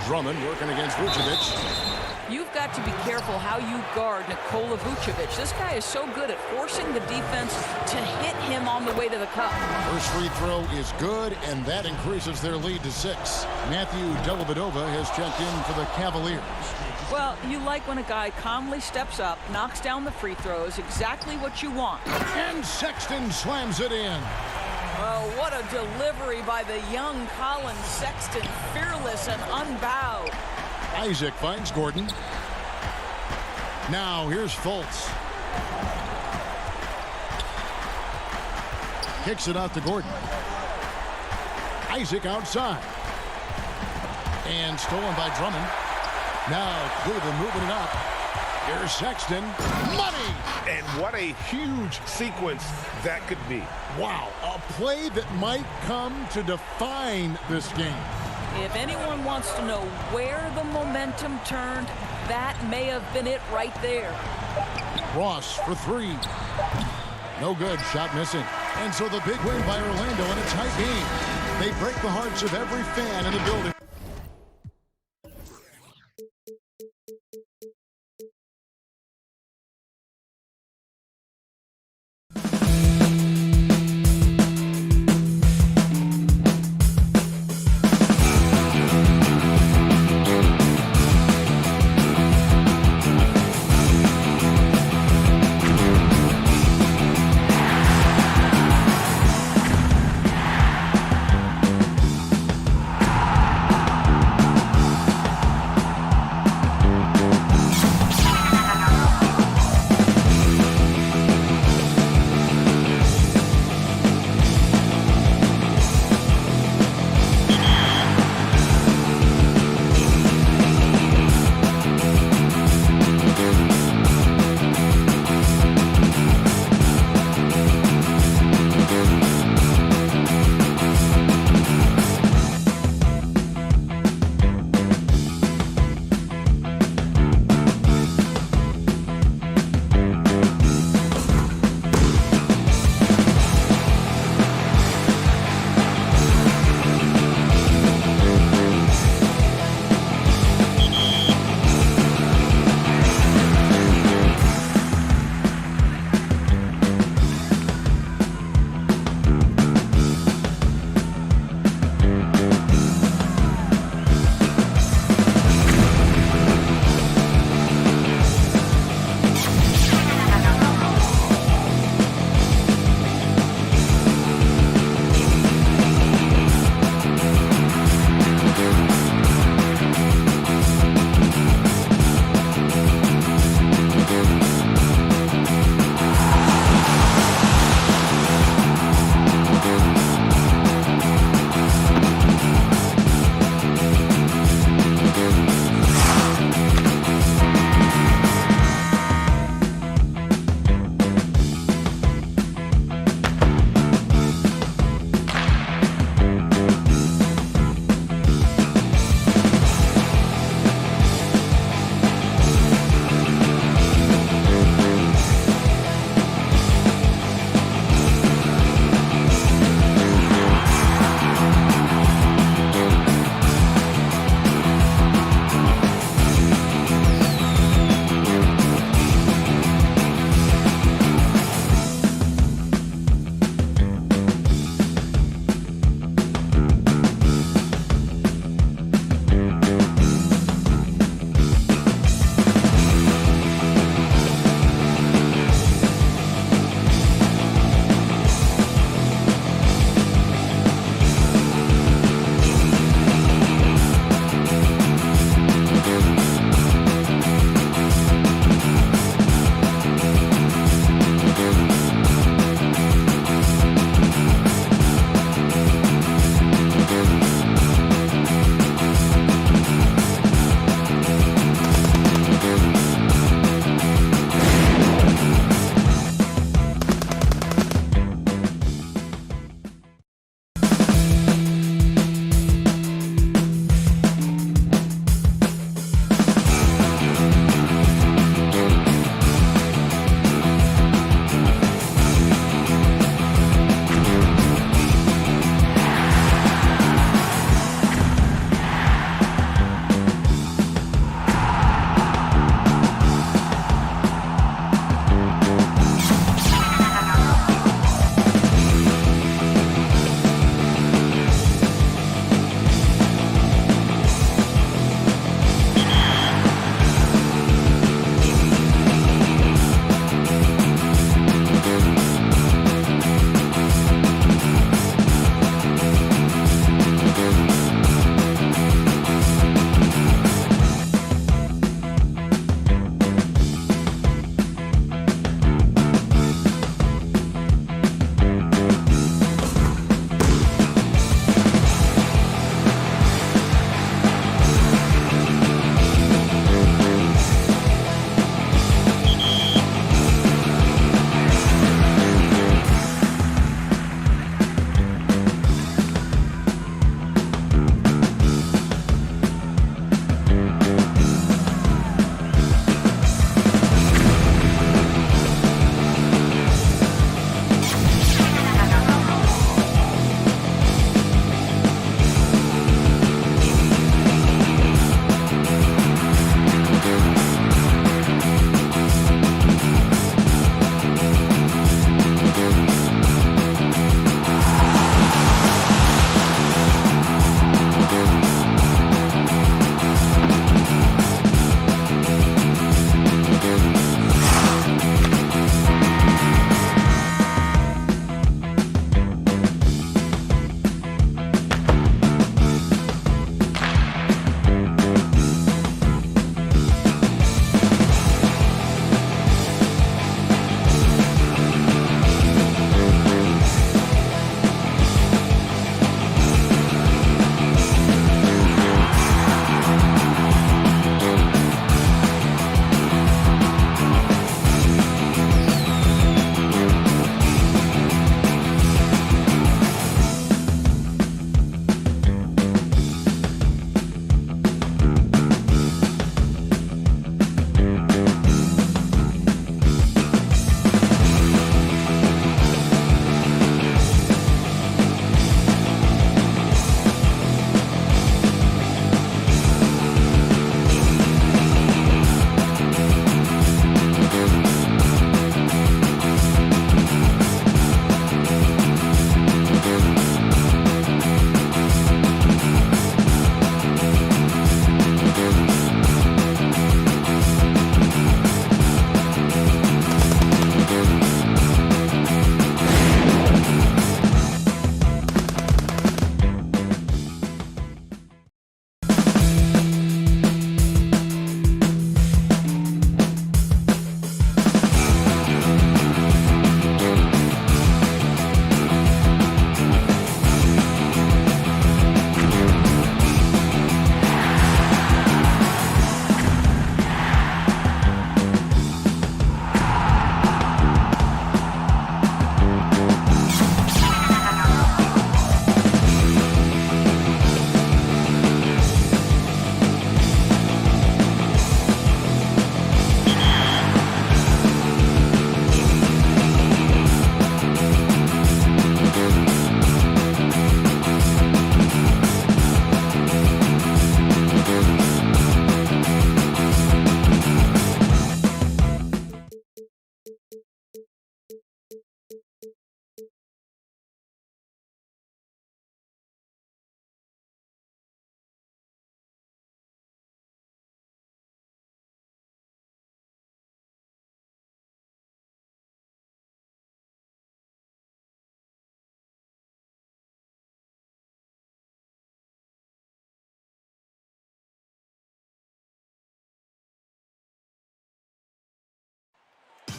Drummond working against Vucevic. You've got to be careful how you guard Nikola Vucevic. This guy is so good at forcing the defense to hit him on the way to the cup. First free throw is good, and that increases their lead to 6. Matthew Dellavedova has checked in for the Cavaliers. Well, you like when a guy calmly steps up, knocks down the free throws, exactly what you want. And Sexton slams it in. Oh, what a delivery by the young Colin Sexton, fearless and unbowed. Isaac finds Gordon. Now here's Fultz. Kicks it out to Gordon. Isaac outside. And stolen by Drummond. Now Cleveland moving it up. Here's Sexton. Money! And what a huge sequence that could be. Wow, a play that might come to define this game. If anyone wants to know where the momentum turned, that may have been it right there. Ross for 3. No good, shot missing. And so the big win by Orlando in a tight game. They break the hearts of every fan in the building.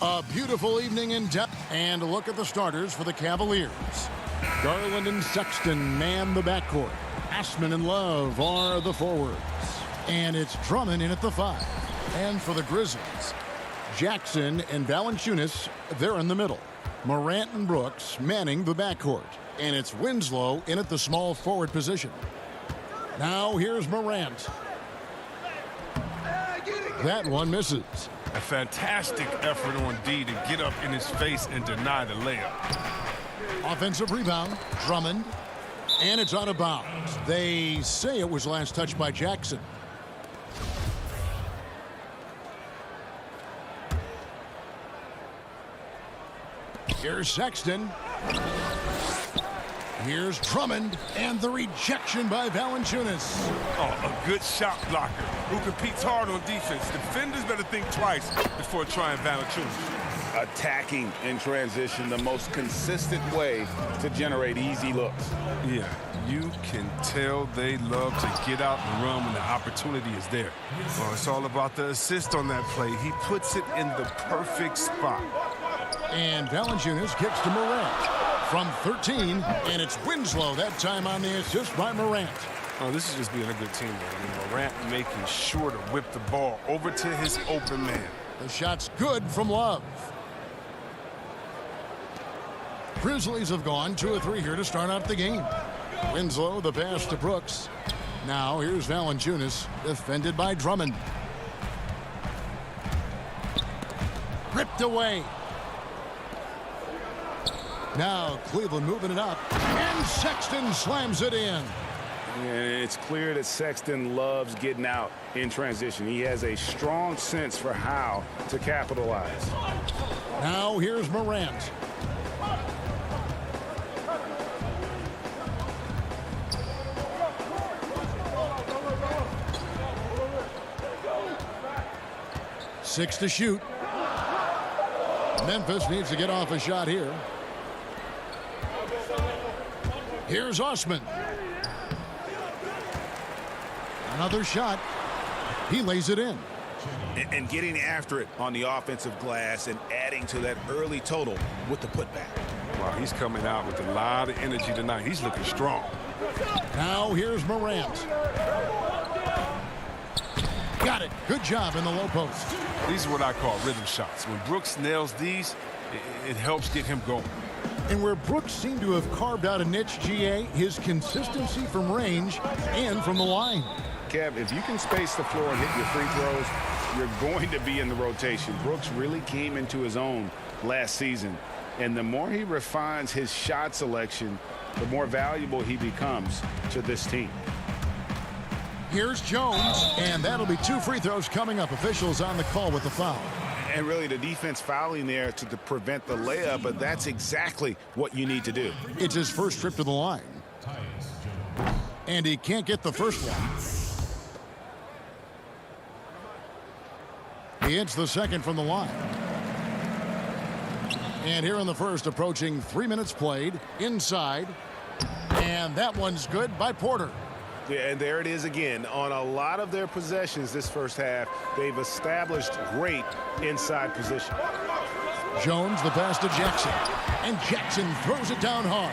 A beautiful evening in depth. And look at the starters for the Cavaliers. Garland and Sexton man the backcourt. Ashman and Love are the forwards. And it's Drummond in at the 5. And for the Grizzlies, Jackson and Valanciunas, they're in the middle. Morant and Brooks manning the backcourt. And it's Winslow in at the small forward position. Now here's Morant. That one misses. A fantastic effort on D to get up in his face and deny the layup. Offensive rebound, Drummond. And it's out of bounds. They say it was last touched by Jackson. Here's Sexton. Here's Drummond, and the rejection by Valanciunas. Oh, a good shot blocker who competes hard on defense. Defenders better think twice before trying Valanciunas. Attacking in transition, the most consistent way to generate easy looks. Yeah, you can tell they love to get out and run when the opportunity is there. Well, it's all about the assist on that play. He puts it in the perfect spot. And Valanciunas kicks to Morant. From 13, and it's Winslow that time on the assist by Morant. Oh, this is just being a good teammate. I mean, Morant making sure to whip the ball over to his open man. The shot's good from Love. Grizzlies have gone 2 of 3 here to start out the game. Winslow, the pass to Brooks. Now here's Valanciunas, defended by Drummond. Ripped away. Now Cleveland moving it up, and Sexton slams it in. And it's clear that Sexton loves getting out in transition. He has a strong sense for how to capitalize. Now here's Morant. Six to shoot. Memphis needs to get off a shot here. Here's Osman. Another shot. He lays it in. And getting after it on the offensive glass and adding to that early total with the putback. Wow, he's coming out with a lot of energy tonight. He's looking strong. Now here's Morant. Got it. Good job in the low post. These are what I call rhythm shots. When Brooks nails these, it helps get him going. And where Brooks seemed to have carved out a niche, GA, his consistency from range and from the line. Kev, if you can space the floor and hit your free throws, you're going to be in the rotation. Brooks really came into his own last season. And the more he refines his shot selection, the more valuable he becomes to this team. Here's Jones, and that'll be 2 free throws coming up. Officials on the call with the foul. And really the defense fouling there to prevent the layup, but that's exactly what you need to do. It's his first trip to the line. And he can't get the first one. He hits the second from the line. And here in the first, approaching 3 minutes played, inside. And that one's good by Porter. Yeah, and there it is again. On a lot of their possessions this first half, they've established great inside position. Jones, the pass to Jackson. And Jackson throws it down hard.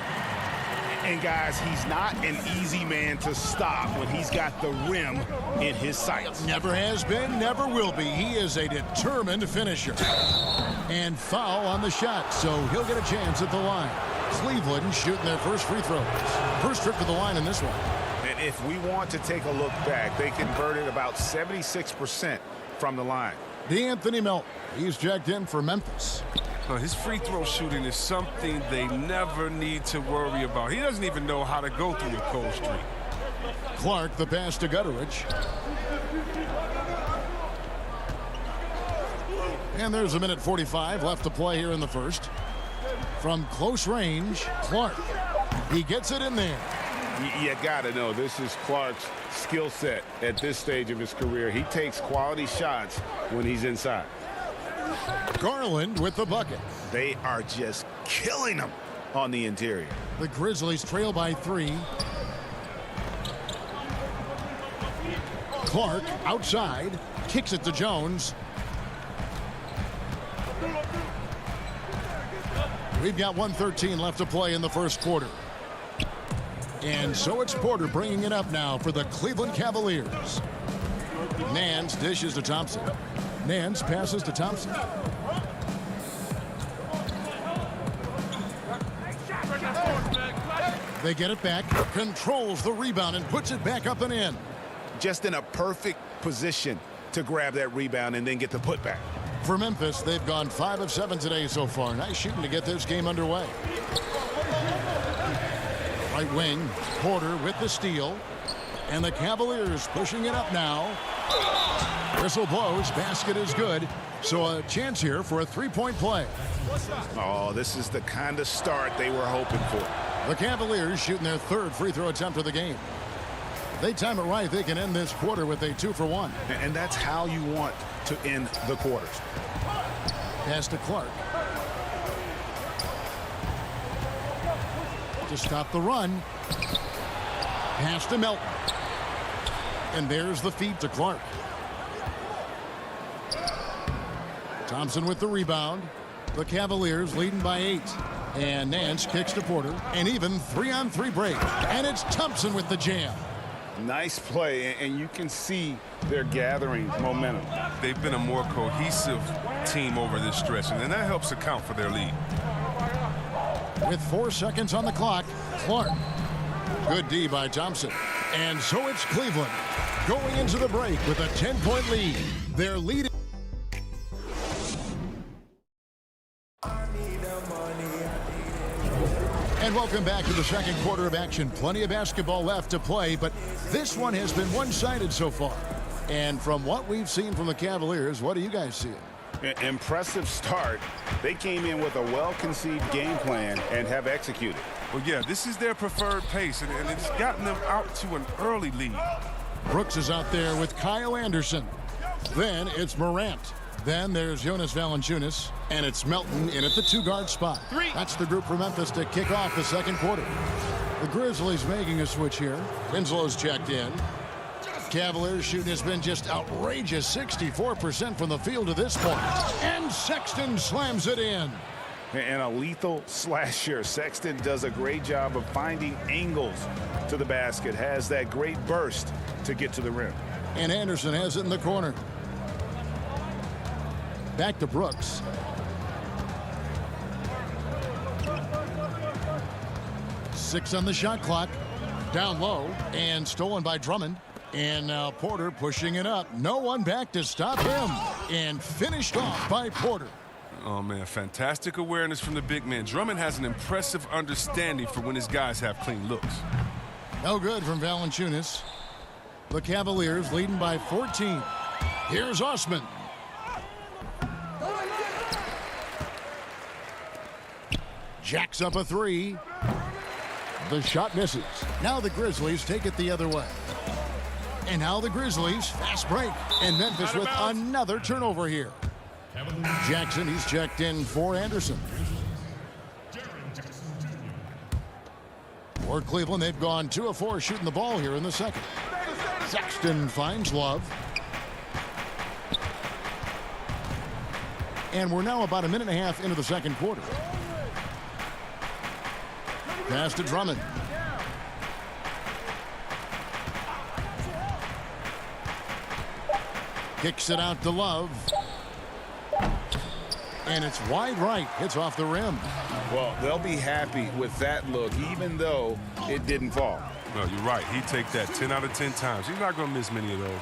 And guys, he's not an easy man to stop when he's got the rim in his sights. Never has been, never will be. He is a determined finisher. And foul on the shot, so he'll get a chance at the line. Cleveland shooting their first free throws. First trip to the line in this one. And if we want to take a look back, they converted about 76% from the line. D'Anthony Melton, he's checked in for Memphis. His free throw shooting is something they never need to worry about. He doesn't even know how to go through a cold streak. Clark, the pass to Gutteridge. And there's a minute 45 left to play here in the first. From close range, Clark. He gets it in there. You got to know this is Clark's skill set at this stage of his career. He takes quality shots when he's inside. Garland with the bucket. They are just killing them on the interior. The Grizzlies trail by 3. Clark outside, kicks it to Jones. We've got 1:13 left to play in the first quarter. And so it's Porter bringing it up now for the Cleveland Cavaliers. Nance dishes to Thompson. Nance passes to Thompson. They get it back, controls the rebound, and puts it back up and in. Just in a perfect position to grab that rebound and then get the putback. For Memphis, they've gone 5 of 7 today so far. Nice shooting to get this game underway. Right wing, Porter with the steal. And the Cavaliers pushing it up now. Whistle blows, basket is good. So a chance here for a three-point play. Oh, this is the kind of start they were hoping for. The Cavaliers shooting their third free throw attempt of the game. If they time it right, they can end this quarter with a 2-for-1. And that's how you want to end the quarters. Pass to Clark. To stop the run. Pass to Melton. And there's the feed to Clark. Thompson with the rebound. The Cavaliers leading by 8. And Nance kicks to Porter. And even 3-on-3 break. And it's Thompson with the jam. Nice play, and you can see they're gathering momentum. They've been a more cohesive team over this stretch, and that helps account for their lead. With 4 seconds on the clock, Clark. Good D by Thompson. And so it's Cleveland going into the break with a 10-point lead. They're leading. And welcome back to the second quarter of action. Plenty of basketball left to play, but this one has been one-sided so far. And from what we've seen from the Cavaliers, what do you guys see? Impressive start. They came in with a well-conceived game plan and have executed. Well, yeah, this is their preferred pace, and it's gotten them out to an early lead. Brooks is out there with Kyle Anderson. Then it's Morant. Then there's Jonas Valanciunas, and it's Melton in at the 2-guard spot. That's the group for Memphis to kick off the second quarter. The Grizzlies making a switch here. Winslow's checked in. Cavaliers shooting has been just outrageous, 64% from the field to this point. And Sexton slams it in. And a lethal slasher. Sexton does a great job of finding angles to the basket, has that great burst to get to the rim. And Anderson has it in the corner. Back to Brooks. Six on the shot clock. Down low and stolen by Drummond. And now Porter pushing it up. No one back to stop him. And finished off by Porter. Oh, man, fantastic awareness from the big man. Drummond has an impressive understanding for when his guys have clean looks. No good from Valanciunas. The Cavaliers leading by 14. Here's Osman. Jacks up a 3. The shot misses. Now the Grizzlies take it the other way. And now the Grizzlies fast break. And Memphis with another turnover here. Jackson, he's checked in for Anderson. For Cleveland, they've gone 2 of 4 shooting the ball here in the second. Sexton finds Love. And we're now about a minute and a half into the second quarter. Pass to Drummond. Kicks it out to Love. And it's wide right. Hits off the rim. Well, they'll be happy with that look, even though it didn't fall. No, you're right. He'd take that 10 out of 10 times. He's not going to miss many of those.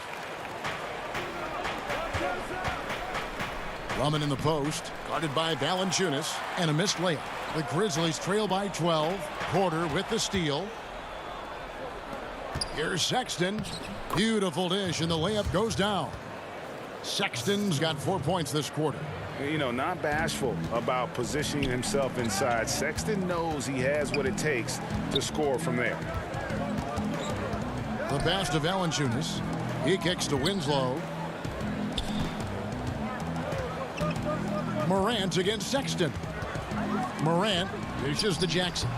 Drummond in the post, guarded by Valanciunas, and a missed layup. The Grizzlies trail by 12. Porter with the steal. Here's Sexton. Beautiful dish, and the layup goes down. Sexton's got 4 points this quarter. You know, not bashful about positioning himself inside. Sexton knows he has what it takes to score from there. The pass to Valanciunas. He kicks to Winslow. Morant against Sexton. Morant dishes to Jackson.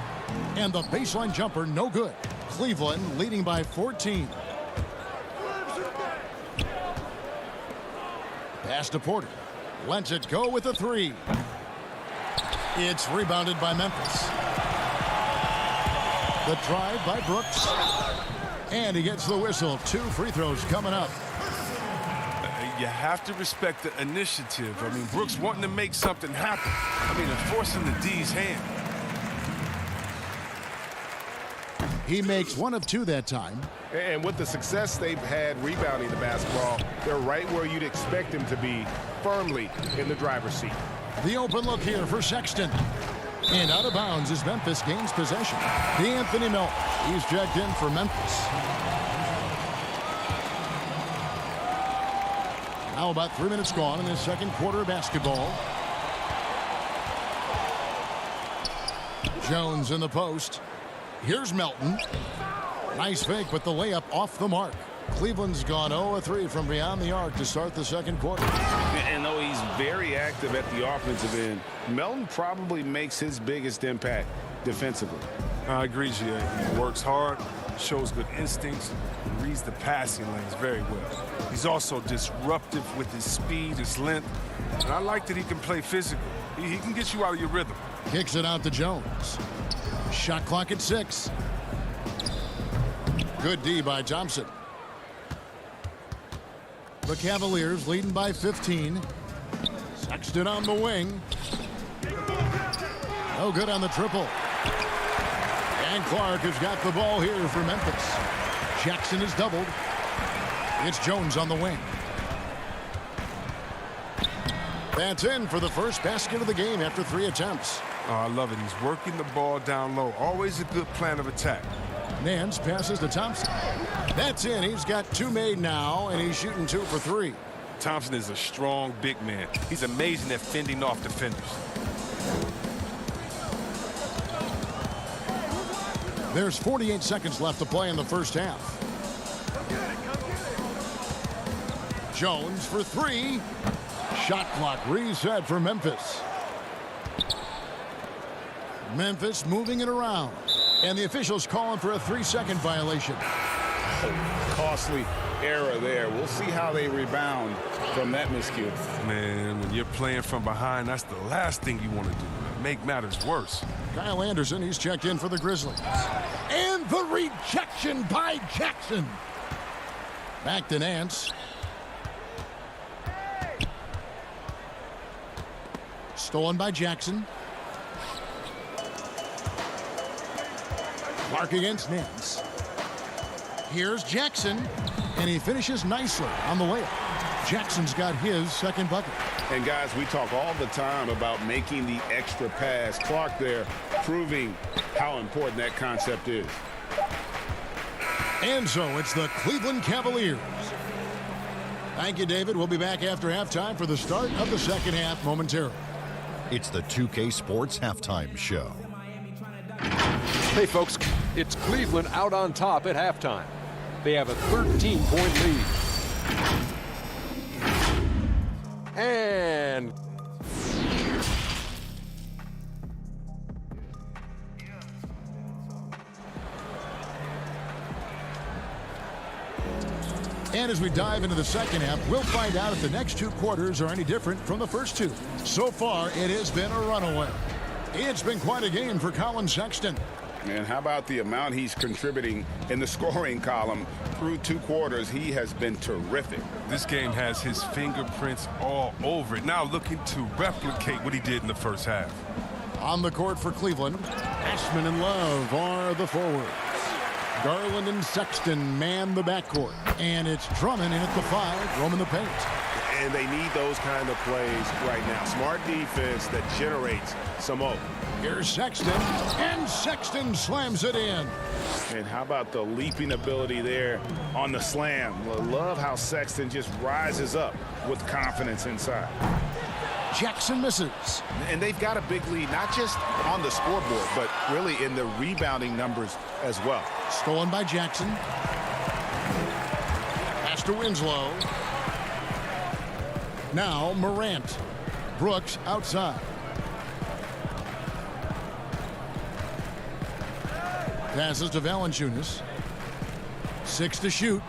And the baseline jumper, no good. Cleveland leading by 14. Pass to Porter. Lets it go with a three. It's rebounded by Memphis. The drive by Brooks. And he gets the whistle. 2 free throws coming up. You have to respect the initiative. I mean, Brooks wanting to make something happen. I mean, enforcing the D's hand. He makes 1 of 2 that time. And with the success they've had rebounding the basketball, they're right where you'd expect them to be, firmly in the driver's seat. The open look here for Sexton. And out of bounds as Memphis gains possession. D'Anthony Melton, he's checked in for Memphis. Now about 3 minutes gone in the second quarter of basketball. Jones in the post. Here's Melton. Nice fake, but the layup off the mark. Cleveland's gone 0-3 from beyond the arc to start the second quarter. And though he's very active at the offensive end, Melton probably makes his biggest impact defensively. I agree, G.A. He works hard, shows good instincts, and reads the passing lanes very well. He's also disruptive with his speed, his length, and I like that he can play physical. He can get you out of your rhythm. Kicks it out to Jones. Shot clock at 6. Good D by Thompson. The Cavaliers leading by 15. Sexton on the wing. No good on the triple. And Clark has got the ball here for Memphis. Jackson is doubled. It's Jones on the wing. That's in for the first basket of the game after 3 attempts. Oh, I love it. He's working the ball down low. Always a good plan of attack. Nance passes to Thompson. That's in. He's got 2 made now, and he's shooting 2 for 3. Thompson is a strong big man. He's amazing at fending off defenders. There's 48 seconds left to play in the first half. Jones for 3. Shot clock reset for Memphis. Memphis moving it around. And the officials calling for a 3-second violation. Costly error there. We'll see how they rebound from that miscue. Man, when you're playing from behind, that's the last thing you want to do. Make matters worse. Kyle Anderson, he's checked in for the Grizzlies. And the rejection by Jackson. Back to Nance. Stolen by Jackson. Clark against Nance. Here's Jackson, and he finishes nicely on the layup. Jackson's got his second bucket. And guys, we talk all the time about making the extra pass. Clark there proving how important that concept is. And so it's the Cleveland Cavaliers. Thank you, David. We'll be back after halftime for the start of the second half momentarily. It's the 2K Sports Halftime Show. Hey, folks, it's Cleveland out on top at halftime. They have a 13-point lead. And as we dive into the second half, we'll find out if the next 2 quarters are any different from the first 2. So far, it has been a runaway. It's been quite a game for Colin Sexton. And how about the amount he's contributing in the scoring column through 2 quarters? He has been terrific. This game has his fingerprints all over it. Now looking to replicate what he did in the first half. On the court for Cleveland, Ashman and Love are the forwards. Garland and Sexton man the backcourt. And it's Drummond in at the 5, roaming the paint. And they need those kind of plays right now. Smart defense that generates some open. Here's Sexton, and Sexton slams it in. And how about the leaping ability there on the slam? Love how Sexton just rises up with confidence inside. Jackson misses. And they've got a big lead, not just on the scoreboard, but really in the rebounding numbers as well. Stolen by Jackson. Pass to Winslow. Now Morant. Brooks outside. Passes to Valanciunas. 6 to shoot.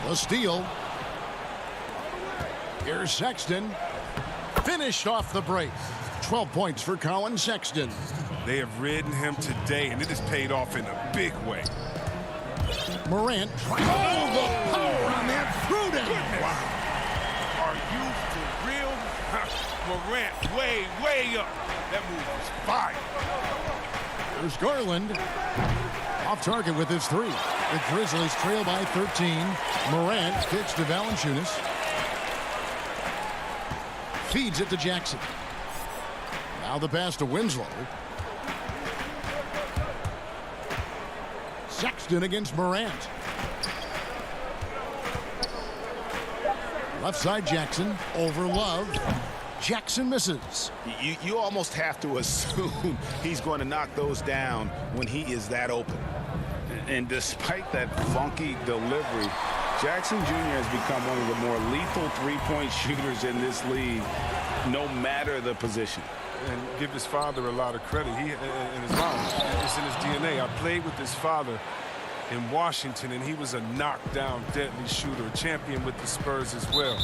The steal. Here's Sexton. finished off the break. 12 points for Colin Sexton. They have ridden him today, and it has paid off in a big way. Morant. Oh, the power on that throw-down. Wow. Are you for real? Morant way up. That move was fire. There's Garland. Off target with his three. The Grizzlies trail by 13. Morant kicks to Valanciunas. Feeds it to Jackson. Now the pass to Winslow. Sexton against Morant. Left side Jackson over Love. Jackson misses. You almost have to assume he's going to knock those down when he is that open. And despite that funky delivery, Jackson Jr. has become one of the more lethal three-point shooters in this league, no matter the position. And give his father a lot of credit. He and his mom, it's in his DNA. I played with his father in Washington, and he was a knockdown, deadly shooter, a champion with the Spurs as well.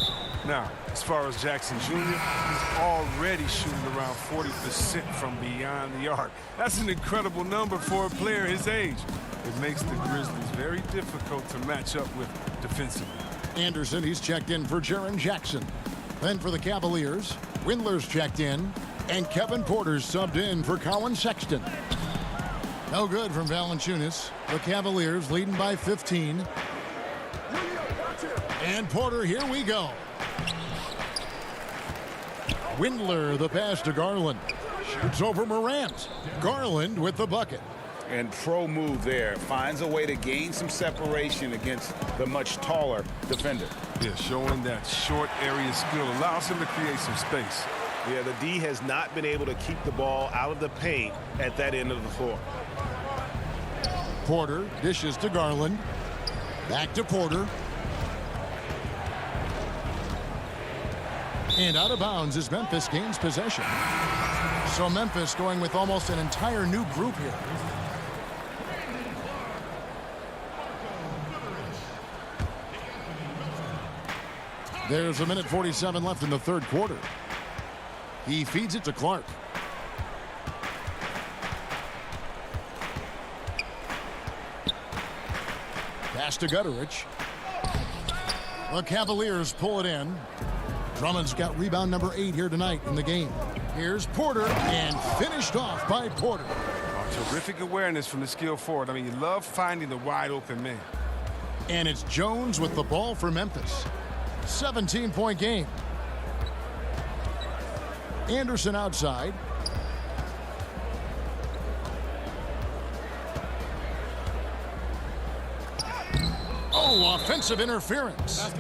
Now, as far as Jackson Jr., he's already shooting around 40% from beyond the arc. That's an incredible number for a player his age. It makes the Grizzlies very difficult to match up with defensively. Anderson, he's checked in for Jaren Jackson. Then for the Cavaliers, Windler's checked in, and Kevin Porter's subbed in for Colin Sexton. No good from Valanciunas. The Cavaliers leading by 15. And Porter, here we go. Windler, the pass to Garland. Shoots over Morant. Garland with the bucket. And pro move there. Finds a way to gain some separation against the much taller defender. Yeah, showing that short area skill allows him to create some space. Yeah, the D has not been able to keep the ball out of the paint at that end of the floor. Porter dishes to Garland. Back to Porter. And out of bounds as Memphis gains possession. So Memphis going with almost an entire new group here. There's a minute 47 left in the third quarter. He feeds it to Clark. Pass to Gutterich. The Cavaliers pull it in. Drummond's got rebound number 8 here tonight in the game. Here's Porter, and finished off by Porter. Terrific awareness from the skill forward. I mean, you love finding the wide open man. And it's Jones with the ball for Memphis. 17-point game. Anderson outside. Oh, offensive interference.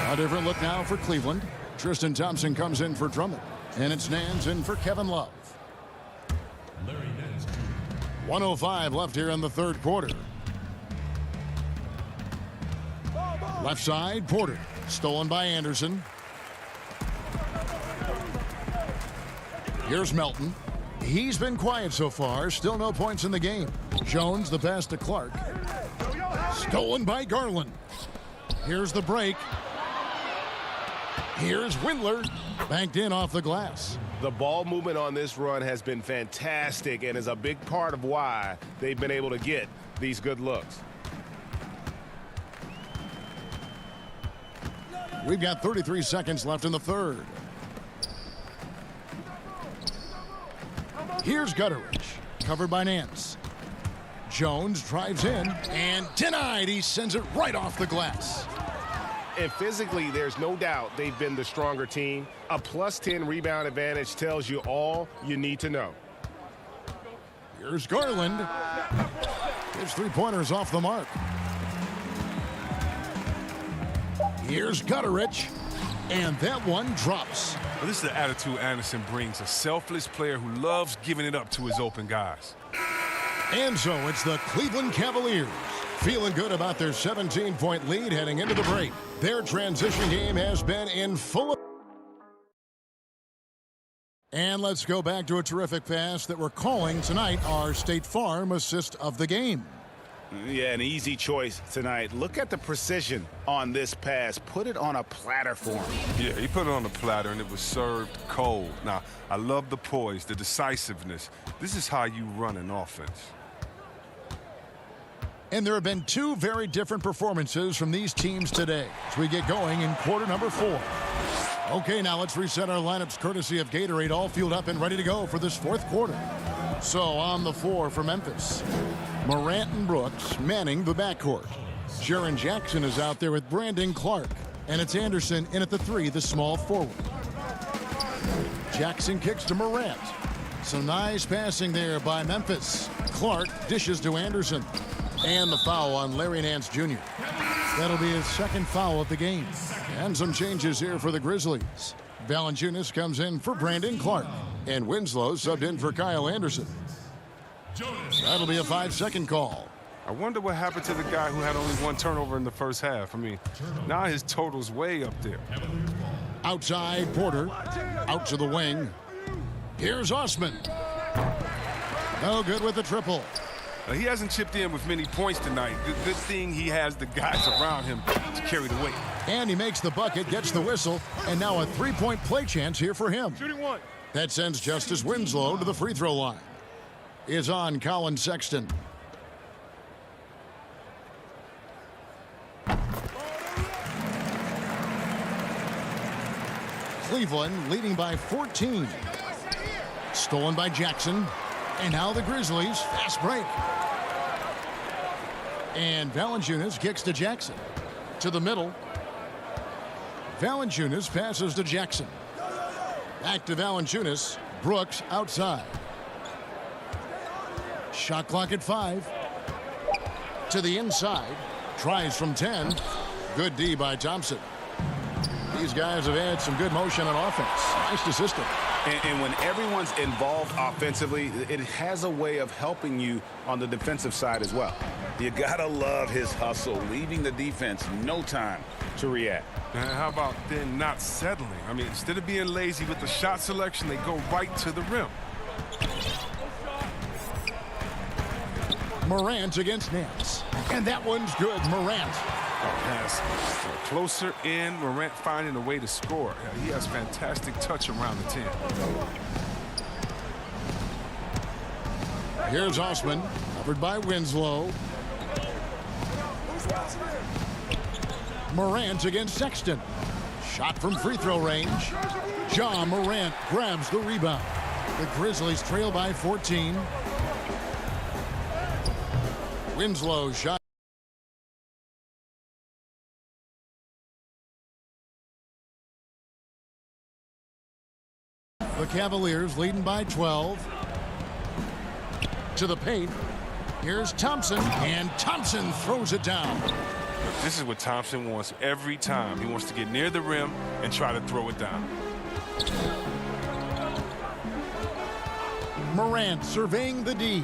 A different look now for Cleveland. Tristan Thompson comes in for Drummond. And it's Nance in for Kevin Love. 1:05 left here in the third quarter. Left side, Porter. Stolen by Anderson. Here's Melton. He's been quiet so far. Still no points in the game. Jones, the pass to Clark. Stolen by Garland. Here's the break. Here's Windler. Banked in off the glass. The ball movement on this run has been fantastic and is a big part of why they've been able to get these good looks. We've got 33 seconds left in the third. Here's Gutterich, covered by Nance. Jones drives in and denied. He sends it right off the glass. And physically, there's no doubt they've been the stronger team. A +10 rebound advantage tells you all you need to know. Here's Garland. His three-pointers off the mark. Here's Gutterich. And that one drops. Well, this is the attitude Anderson brings. A selfless player who loves giving it up to his open guys. And so it's the Cleveland Cavaliers feeling good about their 17-point lead heading into the break. Their transition game has been in full. And let's go back to a terrific pass that we're calling tonight our State Farm assist of the game. Yeah, an easy choice tonight. Look at the precision on this pass. Put it on a platter for him. Yeah, he put it on a platter, and it was served cold. Now, I love the poise, the decisiveness. This is how you run an offense. And there have been two very different performances from these teams today as we get going in quarter number 4. Okay, now let's reset our lineups courtesy of Gatorade, all fueled up and ready to go for this fourth quarter. So on the floor for Memphis, Morant and Brooks manning the backcourt. Jaren Jackson is out there with Brandon Clark, and it's Anderson in at the 3, the small forward. Jackson kicks to Morant. Some nice passing there by Memphis. Clark dishes to Anderson. And the foul on Larry Nance Jr. That'll be his second foul of the game. And some changes here for the Grizzlies. Valanciunas comes in for Brandon Clark. And Winslow subbed in for Kyle Anderson. That'll be a 5-second call. I wonder what happened to the guy who had only 1 turnover in the first half. I mean, now his total's way up there. Outside, Porter. Out to the wing. Here's Osman. No good with the triple. He hasn't chipped in with many points tonight. Good thing he has the guys around him to carry the weight. And he makes the bucket, gets the whistle, and now a 3-point play chance here for him. Shooting 1. That sends Justice Winslow to the free throw line. Is on Colin Sexton. Cleveland leading by 14. Stolen by Jackson. And now the Grizzlies, fast break. And Valanciunas kicks to Jackson. To the middle. Valanciunas passes to Jackson. Back to Valanciunas. Brooks outside. Shot clock at 5. To the inside. Tries from 10. Good D by Thompson. These guys have had some good motion on offense. Nice to system. And when everyone's involved offensively, it has a way of helping you on the defensive side as well. You gotta love his hustle, leaving the defense no time to react. And how about then not settling? I mean, instead of being lazy with the shot selection, they go right to the rim. Morant against Nance. And that one's good, Morant. Pass closer in, Morant finding a way to score. He has fantastic touch around the 10. Here's Osman, covered by Winslow. Morant against Sexton. Shot from free throw range. John Morant grabs the rebound. The Grizzlies trail by 14. Winslow shot. The Cavaliers leading by 12. To the paint. Here's Thompson, and Thompson throws it down. This is what Thompson wants every time. He wants to get near the rim and try to throw it down. Morant surveying the D.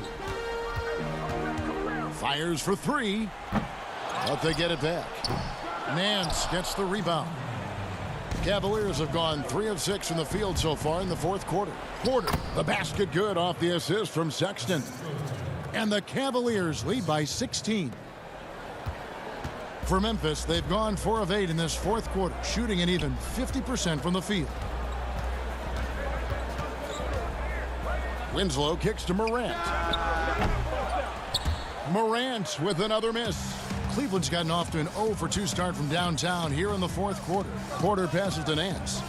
Fires for 3, but they get it back. Nance gets the rebound. Cavaliers have gone 3 of 6 from the field so far in the fourth quarter. Porter, the basket good off the assist from Sexton. And the Cavaliers lead by 16. For Memphis, they've gone 4 of 8 in this fourth quarter, shooting an even 50% from the field. Winslow kicks to Morant. Morant with another miss. Cleveland's gotten off to an 0 for 2 start from downtown here in the fourth quarter. Porter passes to Nance.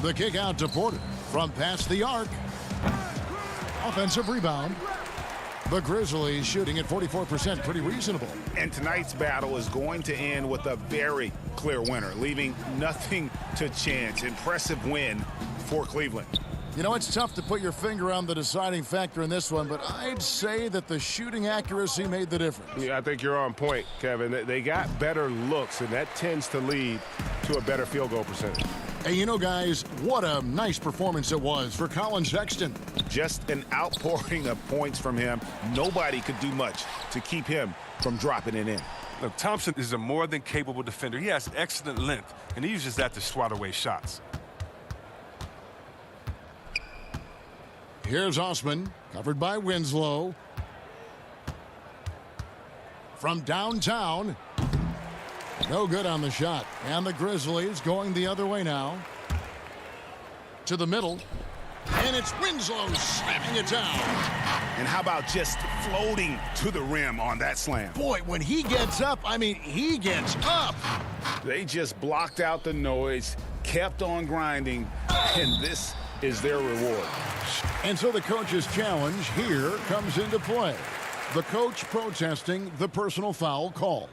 The kick out to Porter from past the arc. Offensive rebound. The Grizzlies shooting at 44%, pretty reasonable. And tonight's battle is going to end with a very clear winner, leaving nothing to chance. Impressive win for Cleveland. You know, it's tough to put your finger on the deciding factor in this one, but I'd say that the shooting accuracy made the difference. Yeah, I think you're on point, Kevin. They got better looks, and that tends to lead to a better field goal percentage. Hey, you know, guys, what a nice performance it was for Colin Sexton. Just an outpouring of points from him. Nobody could do much to keep him from dropping it in. Look, Thompson is a more than capable defender. He has excellent length, and he uses that to swat away shots. Here's Osman, covered by Winslow. from downtown. No good on the shot. And the Grizzlies going the other way now. To the middle. And it's Winslow slamming it down. And how about just floating to the rim on that slam? Boy, when he gets up, I mean, he gets up. They just blocked out the noise, kept on grinding, and this is their reward. And so the coach's challenge here comes into play. The coach protesting the personal foul call.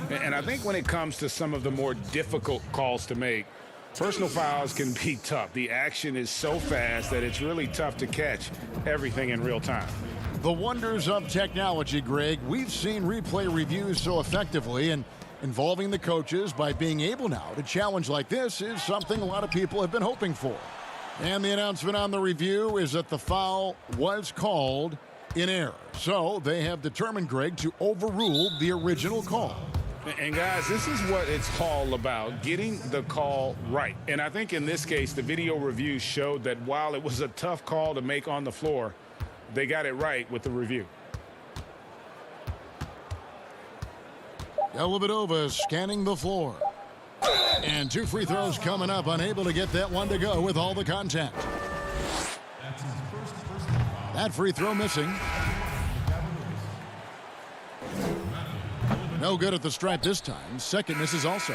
And I think when it comes to some of the more difficult calls to make, personal fouls can be tough. The action is so fast that it's really tough to catch everything in real time. The wonders of technology, Greg. We've seen replay reviews so effectively, and involving the coaches by being able now to challenge like this is something a lot of people have been hoping for. And the announcement on the review is that the foul was called in error. So they have determined, Greg, to overrule the original call. And guys, this is what it's all about, getting the call right. And I think in this case, the video review showed that while it was a tough call to make on the floor, they got it right with the review. Dellavedova scanning the floor. And 2 free throws coming up, unable to get that one to go with all the contact. That free throw missing. No good at the stripe this time. Second misses also.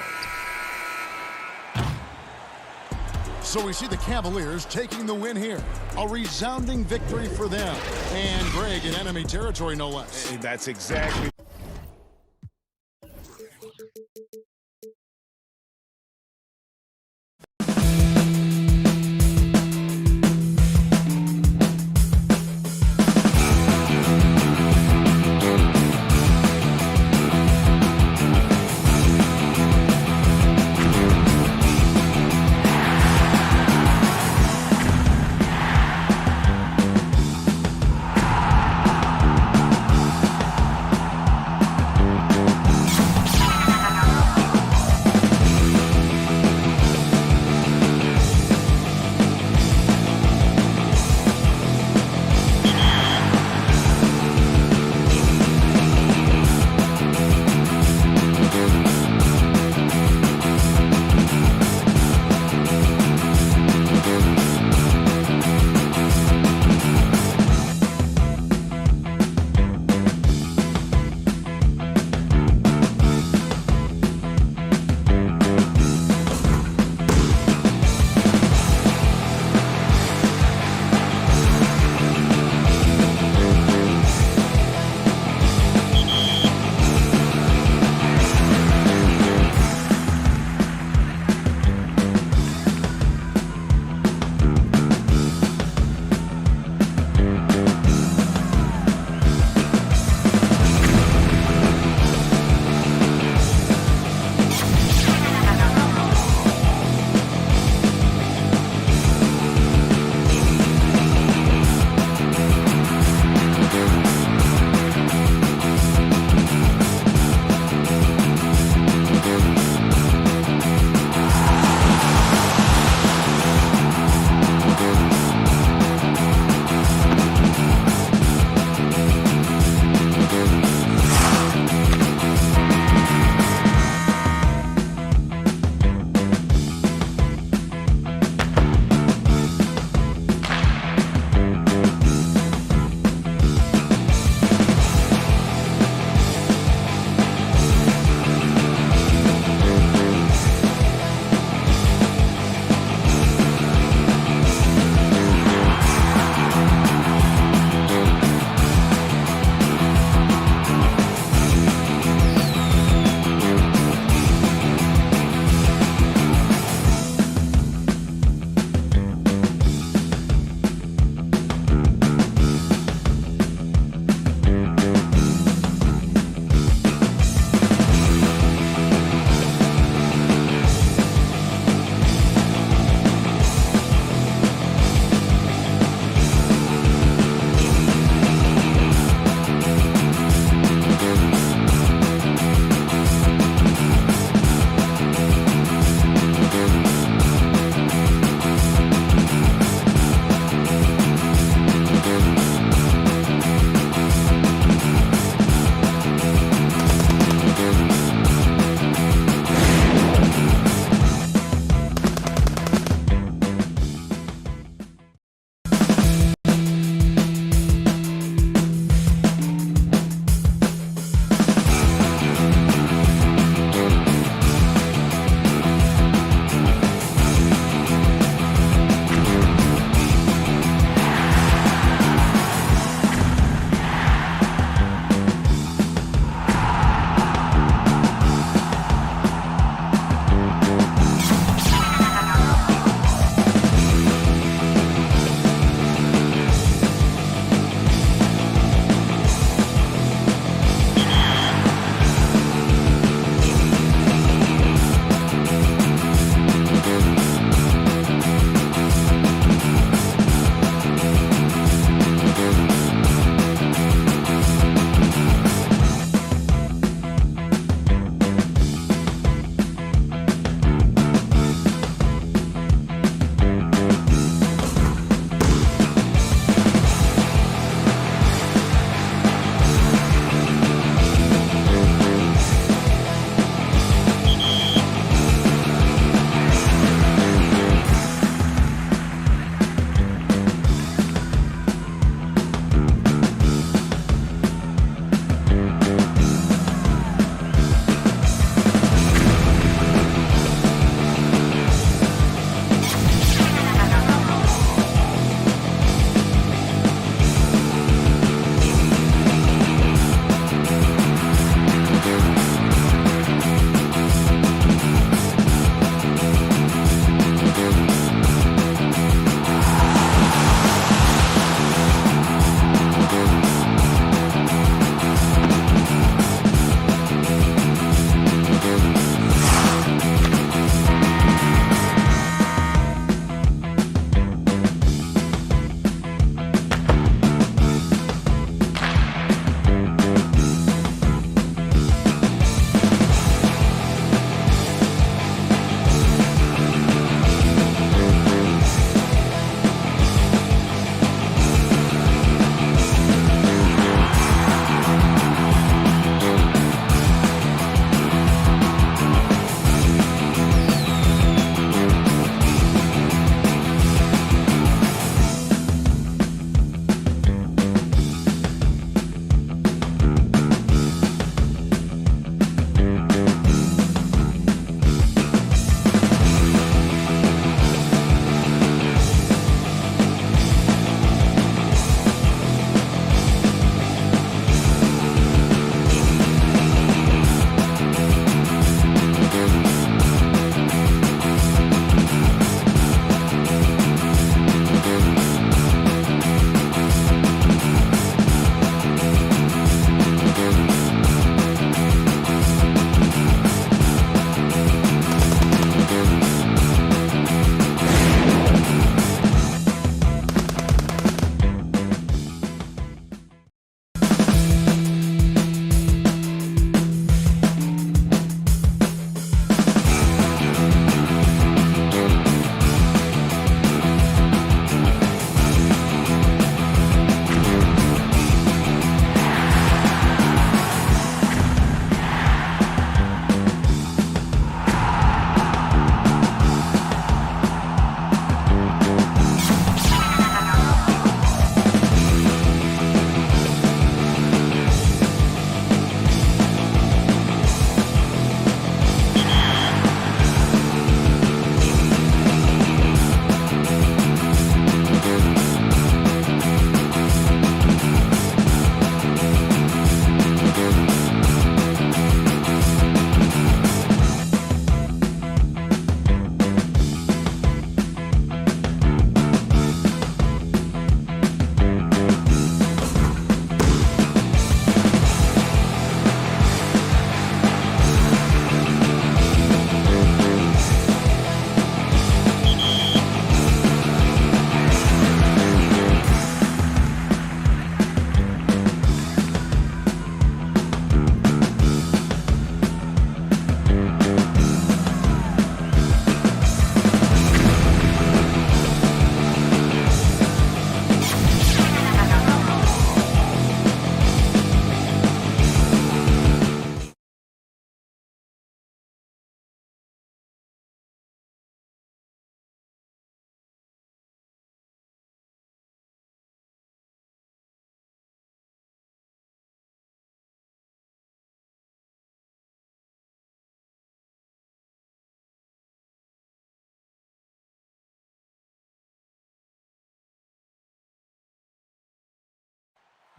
So we see the Cavaliers taking the win here. A resounding victory for them. And Greg in enemy territory, no less. That's exactly.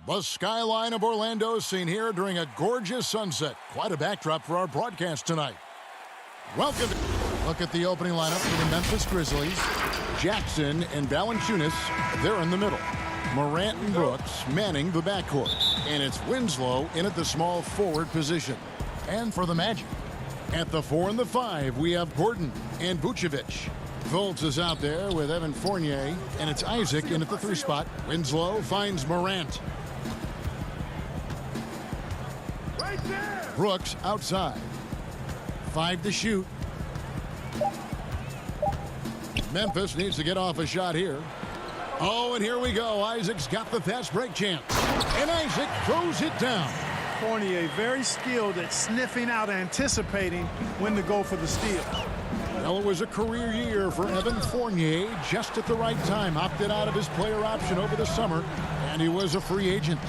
The skyline of Orlando seen here during a gorgeous sunset. Quite a backdrop for our broadcast tonight. Welcome. Look at the opening lineup for the Memphis Grizzlies. Jackson and Valanciunas, they're in the middle. Morant and Brooks manning the backcourt. And it's Winslow in at the small forward position. And for the Magic, at the 4 and the 5, we have Gordon and Vucevic. Fultz is out there with Evan Fournier, and it's Isaac in at the 3 spot. Winslow finds Morant. Brooks outside. 5 to shoot. Memphis needs to get off a shot here. Oh, and here we go. Isaac's got the fast break chance. And Isaac throws it down. Fournier very skilled at sniffing out, anticipating when to go for the steal. Well, it was a career year for Evan Fournier, just at the right time. Opted out of his player option over the summer, and he was a free agent.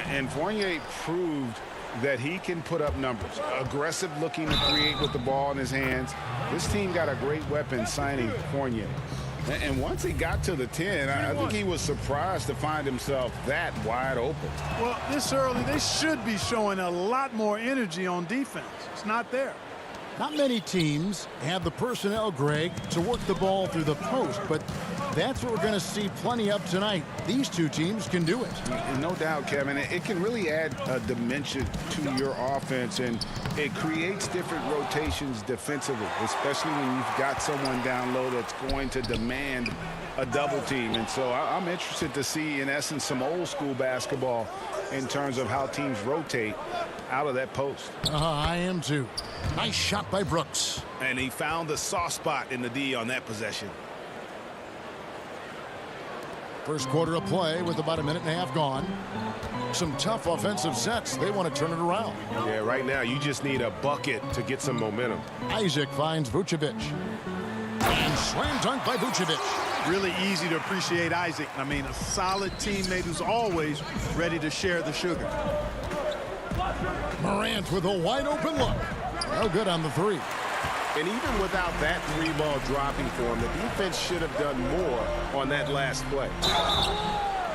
And Fournier proved that he can put up numbers. Aggressive looking to create with the ball in his hands. This team got a great weapon signing Fournier. And once he got to the 10, I think he was surprised to find himself that wide open. Well, this early, they should be showing a lot more energy on defense. It's not there. Not many teams have the personnel, Greg, to work the ball through the post, but that's what we're going to see plenty of tonight. These two teams can do it. No doubt, Kevin. It can really add a dimension to your offense, and it creates different rotations defensively, especially when you've got someone down low that's going to demand a double team. And so I'm interested to see, in essence, some old school basketball in terms of how teams rotate out of that post. I am too. Nice shot by Brooks. And he found the soft spot in the D on that possession. First quarter of play with about a minute and a half gone. Some tough offensive sets. They want to turn it around. Yeah, right now you just need a bucket to get some momentum. Isaac finds Vucevic. And slam dunk by Vucevic. Really easy to appreciate Isaac. I mean, a solid teammate who's always ready to share the sugar. Morant with a wide open look. No good on the 3. And even without that 3-ball dropping for him, the defense should have done more on that last play.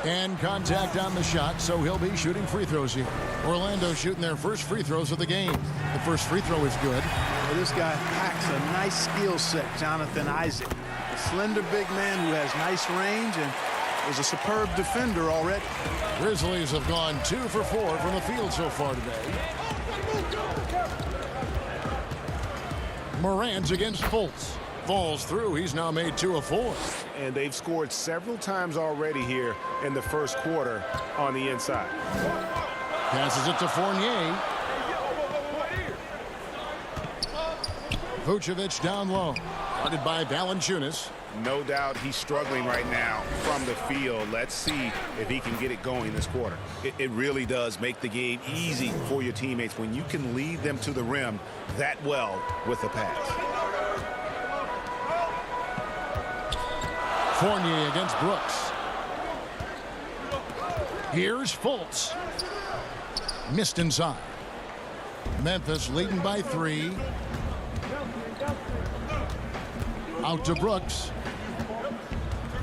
And contact on the shot, so he'll be shooting free throws here. Orlando shooting their first free throws of the game. The first free throw is good. Well, this guy packs a nice skill set, Jonathan Isaac. A slender big man who has nice range and is a superb defender already. Grizzlies have gone 2 for 4 from the field so far today. Morant against Fultz. Falls through. He's now made 2 of 4. And they've scored several times already here in the first quarter on the inside. Passes it to Fournier. Vucevic down low. Guarded by Valanciunas. No doubt he's struggling right now from the field. Let's see if he can get it going this quarter. It really does make the game easy for your teammates when you can lead them to the rim that well with the pass. Fournier against Brooks. Here's Fultz. Missed inside. Memphis leading by 3. Out to Brooks.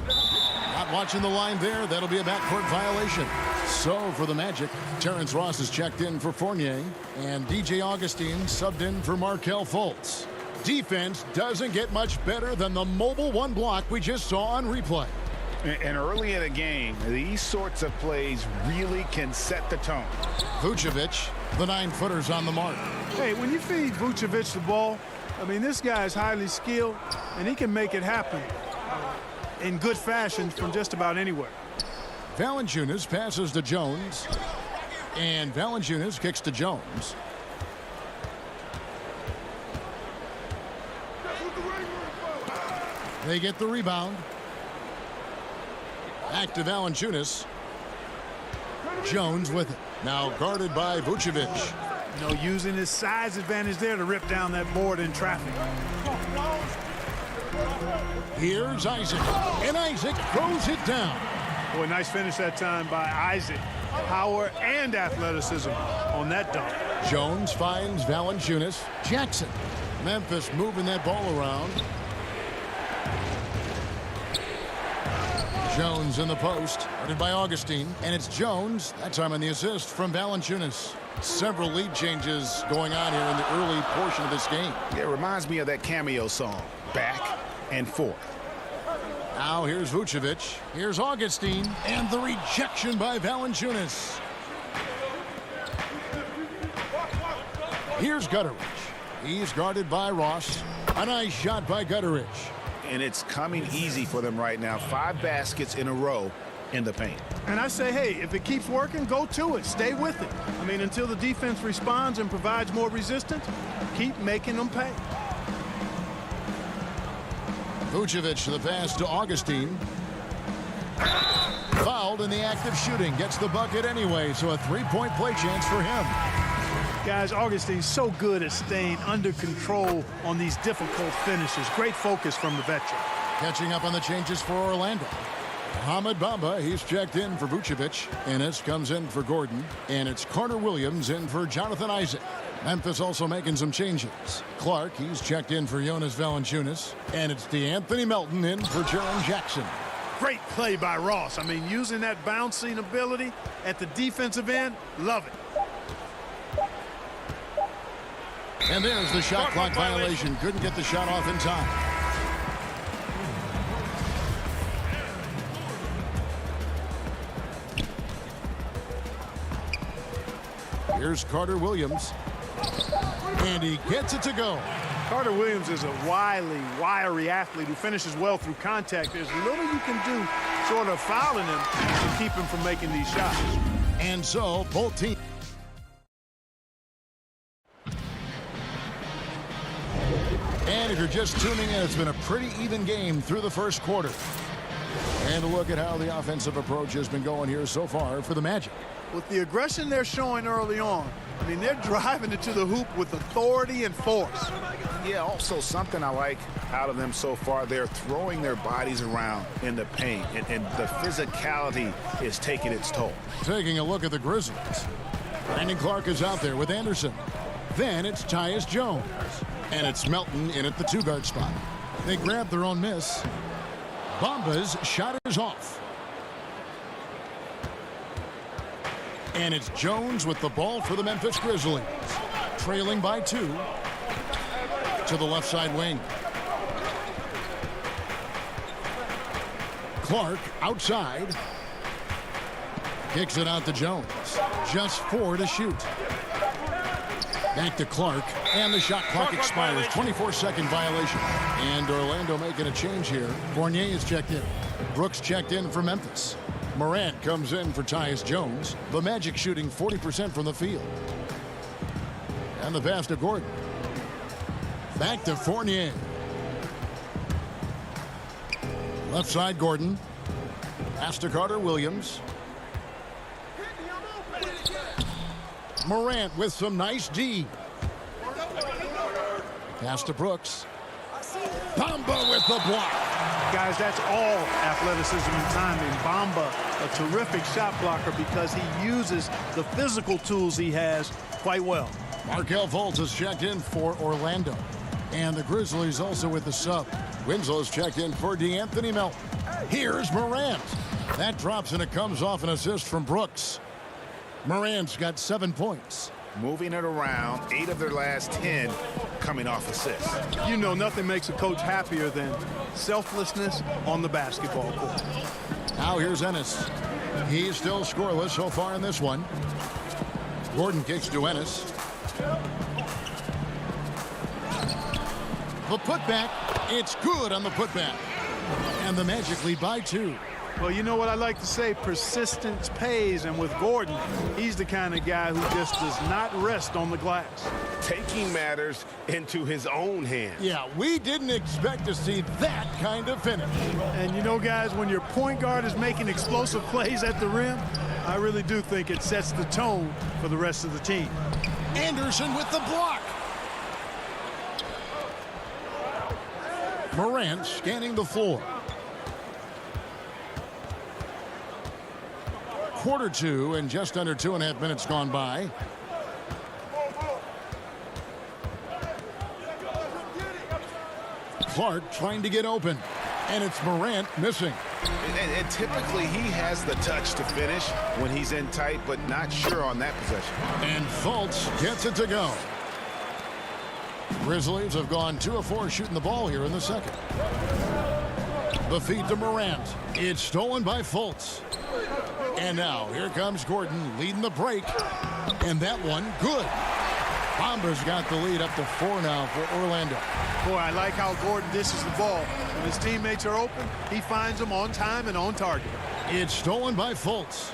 Not watching the line there. That'll be a backcourt violation. So for the Magic, Terrence Ross has checked in for Fournier, and DJ Augustine subbed in for Markelle Fultz. Defense doesn't get much better than the mobile 1 block we just saw on replay. And early in a game, these sorts of plays really can set the tone. Vucevic, the 9-footer's on the mark. Hey, when you feed Vucevic the ball, I mean, this guy is highly skilled, and he can make it happen in good fashion from just about anywhere. Valanciunas passes to Jones, and Valanciunas kicks to Jones. They get the rebound. Back to Valanciunas. Jones with it. Now guarded by Vucevic. You know, using his size advantage there to rip down that board in traffic. Here's Isaac, and Isaac throws it down. Boy, nice finish that time by Isaac. Power and athleticism on that dunk. Jones finds Valanciunas. Jackson. Memphis moving that ball around. Jones in the post, guarded by Augustine, and it's Jones, that time on the assist from Valanciunas. Several lead changes going on here in the early portion of this game. It reminds me of that cameo song, Back and Forth. Now here's Vucevic, here's Augustine, and the rejection by Valanciunas. Here's Gutteridge. He's guarded by Ross. A nice shot by Gutteridge. And it's coming easy for them right now. 5 baskets in a row in the paint. And I say, hey, if it keeps working, go to it. Stay with it. I mean, until the defense responds and provides more resistance, keep making them pay. Vucevic to the pass to Augustine. Fouled in the act of shooting. Gets the bucket anyway, so a 3-point play chance for him. Guys, Augustine's so good at staying under control on these difficult finishes. Great focus from the veteran. Catching up on the changes for Orlando. Mohamed Bamba, he's checked in for Vucevic. Ennis comes in for Gordon. And it's Carter Williams in for Jonathan Isaac. Memphis also making some changes. Clark, he's checked in for Jonas Valanciunas. And it's DeAnthony Melton in for Jaren Jackson. Great play by Ross. I mean, using that bouncing ability at the defensive end, love it. And there's the shot clock violation. Couldn't get the shot off in time. Here's Carter Williams. And he gets it to go. Carter Williams is a wily, wiry athlete who finishes well through contact. There's little you can do short of fouling him to keep him from making these shots. And so, both teams. And if you're just tuning in, it's been a pretty even game through the first quarter. And a look at how the offensive approach has been going here so far for the Magic. With the aggression they're showing early on, I mean, they're driving it to the hoop with authority and force. Yeah, also something I like out of them so far, they're throwing their bodies around in the paint, and the physicality is taking its toll. Taking a look at the Grizzlies. Brandon Clark is out there with Anderson. Then it's Tyus Jones. And it's Melton in at the 2-guard spot. They grab their own miss. Bamba's shot is off. And it's Jones with the ball for the Memphis Grizzlies. Trailing by 2 to the left side wing. Clark outside. Kicks it out to Jones. Just 4 to shoot. Back to Clark, and the shot clock expires. 24-second violation. And Orlando making a change here. Fournier is checked in. Brooks checked in for Memphis. Morant comes in for Tyus Jones. The Magic shooting 40% from the field. And the pass to Gordon. Back to Fournier. Left side, Gordon. Pass to Carter Williams. Morant with some nice D. Pass to Brooks. Bamba with the block. Guys, that's all athleticism and timing. Bamba, a terrific shot blocker because he uses the physical tools he has quite well. Markelle Fultz is checked in for Orlando. And the Grizzlies also with the sub. Winslow's checked in for DeAnthony Melton. Here's Morant. That drops and it comes off an assist from Brooks. Morant's got 7 points. Moving it around, 8 of their last 10 coming off assists. You know, nothing makes a coach happier than selflessness on the basketball court. Now here's Ennis. He's still scoreless so far in this one. Gordon kicks to Ennis. The putback, it's good on the putback. And the Magic lead by 2. Well, you know what I like to say, persistence pays, and with Gordon, he's the kind of guy who just does not rest on the glass. Taking matters into his own hands. Yeah, we didn't expect to see that kind of finish. And you know, guys, when your point guard is making explosive plays at the rim, I really do think it sets the tone for the rest of the team. Anderson with the block. Morant scanning the floor. Quarter 2 and just under 2.5 minutes gone by. Clark trying to get open. And it's Morant missing. And typically he has the touch to finish when he's in tight, but not sure on that possession. And Fultz gets it to go. Grizzlies have gone 2 of 4 shooting the ball here in the second. The feed to Morant. It's stolen by Fultz. And now here comes Gordon leading the break. And that one good. Bamba's got the lead up to 4 now for Orlando. Boy, I like how Gordon dishes the ball. When his teammates are open, he finds them on time and on target. It's stolen by Fultz.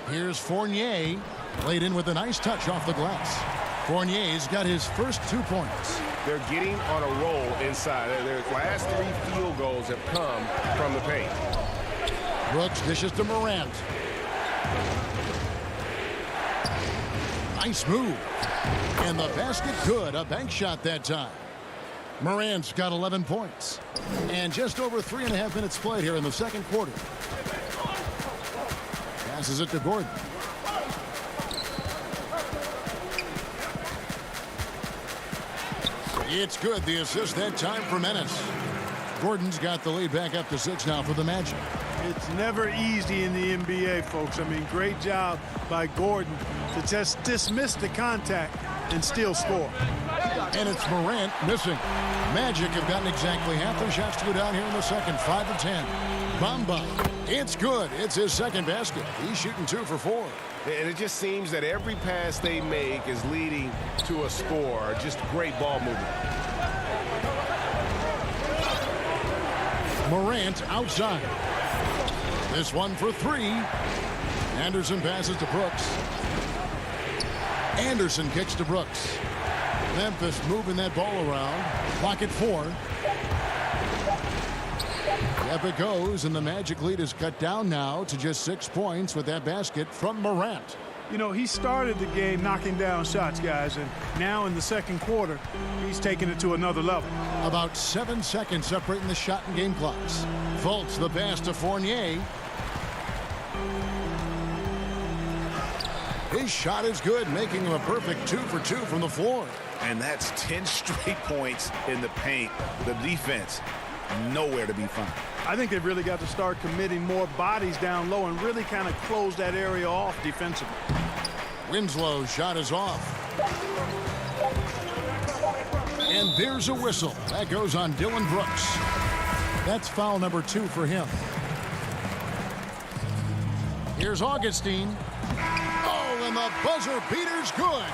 Here's Fournier. Laid in with a nice touch off the glass. Fournier's got his first 2 points. They're getting on a roll inside. Their last 3 field goals have come from the paint. Brooks dishes to Morant. Nice move. And the basket good. A bank shot that time. Morant's got 11 points. And just over 3.5 minutes played here in the second quarter. Passes it to Gordon. It's good. The assist that time for Menace. Gordon's got the lead back up to 6 now for the Magic. It's never easy in the NBA, folks. I mean, great job by Gordon to just dismiss the contact and still score. And it's Morant missing. Magic have gotten exactly half their shots to go down here in the second, 5 of 10. Bamba, it's good. It's his second basket. He's shooting 2 for 4. And it just seems that every pass they make is leading to a score. Just great ball movement. Morant outside. This one for 3. Anderson passes to Brooks. Anderson kicks to Brooks. Memphis moving that ball around. Clock at 4. Up it goes, and the Magic lead is cut down now to just 6 points with that basket from Morant. You know, he started the game knocking down shots, guys, and now in the second quarter, he's taking it to another level. About 7 seconds separating the shot and game clocks. Fultz the pass to Fournier. His shot is good, making him a perfect 2 for 2 from the floor. And that's 10 straight points in the paint. The defense, nowhere to be found. I think they've really got to start committing more bodies down low and really kind of close that area off defensively. Winslow's shot is off. And there's a whistle. That goes on Dylan Brooks. That's foul number 2 for him. Here's Augustine. Oh, and the buzzer beater's good.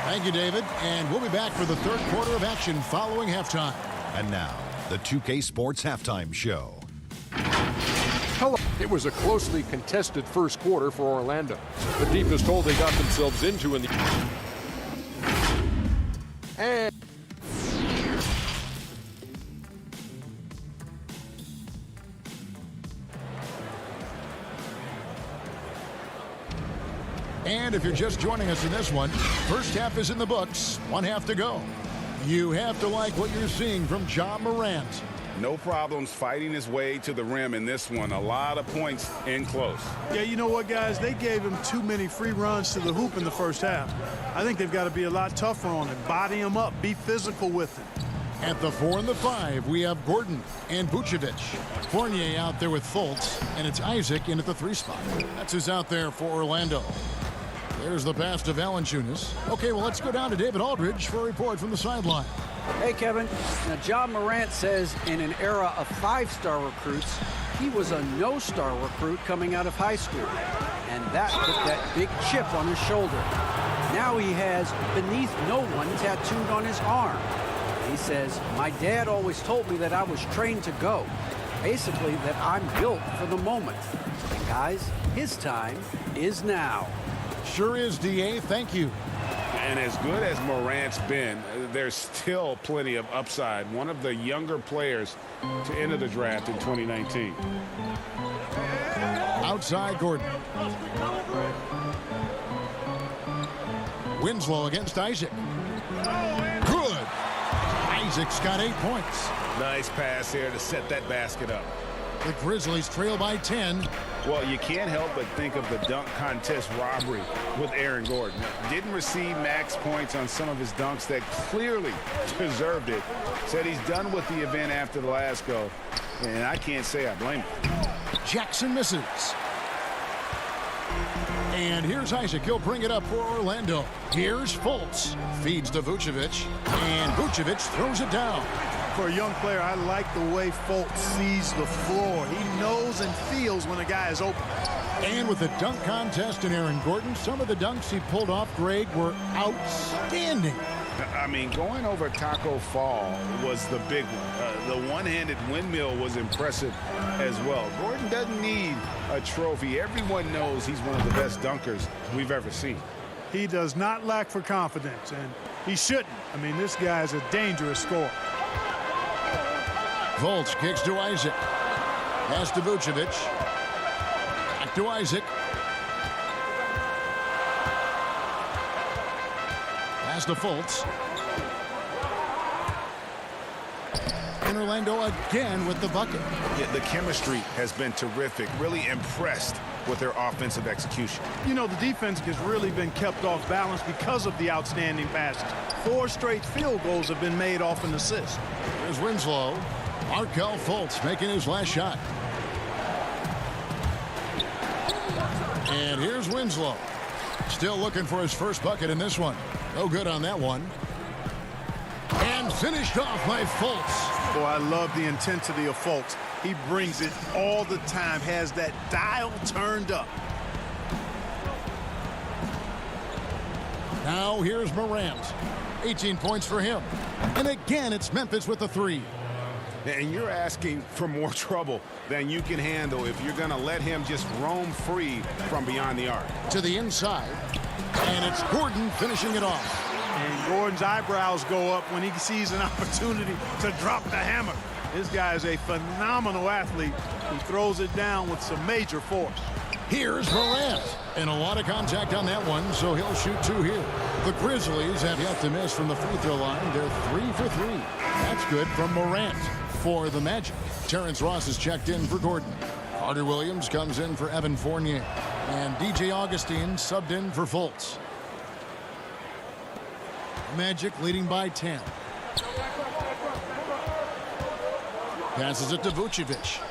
Thank you, David. And we'll be back for the third quarter of action following halftime. And now, the 2K Sports Halftime Show. Hello. It was a closely contested first quarter for Orlando. The deepest hole they got themselves into in the... And if you're just joining us in this one, first half is in the books. 1 half to go. You have to like what you're seeing from Ja Morant. No problems fighting his way to the rim in this one. A lot of points in close. Yeah, you know what, guys? They gave him too many free runs to the hoop in the first half. I think they've got to be a lot tougher on him. Body him up. Be physical with him. At the 4 and the 5, we have Gordon and Vucevic. Fournier out there with Fultz, and it's Isaac in at the 3 spot. That's who's out there for Orlando. There's the pass to Valanciunas. Okay, well, let's go down to David Aldridge for a report from the sideline. Hey, Kevin. Now, Ja Morant says in an era of 5-star recruits, he was a no-star recruit coming out of high school. And that put that big chip on his shoulder. Now he has beneath no one tattooed on his arm. He says, my dad always told me that I was trained to go. Basically, that I'm built for the moment. And guys, his time is now. Sure is, D.A. Thank you. And as good as Morant's been, there's still plenty of upside. One of the younger players to enter the draft in 2019. Outside Gordon. Winslow against Isaac. Good. Isaac's got 8 points. Nice pass here to set that basket up. The Grizzlies trail by 10. Well, you can't help but think of the dunk contest robbery with Aaron Gordon. Didn't receive max points on some of his dunks that clearly deserved it. Said he's done with the event after the last go, and I can't say I blame him. Jackson misses. And here's Isaac. He'll bring it up for Orlando. Here's Fultz. Feeds to Vucevic. And Vucevic throws it down. For a young player, I like the way Fultz sees the floor. He knows and feels when a guy is open. And with the dunk contest and Aaron Gordon, some of the dunks he pulled off, Greg, were outstanding. I mean, going over Taco Fall was the big one. The one-handed windmill was impressive as well. Gordon doesn't need a trophy. Everyone knows he's one of the best dunkers we've ever seen. He does not lack for confidence, and he shouldn't. I mean, this guy is a dangerous scorer. Fultz kicks to Isaac. Pass to Vucevic. Back to Isaac. Pass to Fultz. And Orlando again with the bucket. Yeah, the chemistry has been terrific. Really impressed with their offensive execution. You know, the defense has really been kept off balance because of the outstanding passes. 4 straight field goals have been made off an assist. Here's Winslow. Markelle Fultz making his last shot. And here's Winslow. Still looking for his first bucket in this one. No good on that one. And finished off by Fultz. Boy, I love the intensity of Fultz. He brings it all the time, has that dial turned up. Now here's Morant. 18 points for him. And again, it's Memphis with the 3. And you're asking for more trouble than you can handle if you're going to let him just roam free from beyond the arc. To the inside. And it's Gordon finishing it off. And Gordon's eyebrows go up when he sees an opportunity to drop the hammer. This guy is a phenomenal athlete who throws it down with some major force. Here's Morant. And a lot of contact on that one, so he'll shoot 2 here. The Grizzlies have yet to miss from the free throw line. They're 3 for 3. That's good from Morant. For the Magic, Terrence Ross is checked in for Gordon. Carter Williams comes in for Evan Fournier. And DJ Augustine subbed in for Fultz. Magic leading by 10. Passes it to Vucevic.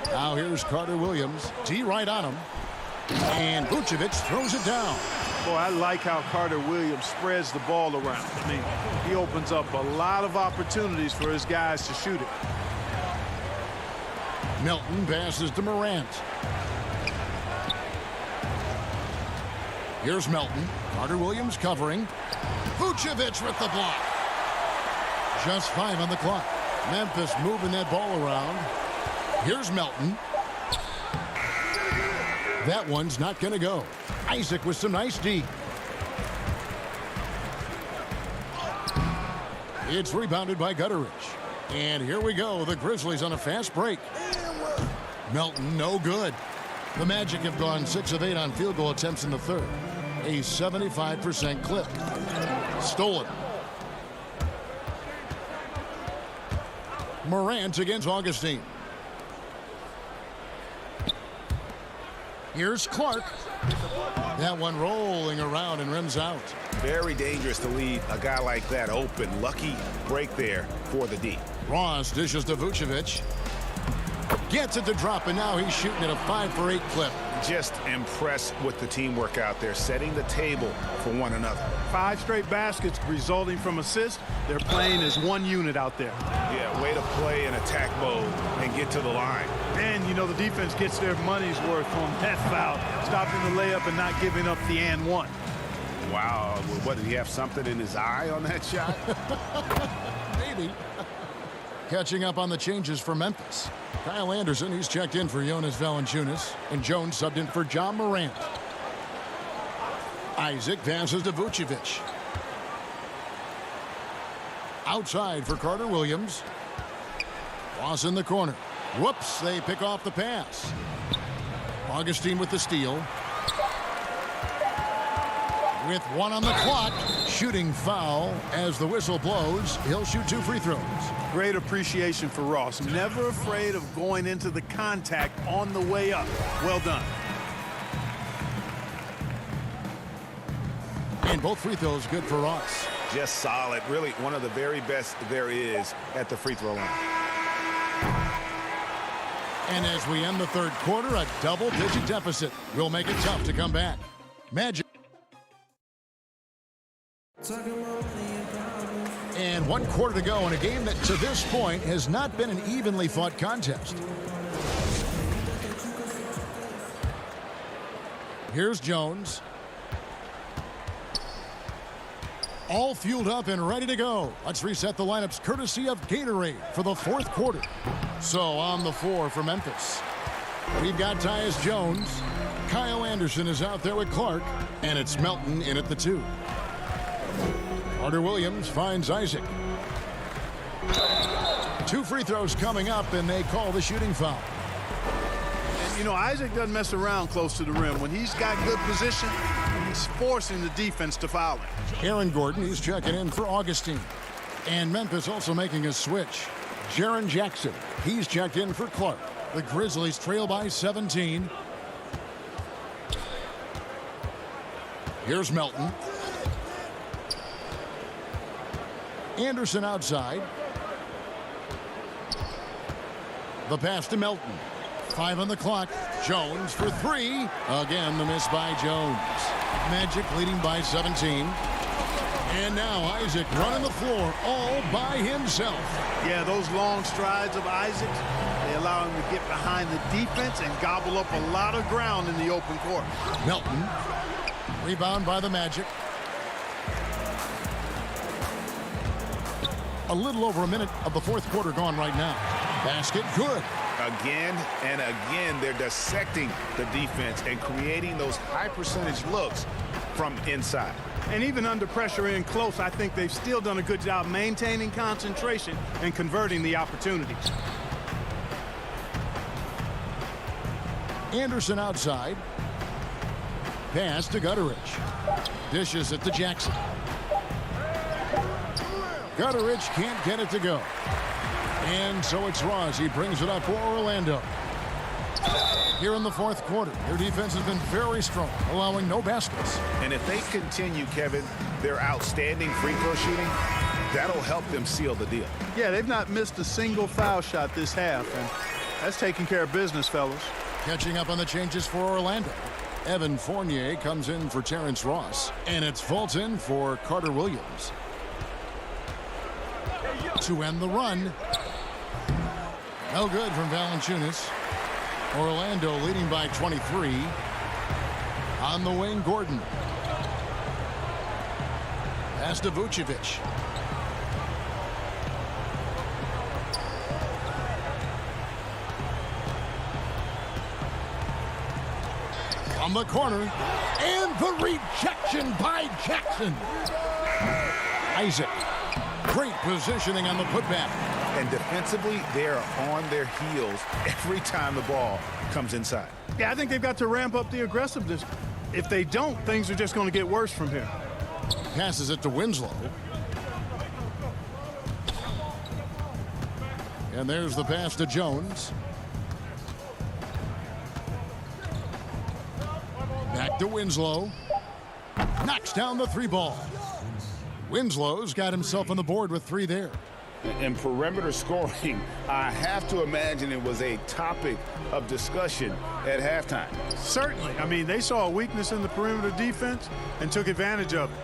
Now here's Carter Williams. D right on him. And Vucevic throws it down. Boy, I like how Carter Williams spreads the ball around. I mean, he opens up a lot of opportunities for his guys to shoot it. Milton passes to Morant. Here's Melton. Carter Williams covering. Vucevic with the block. Just 5 on the clock. Memphis moving that ball around. Here's Melton. That one's not going to go. Isaac with some nice D. It's rebounded by Gutteridge. And here we go. The Grizzlies on a fast break. Melton, no good. The Magic have gone 6 of 8 on field goal attempts in the third. A 75% clip. Stolen. Morant against Augustine. Here's Clark. That one rolling around and rims out. Very dangerous to leave a guy like that open. Lucky break there for the D. Ross dishes to Vucevic. Gets it to drop, and now he's shooting at a 5 for 8 clip. Just impressed with the teamwork out there, setting the table for one another. 5 straight baskets resulting from assists. They're playing as one unit out there. Yeah, way to play in attack mode and get to the line. And, you know, the defense gets their money's worth on that foul, stopping the layup and not giving up the and one. Wow, what, did he have something in his eye on that shot? Maybe. Catching up on the changes for Memphis. Kyle Anderson, he's checked in for Jonas Valanciunas, and Jones subbed in for John Morant. Isaac passes to Vucevic. Outside for Carter Williams. Ross in the corner. Whoops, they pick off the pass. Augustine with the steal. With 1 on the clock, shooting foul as the whistle blows. He'll shoot 2 free throws. Great appreciation for Ross. Never afraid of going into the contact on the way up. Well done. And both free throws good for Ross. Just solid. Really one of the very best there is at the free throw line. And as we end the third quarter, a double-digit deficit will make it tough to come back. Magic. And 1 quarter to go in a game that to this point has not been an evenly fought contest. Here's Jones. All fueled up and ready to go. Let's reset the lineups courtesy of Gatorade for the 4th quarter. So on the floor for Memphis, we've got Tyus Jones. Kyle Anderson is out there with Clark, and it's Melton in at the 2. Carter Williams finds Isaac. 2 free throws coming up, and they call the shooting foul. And, you know, Isaac doesn't mess around close to the rim. When he's got good position, he's forcing the defense to foul him. Aaron Gordon, he's checking in for Augustine. And Memphis also making a switch. Jaren Jackson, he's checked in for Clark. The Grizzlies trail by 17. Here's Melton. Anderson outside. The pass to Melton. 5 on the clock. Jones for 3. Again, the miss by Jones. Magic leading by 17. And now Isaac running the floor all by himself. Yeah, those long strides of Isaac, they allow him to get behind the defense and gobble up a lot of ground in the open court. Melton. Rebound by the Magic. A little over a minute of the 4th quarter gone right now. Basket good. Again and again, they're dissecting the defense and creating those high percentage looks from inside. And even under pressure in close, I think they've still done a good job maintaining concentration and converting the opportunities. Anderson outside. Pass to Gutteridge. Dishes it to Jackson. Gutteridge can't get it to go. And so it's Ross. He brings it up for Orlando. Here in the 4th quarter, their defense has been very strong, allowing no baskets. And if they continue, Kevin, their outstanding free throw shooting, that'll help them seal the deal. Yeah, they've not missed a single foul shot this half, and that's taking care of business, fellas. Catching up on the changes for Orlando. Evan Fournier comes in for Terrence Ross, and it's Fulton for Carter Williams. To end the run. No good from Valanciunas. Orlando leading by 23. On the wing, Gordon. Pass to Vucevic. From the corner. And the rejection by Jackson. Isaac. Great positioning on the putback. And defensively, they are on their heels every time the ball comes inside. Yeah, I think they've got to ramp up the aggressiveness. If they don't, things are just going to get worse from here. Passes it to Winslow. And there's the pass to Jones. Back to Winslow. Knocks down the 3 ball. Winslow's got himself on the board with 3 there. And perimeter scoring, I have to imagine it was a topic of discussion at halftime. Certainly. I mean, they saw a weakness in the perimeter defense and took advantage of it.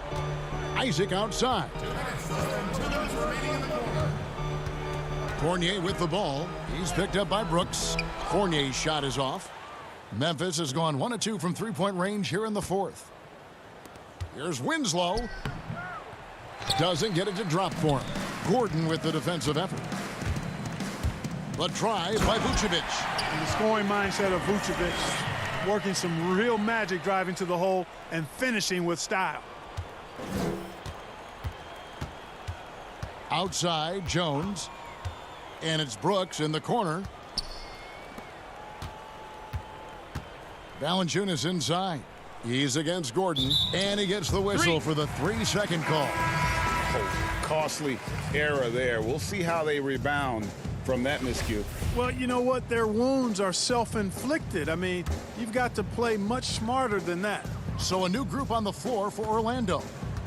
Isaac outside. Fournier with the ball. He's picked up by Brooks. Fournier's shot is off. Memphis has gone 1 of 2 from 3-point range here in the 4th. Here's Winslow. Doesn't get it to drop for him. Gordon with the defensive effort. The try by Vucevic. And the scoring mindset of Vucevic, working some real magic driving to the hole and finishing with style. Outside, Jones. And it's Brooks in the corner. Valanciunas inside. He's against Gordon, and he gets the whistle for the 3-second call. Oh, costly error there. We'll see how they rebound from that miscue. Well, you know what? Their wounds are self-inflicted. I mean, you've got to play much smarter than that. So a new group on the floor for Orlando.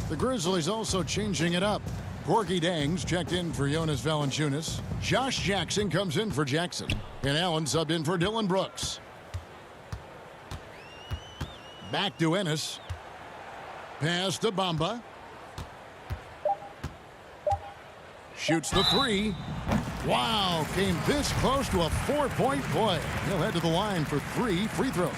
The Grizzlies also changing it up. Gorgie Dangs checked in for Jonas Valanciunas. Josh Jackson comes in for Jackson. And Allen subbed in for Dylan Brooks. Back to Ennis. Pass to Bamba. Shoots the 3. Wow, came this close to a 4-point play. He'll head to the line for 3 free throws.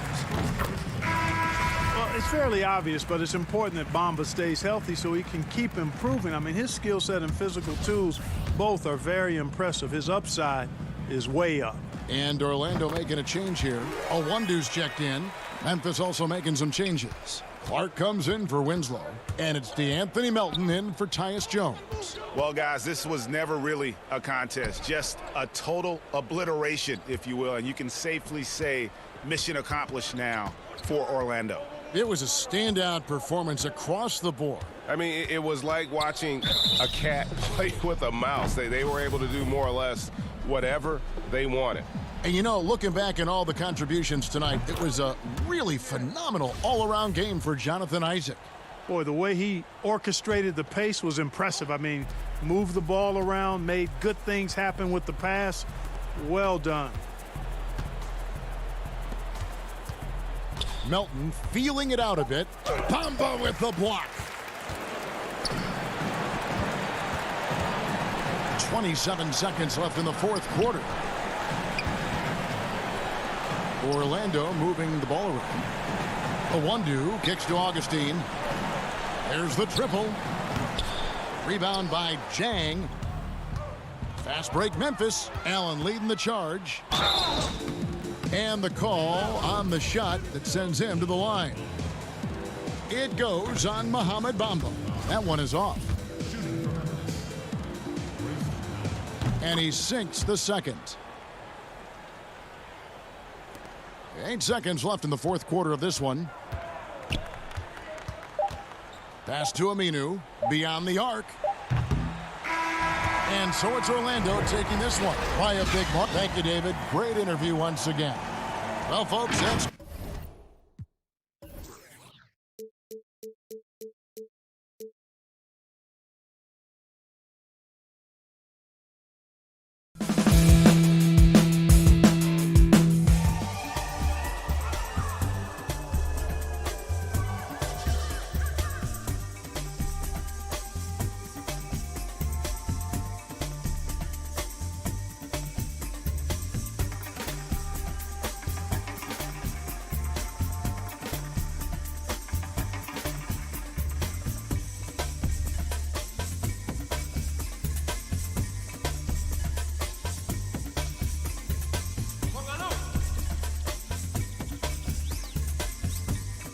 Well, it's fairly obvious, but it's important that Bamba stays healthy so he can keep improving. I mean, his skill set and physical tools both are very impressive. His upside is way up. And Orlando making a change here. Owundu's checked in. Memphis also making some changes. Clark comes in for Winslow, and it's DeAnthony Melton in for Tyus Jones. Well, guys, this was never really a contest, just a total obliteration, if you will, and you can safely say mission accomplished now for Orlando. It was a standout performance across the board. I mean, it was like watching a cat play with a mouse. They were able to do more or less whatever they wanted. And you know, looking back at all the contributions tonight, it was a really phenomenal all-around game for Jonathan Isaac. Boy, the way he orchestrated the pace was impressive. I mean, moved the ball around, made good things happen with the pass. Well done. Melton feeling it out a bit. Bamba with the block. 27 seconds left in the fourth quarter. Orlando moving the ball around. Owundu kicks to Augustine. There's the triple. Rebound by Jang. Fast break Memphis. Allen leading the charge. And the call on the shot that sends him to the line. It goes on Mohamed Bamba. That one is off. And he sinks the second. 8 seconds left in the fourth quarter of this one. Pass to Aminu. Beyond the arc. And so it's Orlando taking this one by a big mark. Thank you, David. Great interview once again. Well, folks, that's